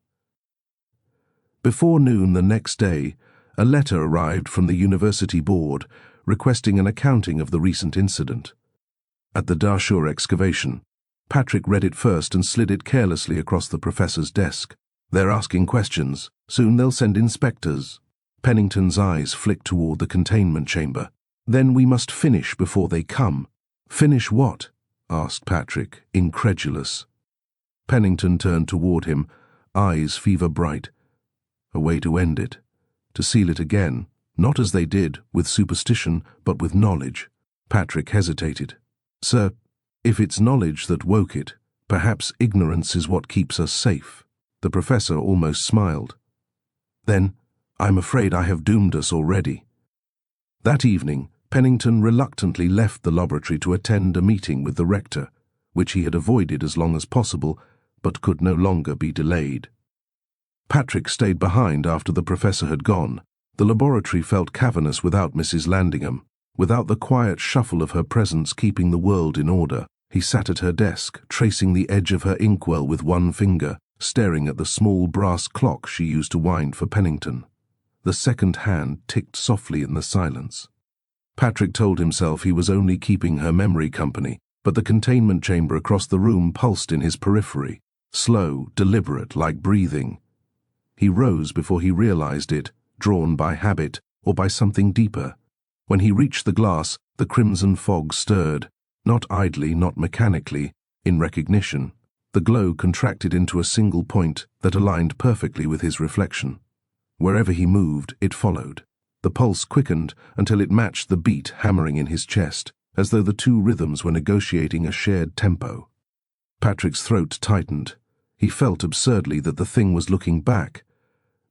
Before noon the next day, a letter arrived from the university board requesting an accounting of the recent incident. At the Dahshur excavation, Patrick read it first and slid it carelessly across the professor's desk. "They're asking questions. Soon they'll send inspectors." Pennington's eyes flicked toward the containment chamber. "Then we must finish before they come." "Finish what?" asked Patrick, incredulous. Pennington turned toward him, eyes fever-bright. A way to end it. To seal it again, not as they did, with superstition, but with knowledge. Patrick hesitated. "Sir, if it's knowledge that woke it, perhaps ignorance is what keeps us safe." The professor almost smiled. "Then, I'm afraid I have doomed us already." That evening, Pennington reluctantly left the laboratory to attend a meeting with the rector, which he had avoided as long as possible, but could no longer be delayed. Patrick stayed behind after the professor had gone. The laboratory felt cavernous without Mrs. Landingham, without the quiet shuffle of her presence keeping the world in order. He sat at her desk, tracing the edge of her inkwell with one finger, staring at the small brass clock she used to wind for Pennington. The second hand ticked softly in the silence. Patrick told himself he was only keeping her memory company, but the containment chamber across the room pulsed in his periphery, slow, deliberate, like breathing. He rose before he realized it, drawn by habit or by something deeper. When he reached the glass, the crimson fog stirred, not idly, not mechanically, in recognition. The glow contracted into a single point that aligned perfectly with his reflection. Wherever he moved, it followed. The pulse quickened until it matched the beat hammering in his chest, as though the two rhythms were negotiating a shared tempo. Patrick's throat tightened. He felt absurdly that the thing was looking back,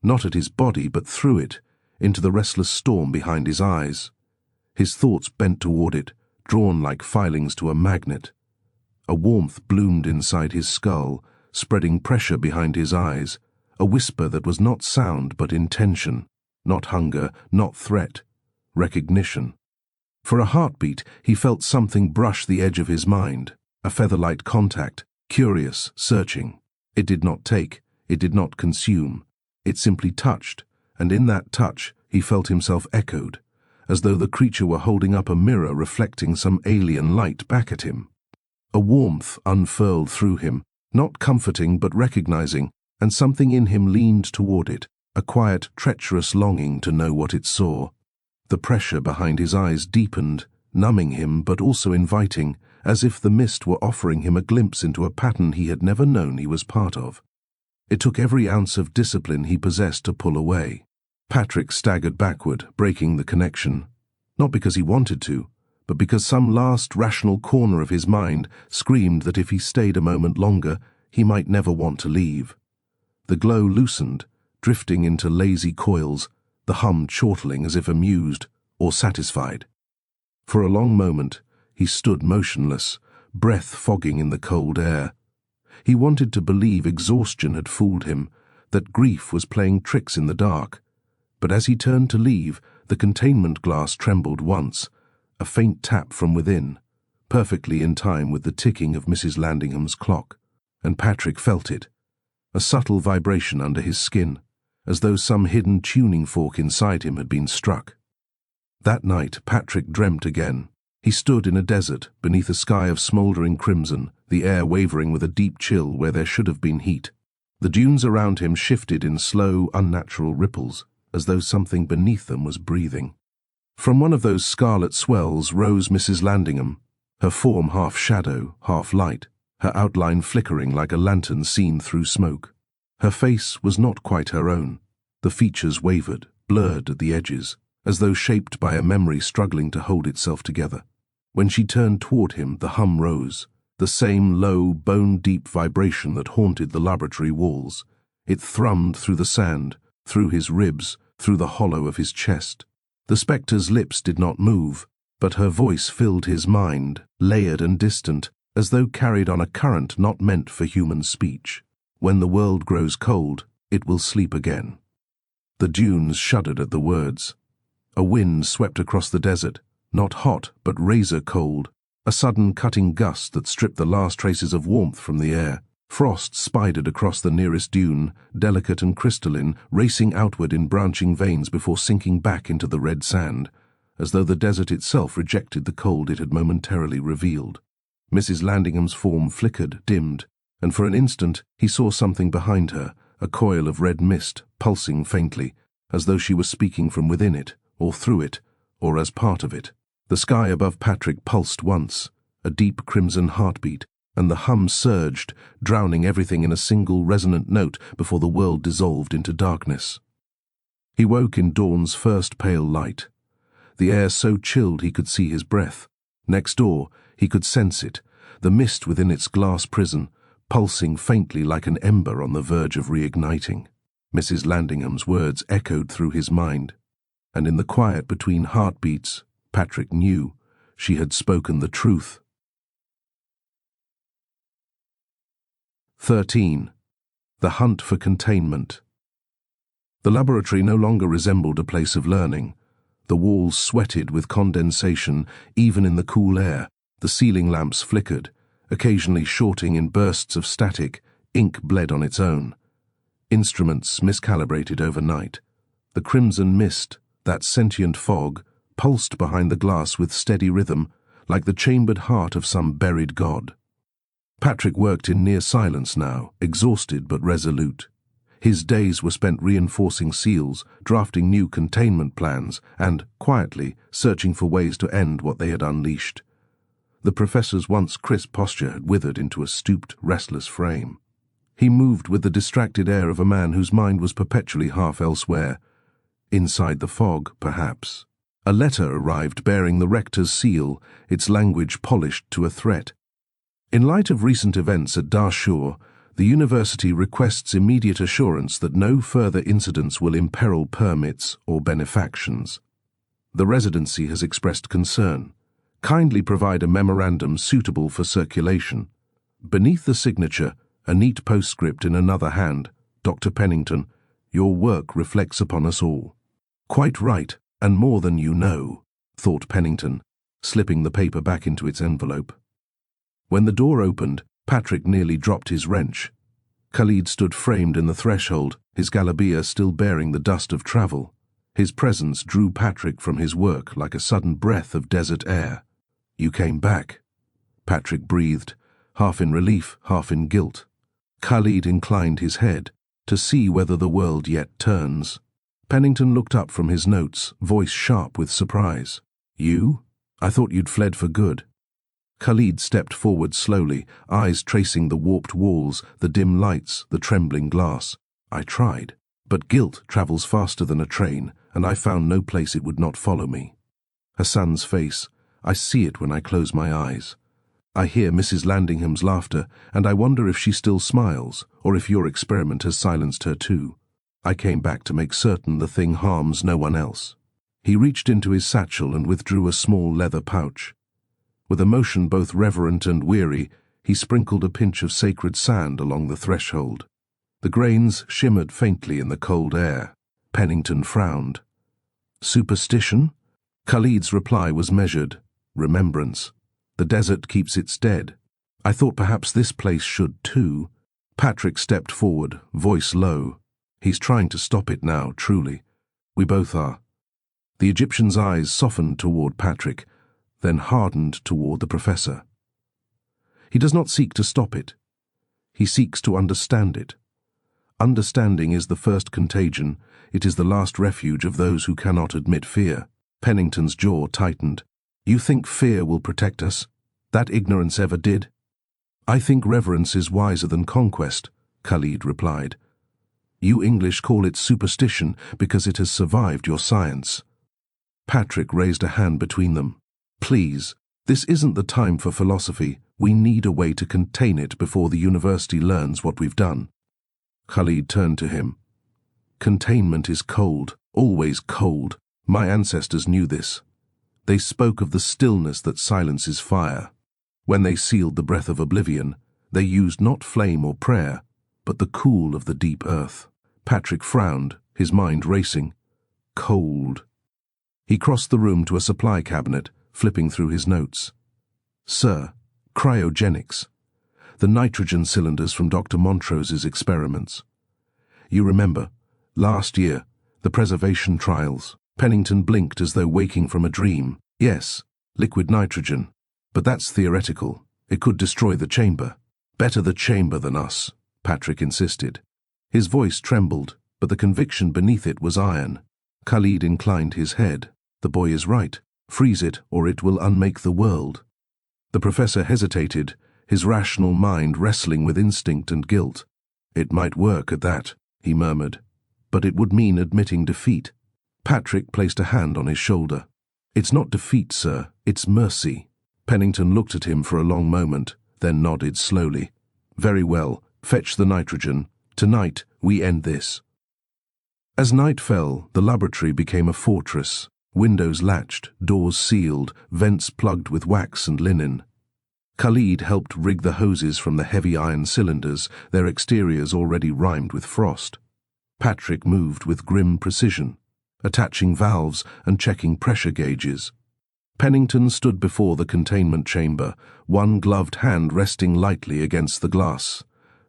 not at his body but through it, into the restless storm behind his eyes. His thoughts bent toward it, drawn like filings to a magnet. A warmth bloomed inside his skull, spreading pressure behind his eyes, a whisper that was not sound but intention, not hunger, not threat, recognition. For a heartbeat, he felt something brush the edge of his mind, a feather-light contact, curious, searching. It did not take, it did not consume. It simply touched, and in that touch he felt himself echoed, as though the creature were holding up a mirror reflecting some alien light back at him. A warmth unfurled through him, not comforting but recognizing, and something in him leaned toward it, a quiet, treacherous longing to know what it saw. The pressure behind his eyes deepened, numbing him but also inviting, as if the mist were offering him a glimpse into a pattern he had never known he was part of. It took every ounce of discipline he possessed to pull away. Patrick staggered backward, breaking the connection, not because he wanted to, but because some last rational corner of his mind screamed that if he stayed a moment longer, he might never want to leave. The glow loosened, drifting into lazy coils, the hum chortling as if amused or satisfied. For a long moment, he stood motionless, breath fogging in the cold air. He wanted to believe exhaustion had fooled him, that grief was playing tricks in the dark. But as he turned to leave, the containment glass trembled once, a faint tap from within, perfectly in time with the ticking of Mrs. Landingham's clock, and Patrick felt it, a subtle vibration under his skin, as though some hidden tuning fork inside him had been struck. That night Patrick dreamt again. He stood in a desert, beneath a sky of smouldering crimson, the air wavering with a deep chill where there should have been heat. The dunes around him shifted in slow, unnatural ripples, as though something beneath them was breathing. From one of those scarlet swells rose Mrs. Landingham, her form half shadow, half light, her outline flickering like a lantern seen through smoke. Her face was not quite her own. The features wavered, blurred at the edges, as though shaped by a memory struggling to hold itself together. When she turned toward him, the hum rose, the same low, bone-deep vibration that haunted the laboratory walls. It thrummed through the sand, through his ribs, through the hollow of his chest. The spectre's lips did not move, but her voice filled his mind, layered and distant, as though carried on a current not meant for human speech. When the world grows cold, it will sleep again. The dunes shuddered at the words. A wind swept across the desert, not hot but razor cold, a sudden cutting gust that stripped the last traces of warmth from the air. Frost spidered across the nearest dune, delicate and crystalline, racing outward in branching veins before sinking back into the red sand, as though the desert itself rejected the cold it had momentarily revealed. Mrs. Landingham's form flickered, dimmed, and for an instant he saw something behind her, a coil of red mist, pulsing faintly, as though she was speaking from within it, or through it, or as part of it. The sky above Patrick pulsed once, a deep crimson heartbeat, and the hum surged, drowning everything in a single resonant note before the world dissolved into darkness. He woke in dawn's first pale light. The air so chilled he could see his breath. Next door, he could sense it, the mist within its glass prison, pulsing faintly like an ember on the verge of reigniting. Mrs. Landingham's words echoed through his mind, and in the quiet between heartbeats, Patrick knew she had spoken the truth. 13. The hunt for containment. The laboratory no longer resembled a place of learning. The walls sweated with condensation, even in the cool air. The ceiling lamps flickered, occasionally shorting in bursts of static. Ink bled on its own. Instruments miscalibrated overnight. The crimson mist, that sentient fog, pulsed behind the glass with steady rhythm, like the chambered heart of some buried god. Patrick worked in near silence now, exhausted but resolute. His days were spent reinforcing seals, drafting new containment plans, and, quietly, searching for ways to end what they had unleashed. The professor's once crisp posture had withered into a stooped, restless frame. He moved with the distracted air of a man whose mind was perpetually half elsewhere. Inside the fog, perhaps. A letter arrived bearing the rector's seal, its language polished to a threat. In light of recent events at Dahshur, The university requests immediate assurance that no further incidents will imperil permits or benefactions. The residency has expressed concern. Kindly provide a memorandum suitable for circulation. Beneath the signature, a neat postscript in another hand. Dr. Pennington, your work reflects upon us all. Quite right, and more than you know, thought Pennington, slipping the paper back into its envelope. When the door opened, Patrick nearly dropped his wrench. Khalid stood framed in the threshold, his galabeah still bearing the dust of travel. His presence drew Patrick from his work like a sudden breath of desert air. You came back, Patrick breathed, half in relief, half in guilt. Khalid inclined his head, to see whether the world yet turns. Pennington looked up from his notes, voice sharp with surprise. You? I thought you'd fled for good. Khalid stepped forward slowly, eyes tracing the warped walls, the dim lights, the trembling glass. I tried, but guilt travels faster than a train, and I found no place it would not follow me. Hassan's face, I see it when I close my eyes. I hear Mrs. Landingham's laughter, and I wonder if she still smiles, or if your experiment has silenced her too. I came back to make certain the thing harms no one else. He reached into his satchel and withdrew a small leather pouch. With a motion both reverent and weary, he sprinkled a pinch of sacred sand along the threshold. The grains shimmered faintly in the cold air. Pennington frowned. Superstition? Khalid's reply was measured. Remembrance. The desert keeps its dead. I thought perhaps this place should too. Patrick stepped forward, voice low. He's trying to stop it now, truly. We both are. The Egyptian's eyes softened toward Patrick, then hardened toward the professor. He does not seek to stop it. He seeks to understand it. Understanding is the first contagion. It is the last refuge of those who cannot admit fear. Pennington's jaw tightened. You think fear will protect us? That ignorance ever did? I think reverence is wiser than conquest, Khalid replied. You English call it superstition because it has survived your science. Patrick raised a hand between them. Please, this isn't the time for philosophy. We need a way to contain it before the university learns what we've done. Khalid turned to him. Containment is cold, always cold. My ancestors knew this. They spoke of the stillness that silences fire. When they sealed the breath of oblivion, they used not flame or prayer, but the cool of the deep earth. Patrick frowned, his mind racing. Cold. He crossed the room to a supply cabinet, flipping through his notes. Sir, cryogenics. The nitrogen cylinders from Dr. Montrose's experiments. You remember, last year, the preservation trials. Pennington blinked as though waking from a dream. Yes, liquid nitrogen. But that's theoretical. It could destroy the chamber. Better the chamber than us, Patrick insisted. His voice trembled, but the conviction beneath it was iron. Khalid inclined his head. The boy is right. Freeze it, or it will unmake the world. The professor hesitated, his rational mind wrestling with instinct and guilt. It might work at that, he murmured, but it would mean admitting defeat. Patrick placed a hand on his shoulder. It's not defeat, sir, it's mercy. Pennington looked at him for a long moment, then nodded slowly. Very well, fetch the nitrogen. Tonight, we end this. As night fell, the laboratory became a fortress. Windows latched, doors sealed, vents plugged with wax and linen. Khalid helped rig the hoses from the heavy iron cylinders, their exteriors already rimed with frost. Patrick moved with grim precision, attaching valves and checking pressure gauges. Pennington stood before the containment chamber, one gloved hand resting lightly against the glass.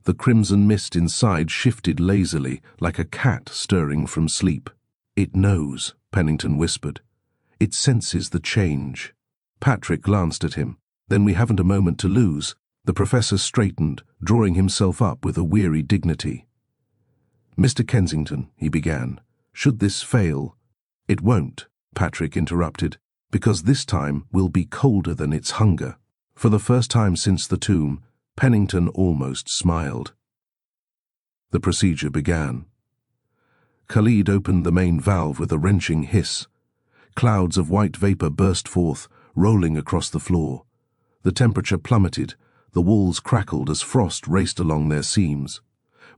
The crimson mist inside shifted lazily, like a cat stirring from sleep. It knows, Pennington whispered. It senses the change. Patrick glanced at him. Then we haven't a moment to lose. The professor straightened, drawing himself up with a weary dignity. Mr. Kensington, he began, should this fail? It won't, Patrick interrupted, because this time will be colder than its hunger. For the first time since the tomb, Pennington almost smiled. The procedure began. Khalid opened the main valve with a wrenching hiss. Clouds of white vapor burst forth, rolling across the floor. The temperature plummeted, The walls crackled as frost raced along their seams.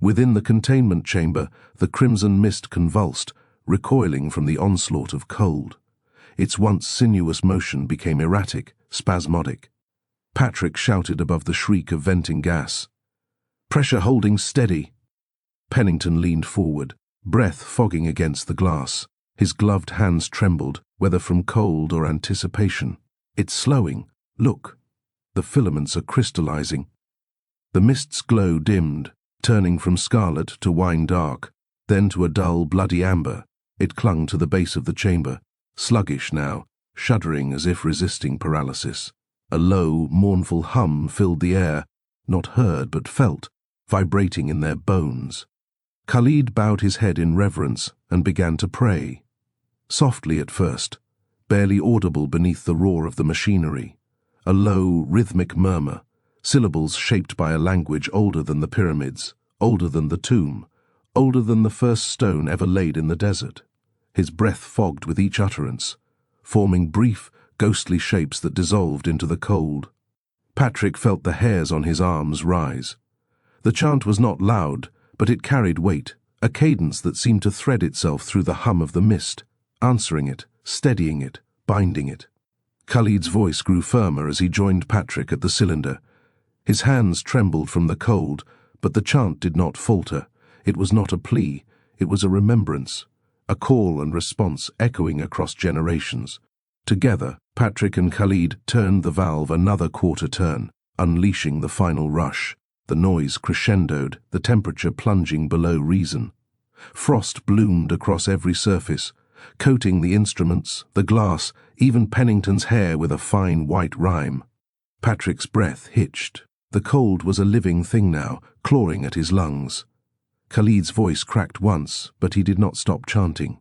Within the containment chamber, the crimson mist convulsed, recoiling from the onslaught of cold. Its once sinuous motion became erratic, spasmodic. Patrick shouted above the shriek of venting gas. "Pressure holding steady." Pennington leaned forward, breath fogging against the glass. His gloved hands trembled, whether from cold or anticipation. "It's slowing. Look. The filaments are crystallizing." The mist's glow dimmed, turning from scarlet to wine dark, then to a dull, bloody amber. It clung to the base of the chamber, sluggish now, shuddering as if resisting paralysis. A low, mournful hum filled the air, not heard but felt, vibrating in their bones. Khalid bowed his head in reverence and began to pray. Softly at first, barely audible beneath the roar of the machinery. A low, rhythmic murmur, syllables shaped by a language older than the pyramids, older than the tomb, older than the first stone ever laid in the desert. His breath fogged with each utterance, forming brief, ghostly shapes that dissolved into the cold. Patrick felt the hairs on his arms rise. The chant was not loud, but it carried weight, a cadence that seemed to thread itself through the hum of the mist, answering it, steadying it, binding it. Khalid's voice grew firmer as he joined Patrick at the cylinder. His hands trembled from the cold, but the chant did not falter. It was not a plea, it was a remembrance, a call and response echoing across generations. Together, Patrick and Khalid turned the valve another quarter turn, unleashing the final rush. The noise crescendoed, the temperature plunging below reason. Frost bloomed across every surface, coating the instruments, the glass, even Pennington's hair with a fine white rime. Patrick's breath hitched. The cold was a living thing now, clawing at his lungs. Khalid's voice cracked once, but he did not stop chanting.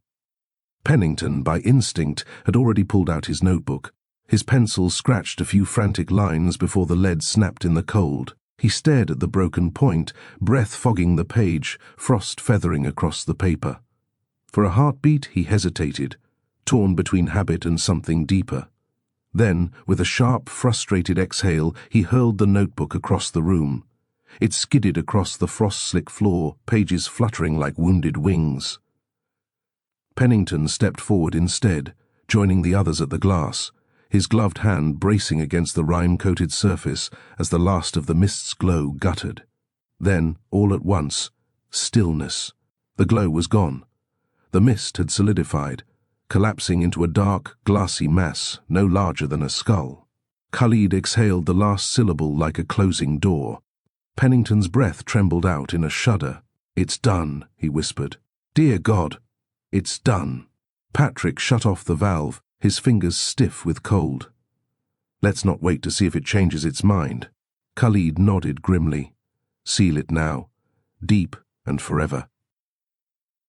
Pennington, by instinct, had already pulled out his notebook. His pencil scratched a few frantic lines before the lead snapped in the cold. He stared at the broken point, breath fogging the page, frost feathering across the paper. For a heartbeat, he hesitated, torn between habit and something deeper. Then, with a sharp, frustrated exhale, he hurled the notebook across the room. It skidded across the frost-slick floor, pages fluttering like wounded wings. Pennington stepped forward instead, joining the others at the glass, his gloved hand bracing against the rime-coated surface as the last of the mist's glow guttered. Then, all at once, stillness. The glow was gone. The mist had solidified, collapsing into a dark, glassy mass no larger than a skull. Khalid exhaled the last syllable like a closing door. Pennington's breath trembled out in a shudder. "It's done," he whispered. "Dear God, it's done." Patrick shut off the valve, his fingers stiff with cold. "Let's not wait to see if it changes its mind." Khalid nodded grimly. "Seal it now, deep and forever."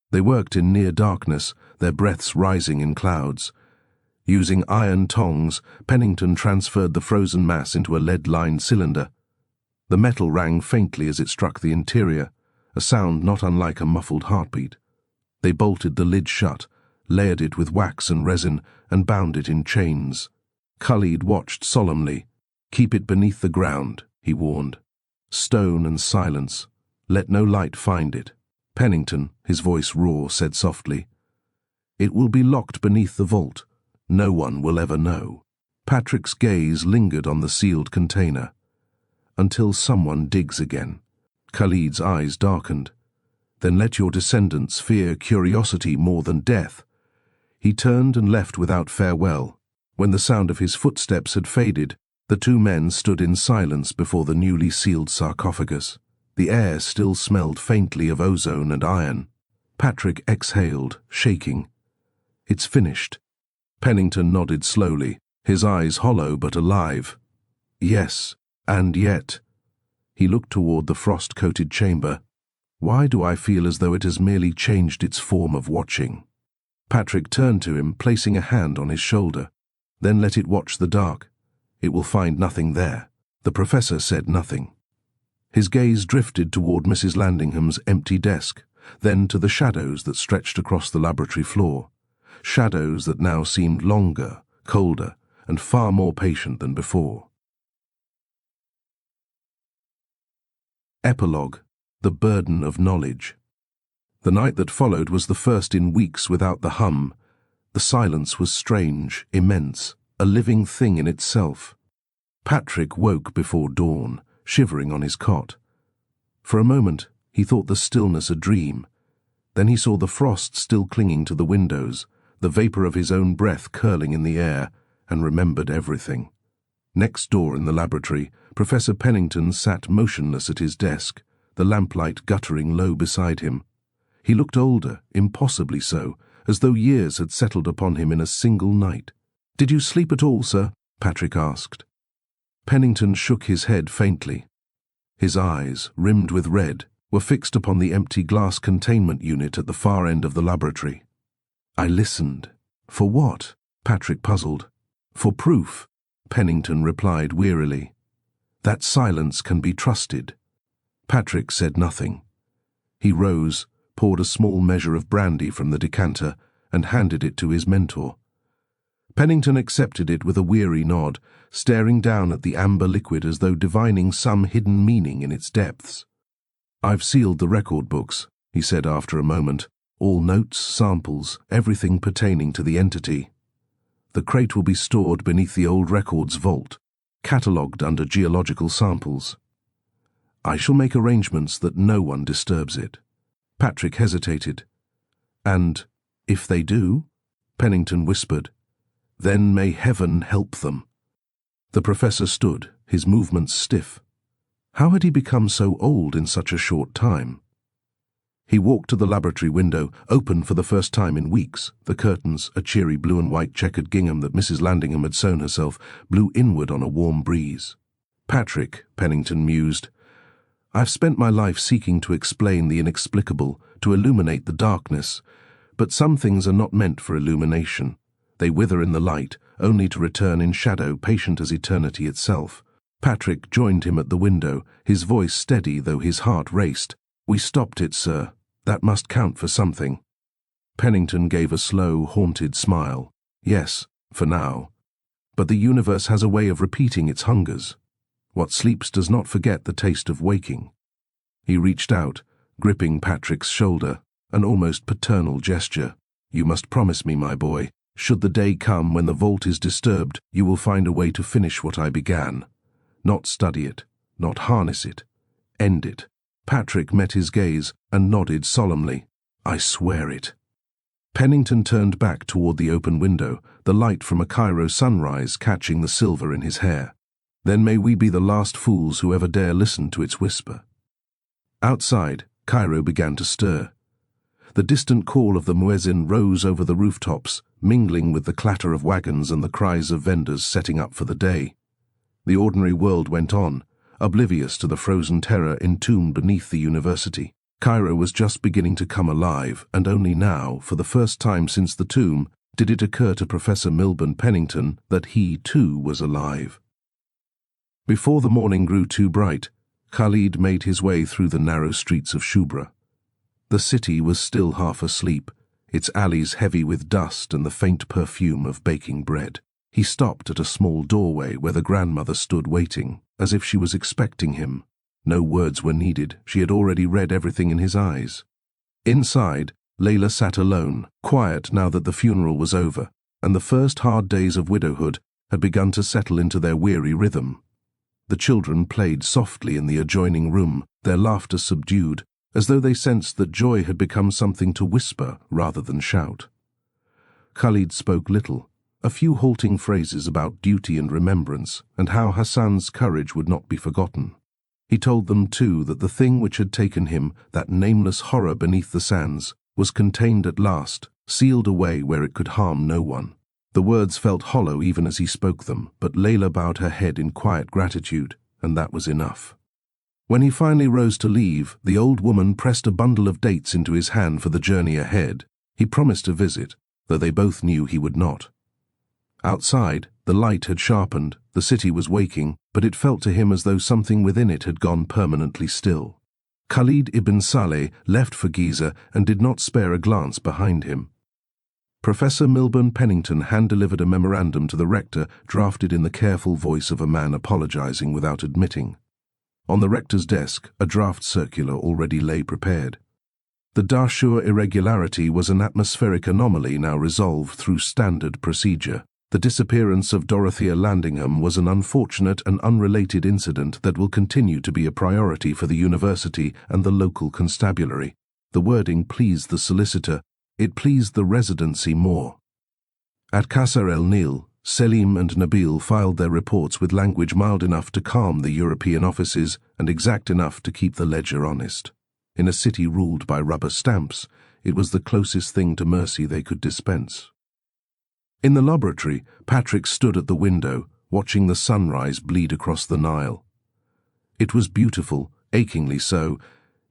They worked in near darkness, their breaths rising in clouds. Using iron tongs, Pennington transferred the frozen mass into a lead-lined cylinder. The metal rang faintly as it struck the interior, a sound not unlike a muffled heartbeat. They bolted the lid shut, layered it with wax and resin, and bound it in chains. Khalid watched solemnly. "Keep it beneath the ground," he warned. "Stone and silence. Let no light find it." Pennington, his voice raw, said softly, "It will be locked beneath the vault. No one will ever know." Patrick's gaze lingered on the sealed container. "Until someone digs again." Khalid's eyes darkened. "Then let your descendants fear curiosity more than death." He turned and left without farewell. When the sound of his footsteps had faded, the two men stood in silence before the newly sealed sarcophagus. The air still smelled faintly of ozone and iron. Patrick exhaled, shaking. "It's finished." Pennington nodded slowly, his eyes hollow but alive. "Yes, and yet." He looked toward the frost-coated chamber. "Why do I feel as though it has merely changed its form of watching?" Patrick turned to him, placing a hand on his shoulder. "Then let it watch the dark. It will find nothing there." The professor said nothing. His gaze drifted toward Mrs. Landingham's empty desk, then to the shadows that stretched across the laboratory floor. Shadows that now seemed longer, colder, and far more patient than before. Epilogue: The Burden of Knowledge. The night that followed was the first in weeks without the hum. The silence was strange, immense, a living thing in itself. Patrick woke before dawn, shivering on his cot. For a moment, he thought the stillness a dream. Then he saw the frost still clinging to the windows, the vapor of his own breath curling in the air, and remembered everything. Next door in the laboratory, Professor Pennington sat motionless at his desk, the lamplight guttering low beside him. He looked older, impossibly so, as though years had settled upon him in a single night. "Did you sleep at all, sir?" Patrick asked. Pennington shook his head faintly. His eyes, rimmed with red, were fixed upon the empty glass containment unit at the far end of the laboratory. "I listened." "For what?" Patrick puzzled. "For proof," Pennington replied wearily. "That silence can be trusted." Patrick said nothing. He rose, poured a small measure of brandy from the decanter, and handed it to his mentor. Pennington accepted it with a weary nod, staring down at the amber liquid as though divining some hidden meaning in its depths. "I've sealed the record books," he said after a moment. "All notes, samples, everything pertaining to the entity. The crate will be stored beneath the old records vault, catalogued under geological samples. I shall make arrangements that no one disturbs it." Patrick hesitated. "And if they do?" Pennington whispered. "Then may heaven help them." The professor stood, his movements stiff. How had he become so old in such a short time? He walked to the laboratory window, open for the first time in weeks. The curtains, a cheery blue and white checkered gingham that Mrs. Landingham had sewn herself, blew inward on a warm breeze. "Patrick," Pennington mused, "I've spent my life seeking to explain the inexplicable, to illuminate the darkness, but some things are not meant for illumination. They wither in the light, only to return in shadow, patient as eternity itself." Patrick joined him at the window, his voice steady though his heart raced. "We stopped it, sir. That must count for something." Pennington gave a slow, haunted smile. "Yes, for now. But the universe has a way of repeating its hungers. What sleeps does not forget the taste of waking." He reached out, gripping Patrick's shoulder, an almost paternal gesture. "You must promise me, my boy, should the day come when the vault is disturbed, you will find a way to finish what I began. Not study it, not harness it. End it." Patrick met his gaze and nodded solemnly. "I swear it." Pennington turned back toward the open window, the light from a Cairo sunrise catching the silver in his hair. "Then may we be the last fools who ever dare listen to its whisper." Outside, Cairo began to stir. The distant call of the muezzin rose over the rooftops, mingling with the clatter of wagons and the cries of vendors setting up for the day. The ordinary world went on, oblivious to the frozen terror entombed beneath the university. Cairo was just beginning to come alive, and only now, for the first time since the tomb, did it occur to Professor Milburn Pennington that he too was alive. Before the morning grew too bright, Khalid made his way through the narrow streets of Shubra. The city was still half asleep, its alleys heavy with dust and the faint perfume of baking bread. He stopped at a small doorway where the grandmother stood waiting, as if she was expecting him. No words were needed, she had already read everything in his eyes. Inside, Layla sat alone, quiet now that the funeral was over, and the first hard days of widowhood had begun to settle into their weary rhythm. The children played softly in the adjoining room, their laughter subdued, as though they sensed that joy had become something to whisper rather than shout. Khalid spoke little, a few halting phrases about duty and remembrance, and how Hassan's courage would not be forgotten. He told them, too, that the thing which had taken him, that nameless horror beneath the sands, was contained at last, sealed away where it could harm no one. The words felt hollow even as he spoke them, but Layla bowed her head in quiet gratitude, and that was enough. When he finally rose to leave, the old woman pressed a bundle of dates into his hand for the journey ahead. He promised a visit, though they both knew he would not. Outside, the light had sharpened, the city was waking, but it felt to him as though something within it had gone permanently still. Khalid ibn Saleh left for Giza and did not spare a glance behind him. Professor Milburn Pennington hand-delivered a memorandum to the rector, drafted in the careful voice of a man apologizing without admitting. On the rector's desk, a draft circular already lay prepared. The Dahshur irregularity was an atmospheric anomaly now resolved through standard procedure. The disappearance of Dorothea Landingham was an unfortunate and unrelated incident that will continue to be a priority for the university and the local constabulary. The wording pleased the solicitor. It pleased the residency more. At Qasr el-Nil, Selim and Nabil filed their reports with language mild enough to calm the European offices and exact enough to keep the ledger honest. In a city ruled by rubber stamps, it was the closest thing to mercy they could dispense. In the laboratory, Patrick stood at the window, watching the sunrise bleed across the Nile. It was beautiful, achingly so,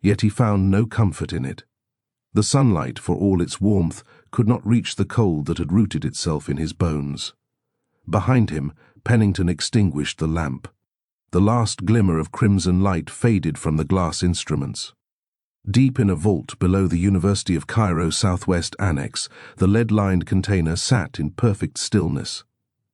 yet he found no comfort in it. The sunlight, for all its warmth, could not reach the cold that had rooted itself in his bones. Behind him, Pennington extinguished the lamp. The last glimmer of crimson light faded from the glass instruments. Deep in a vault below the University of Cairo Southwest Annex, the lead-lined container sat in perfect stillness.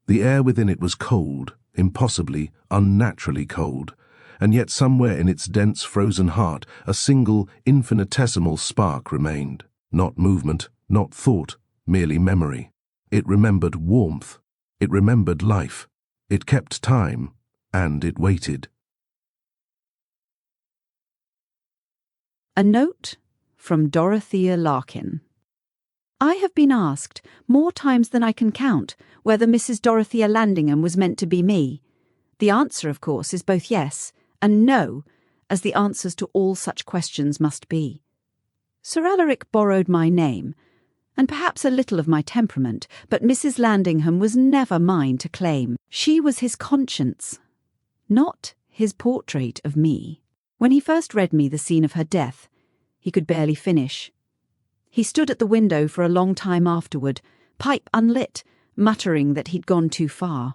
The air within it was cold, impossibly, unnaturally cold, and yet somewhere in its dense frozen heart a single, infinitesimal spark remained. Not movement, not thought, merely memory. It remembered warmth. It remembered life. It kept time, and it waited. A note from Dorothea Larkin. I have been asked, more times than I can count, whether Mrs. Dorothea Landingham was meant to be me. The answer, of course, is both yes and no, as the answers to all such questions must be. Sir Alaric borrowed my name, and perhaps a little of my temperament, but Mrs. Landingham was never mine to claim. She was his conscience, not his portrait of me. When he first read me the scene of her death, he could barely finish. He stood at the window for a long time afterward, pipe unlit, muttering that he'd gone too far.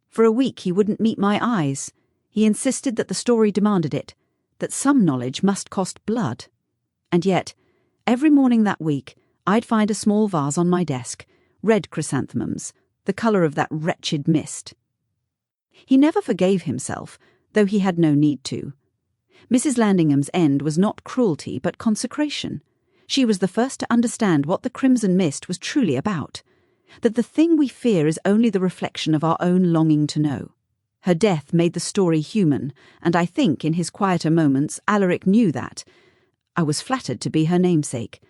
For a week he wouldn't meet my eyes. He insisted that the story demanded it, that some knowledge must cost blood. And yet, every morning that week, I'd find a small vase on my desk, red chrysanthemums, the colour of that wretched mist. He never forgave himself, though he had no need to. Mrs. Landingham's end was not cruelty but consecration. She was the first to understand what the crimson mist was truly about, that the thing we fear is only the reflection of our own longing to know. Her death made the story human, and I think in his quieter moments Alaric knew that. I was flattered to be her namesake.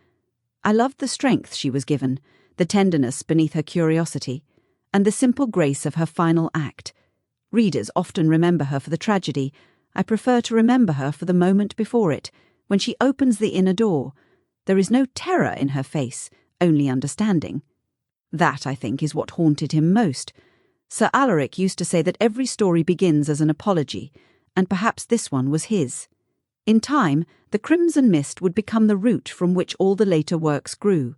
I loved the strength she was given, the tenderness beneath her curiosity, and the simple grace of her final act. Readers often remember her for the tragedy. I prefer to remember her for the moment before it, when she opens the inner door. There is no terror in her face, only understanding. That, I think, is what haunted him most. Sir Alaric used to say that every story begins as an apology, and perhaps this one was his. In time, the crimson mist would become the root from which all the later works grew.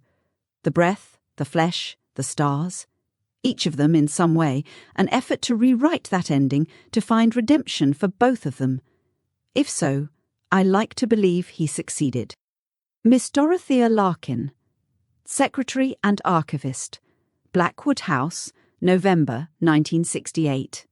The breath, the flesh, the stars. Each of them, in some way, an effort to rewrite that ending, to find redemption for both of them. If so, I like to believe he succeeded. Miss Dorothea Larkin, Secretary and Archivist, Blackwood House, November 1968.